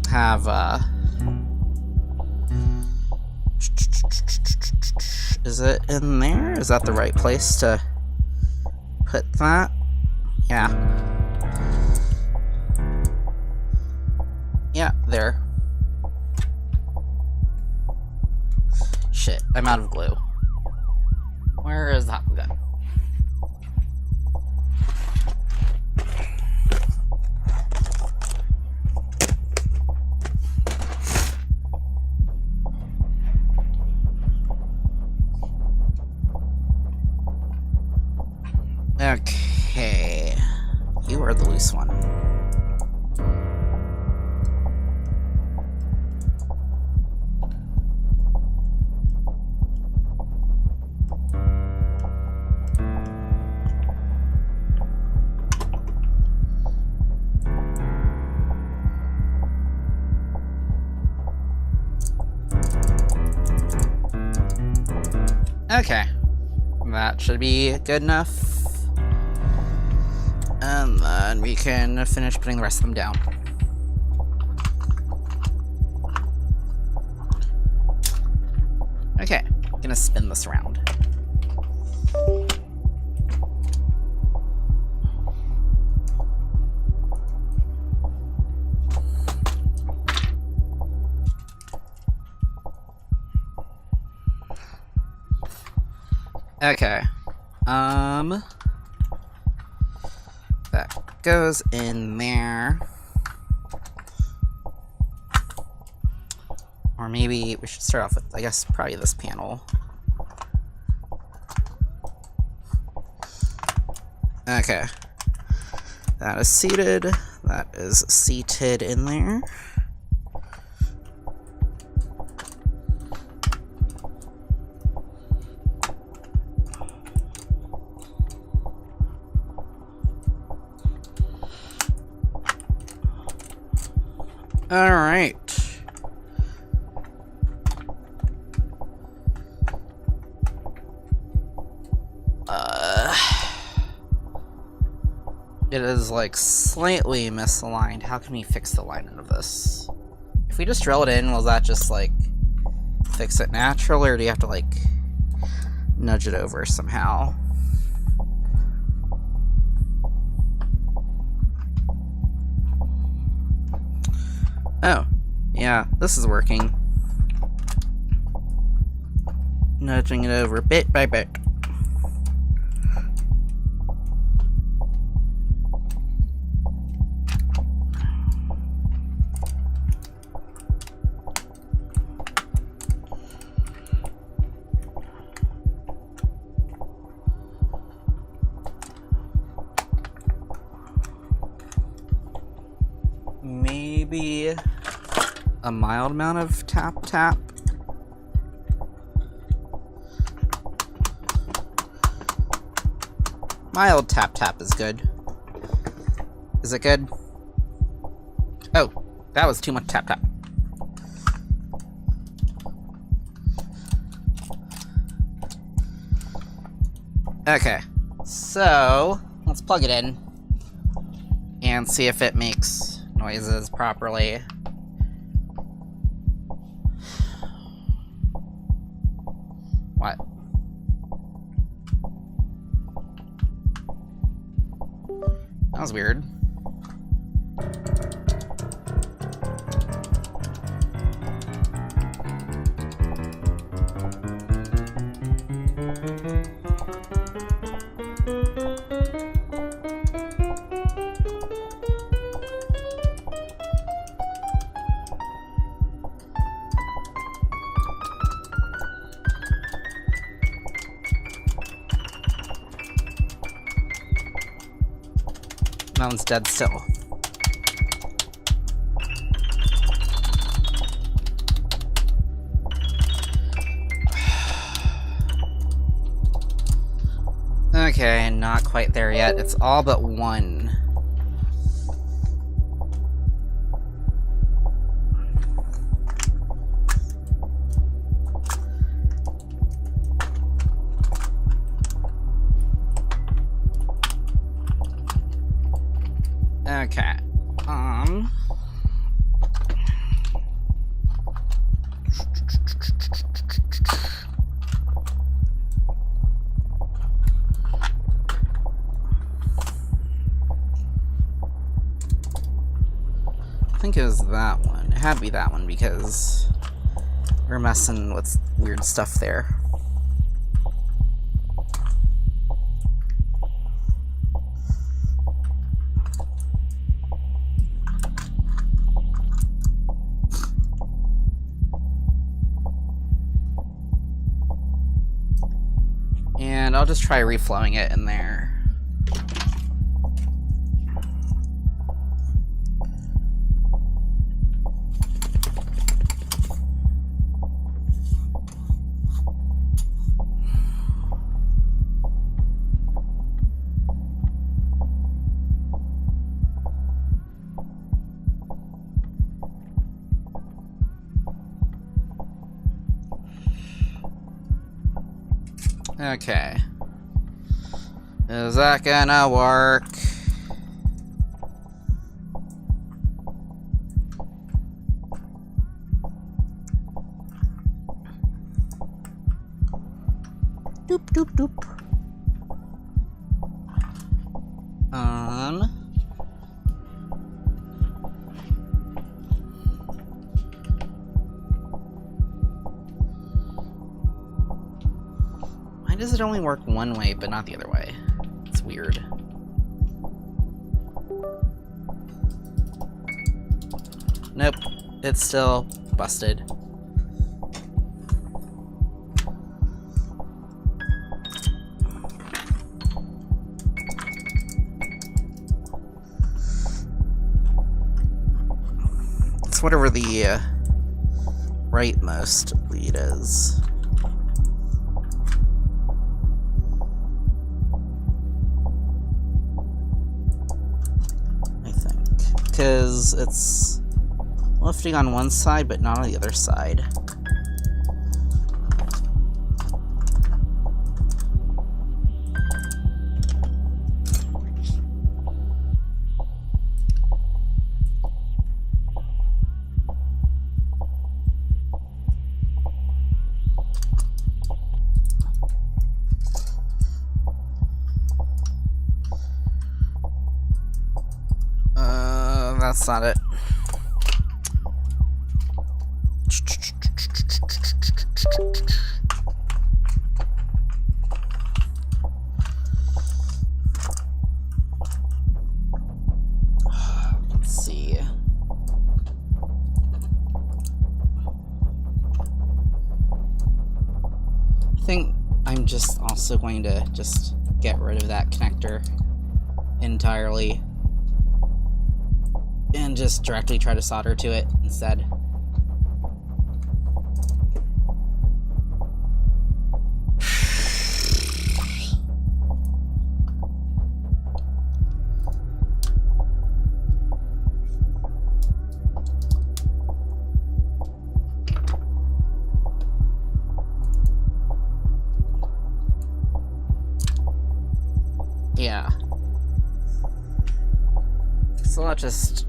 Speaker 1: have is it in there? Is that the right place to put that? Yeah. Yeah, there. Shit, I'm out of glue. Where is the hot glue gun? Okay, you are the loose one. Okay, that should be good enough. And then we can finish putting the rest of them down. Okay, I'm gonna spin this around. Okay, that goes in there. Or maybe we should start off with, I guess, probably this panel. Okay. That is seated. That is seated in there. Alright. It is, like, slightly misaligned. How can we fix the alignment of this? If we just drill it in, will that just, like, fix it natural, or do you have to, like, nudge it over somehow? Oh, yeah, this is working. Nudging it over bit by bit. Maybe a mild amount of tap. Mild tap is good. Is it good? Oh, that was too much tap. Okay, so let's plug it in and see if it makes noises properly. What? That was weird. That one's dead still. Okay, not quite there yet. It's all but one. Okay. I think it was that one. It had to be that one because we're messing with weird stuff there. And I'll just try reflowing it in there. Okay. Is that gonna work? Doop doop doop. Why does it only work one way but not the other way? It's weird. Nope, it's still busted. It's whatever the rightmost lead is. Because it's lifting on one side, but not on the other side. That's not it. Let's see. I think I'm just also going to just get rid of that connector entirely and just directly try to solder to it instead. Yeah. So let's just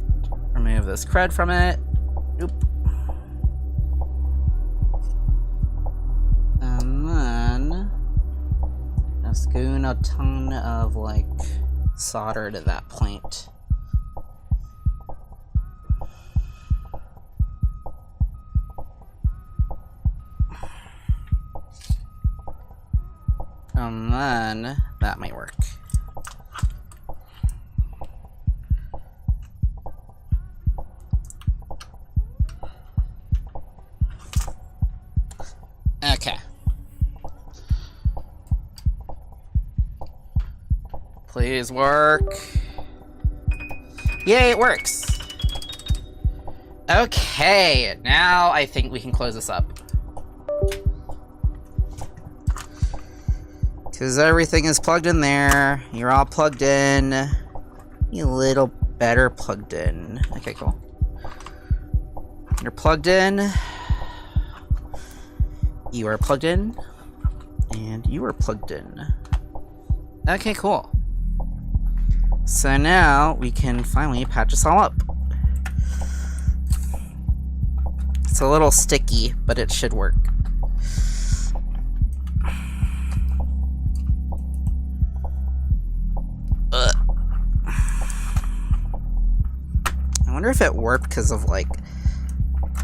Speaker 1: remove this cred from it. Oop. And then just goon a ton of like solder to that point. And then that might work. Okay. Please work. Yay, it works. Okay, now I think we can close this up. Because everything is plugged in there. You're all plugged in. You little better plugged in. Okay, cool. You're plugged in. You are plugged in, and you are plugged in. Okay, cool. So now we can finally patch this all up. It's a little sticky, but it should work. Ugh. I wonder if it warped because of like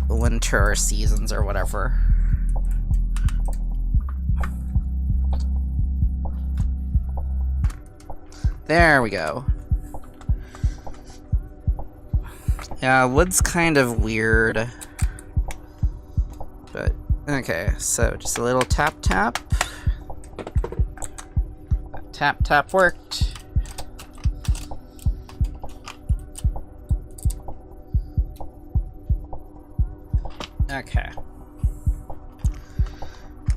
Speaker 1: winter or seasons or whatever. There we go. Yeah, wood's kind of weird. But, okay, so just a little tap tap. That tap tap worked. Okay.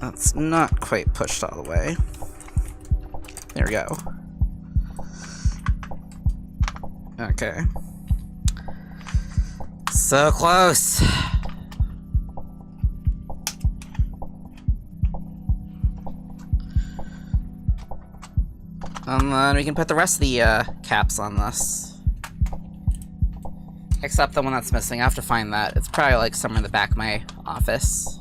Speaker 1: That's not quite pushed all the way. There we go. Okay. So close. And then we can put the rest of the caps on this. Except the one that's missing. I have to find that. It's probably like somewhere in the back of my office.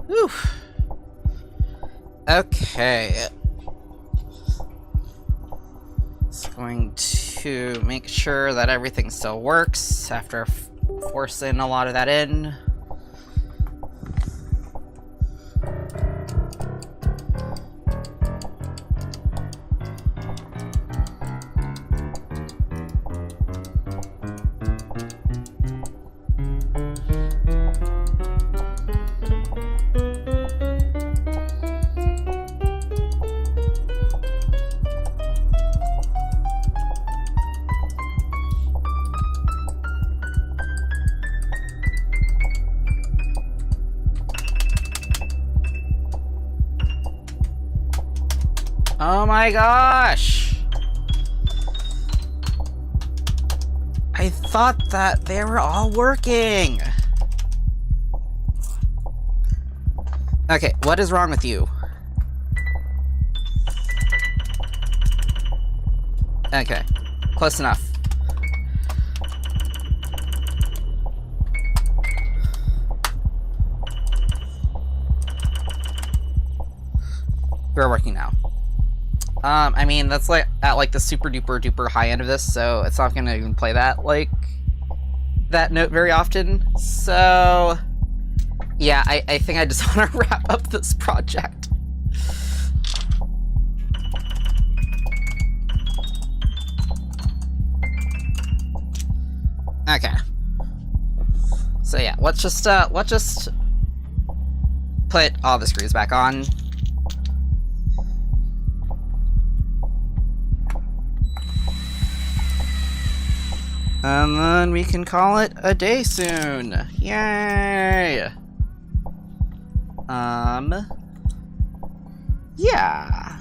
Speaker 1: Whew. Okay. Just going to make sure that everything still works after forcing a lot of that in. Oh my gosh! I thought that they were all working! Okay, what is wrong with you? Okay, close enough. We're working now. I mean, that's like at like the super duper duper high end of this, so it's not gonna even play that like that note very often. So yeah, I think I just want to wrap up this project. Okay. So yeah, let's just put all the screws back on. And then we can call it a day soon. Yay! Yeah.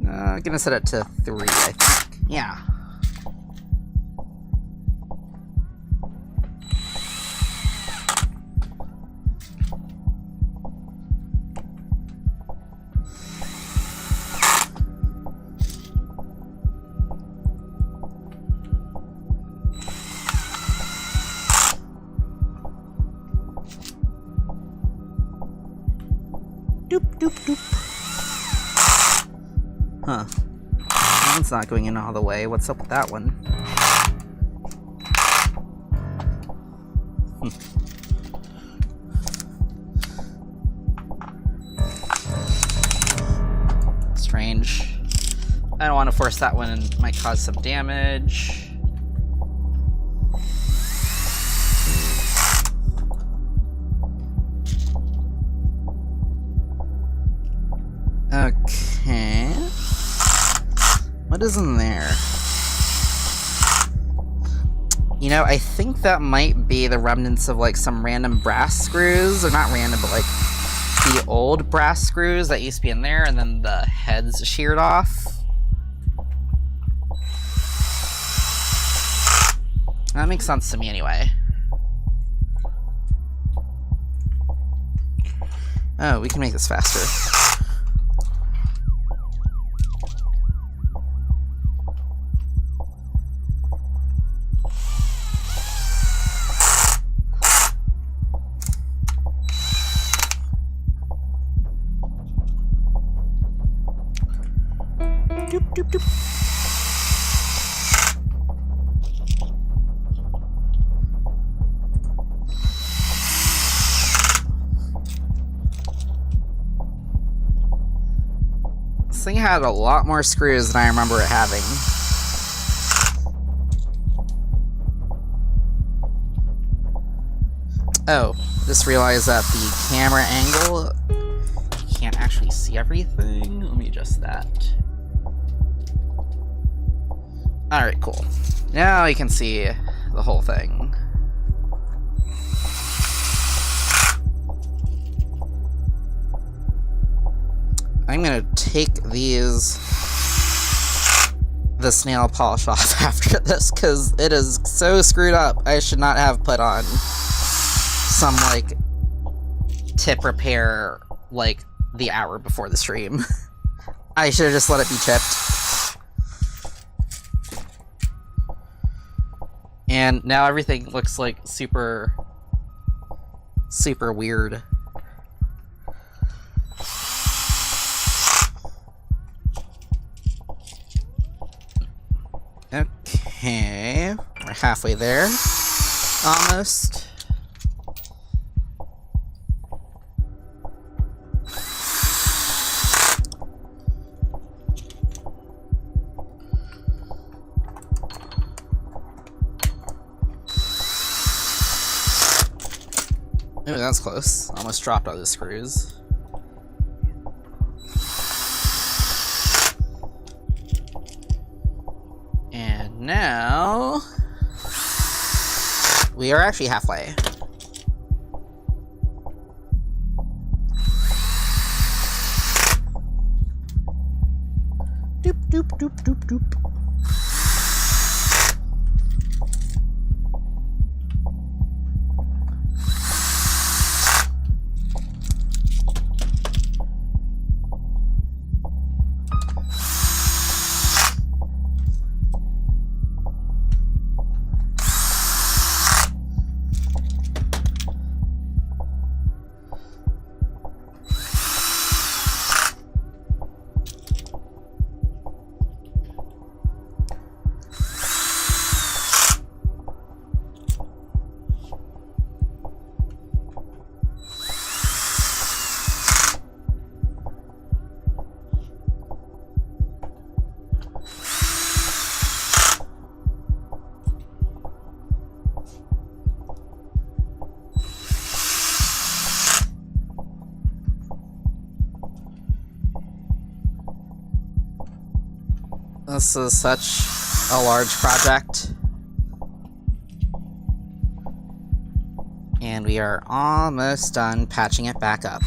Speaker 1: I'm gonna set it to 3, I think. Yeah. Doop, doop, doop. Huh. That one's not going in all the way. What's up with that one? Strange. I don't want to force that one, it might cause some damage. Okay. What is in there? You know, I think that might be the remnants of like some random brass screws, or not random, but like the old brass screws that used to be in there, and then the heads sheared off. That makes sense to me anyway. Oh, we can make this faster. Doop, doop, doop. This thing had a lot more screws than I remember it having. Oh, just realized that the camera angle, you can't actually see everything. Let me adjust that. Alright, cool. Now you can see the whole thing. I'm gonna take the snail polish off after this, because it is so screwed up. I should not have put on some, like, tip repair, like, the hour before the stream. I should have just let it be chipped. And now everything looks like super weird. Okay, we're halfway there. Almost. Ooh, that's close. Almost dropped all the screws. And now we are actually halfway. doop, doop, doop. This is such a large project. And we are almost done patching it back up.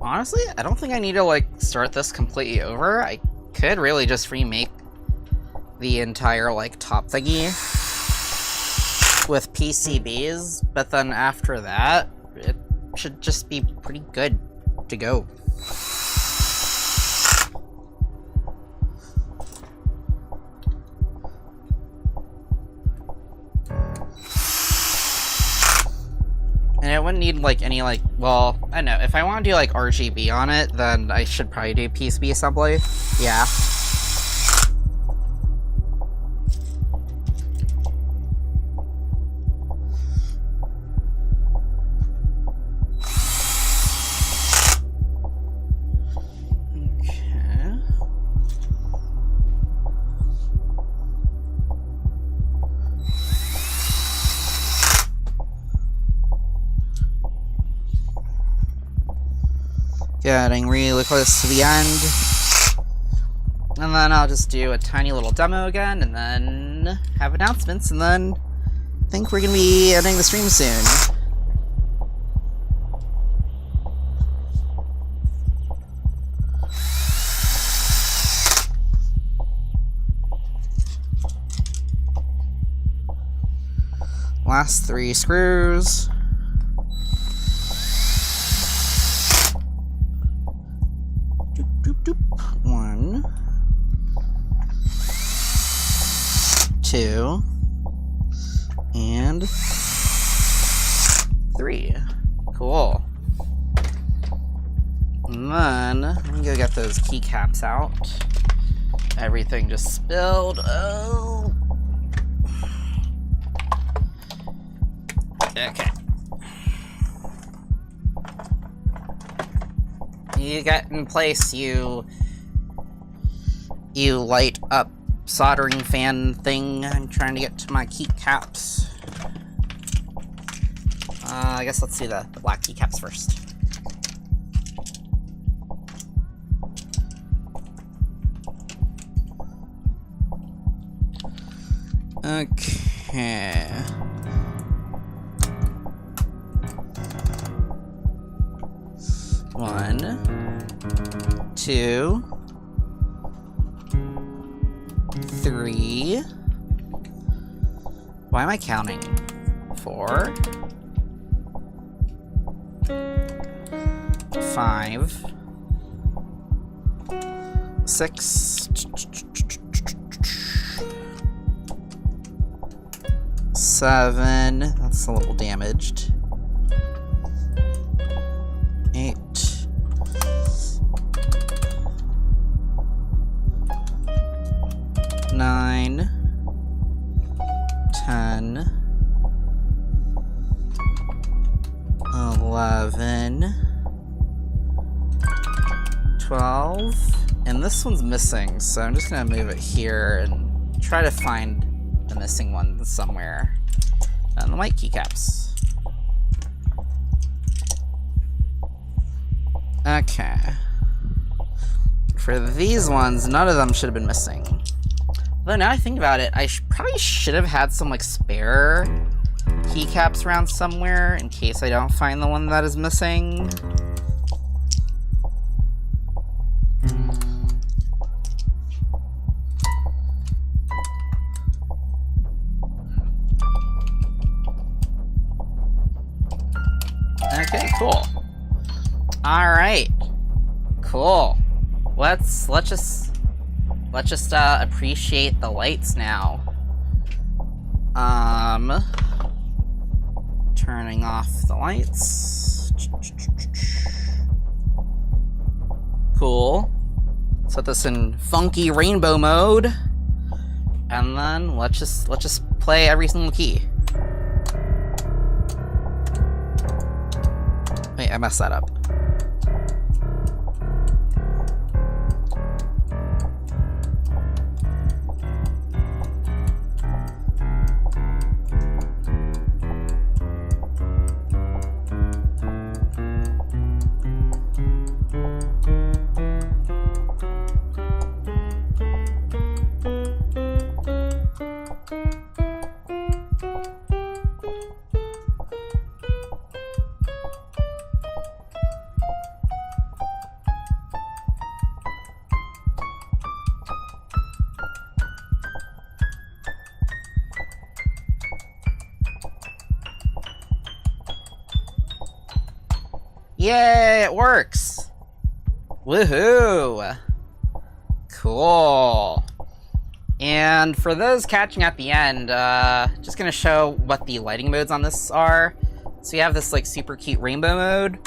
Speaker 1: Honestly, I don't think I need to, like, start this completely over. I could really just remake the entire, like, top thingy with PCBs, but then after that, it should just be pretty good to go. And it wouldn't need, like, any, like, well, I don't know, if I want to do, like, RGB on it, then I should probably do PCB assembly. Yeah. Getting really close to the end. And then I'll just do a tiny little demo again, and then have announcements, and then I think we're gonna be ending the stream soon. Last 3 screws. Doop. 1, 2, and 3. Cool. And then, let me go get those keycaps out. Everything just spilled. Oh. Okay. You get in place, you light up soldering fan thing. I'm trying to get to my keycaps. I guess let's do the black keycaps first. Okay. One, 2, 3. Why am I counting? 4, 5, 6, 7. That's a little damaged. 8. 9, 10, 11, 12, and this one's missing, so I'm just gonna move it here and try to find the missing one somewhere. And the white keycaps. Okay. for these ones, none of them should have been missing. Though now I think about it, I probably should have had some like spare keycaps around somewhere in case I don't find the one that is missing. Okay, cool. All right, cool. Let's just appreciate the lights now. Turning off the lights. Cool. Set this in funky rainbow mode, and then let's just play every single key. Wait, I messed that up. Yay, it works! Woohoo! Cool. And for those catching at the end, just gonna show what the lighting modes on this are. So you have this like super cute rainbow mode,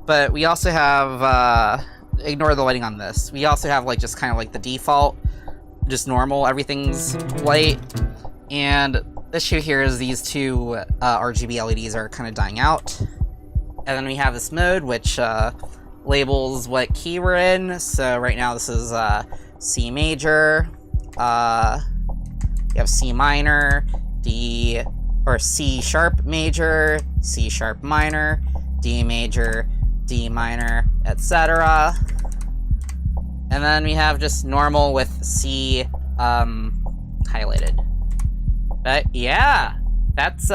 Speaker 1: but we also have, ignore the lighting on this. We also have like just kind of like the default, just normal, everything's white. And the issue here is these two RGB LEDs are kind of dying out. And then we have this mode, which labels what key we're in. So right now this is C major, you have C minor, D, or C sharp major, C sharp minor, D major, D minor, etc. And then we have just normal with C highlighted. But yeah, that's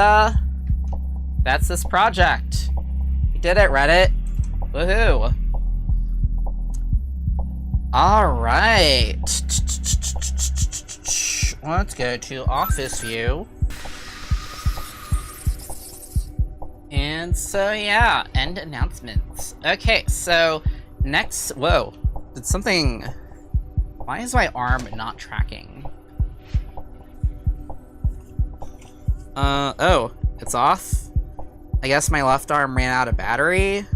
Speaker 1: this project. Did it, Reddit. Woohoo. Alright. Let's go to office view. And so yeah, end announcements. Okay, so next, whoa, did something, why is my arm not tracking? Oh, it's off? I guess my left arm ran out of battery.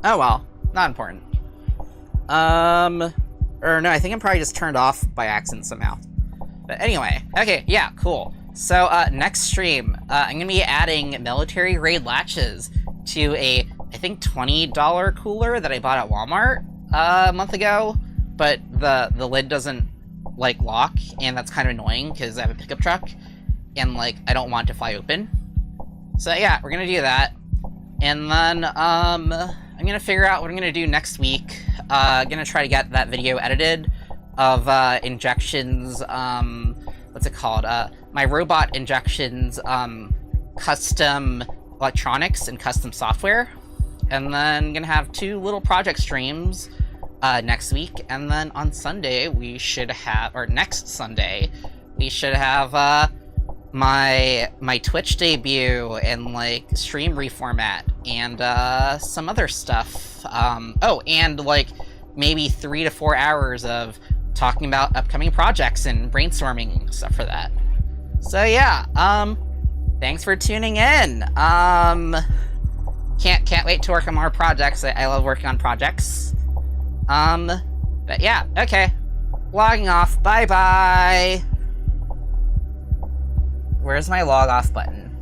Speaker 1: Oh well, not important. Or no, I think I'm probably just turned off by accident somehow. But anyway, okay, yeah, cool. So, next stream, I'm gonna be adding military grade latches to a, I think, $20 cooler that I bought at Walmart a month ago, but the lid doesn't, like, lock, and that's kind of annoying, because I have a pickup truck, and, like, I don't want it to fly open. So yeah, we're gonna do that, and then I'm gonna figure out what I'm gonna do next week. Gonna try to get that video edited of injections. What's it called? My robot injections, custom electronics and custom software, and then gonna have 2 little project streams next week, and then on Sunday we should have, or next Sunday we should have my Twitch debut and like stream reformat and some other stuff. Oh, and like maybe 3 to 4 hours of talking about upcoming projects and brainstorming stuff for that. So yeah, thanks for tuning in. Can't wait to work on more projects. I love working on projects. But yeah, okay. Logging off. Bye-bye. Where's my log off button?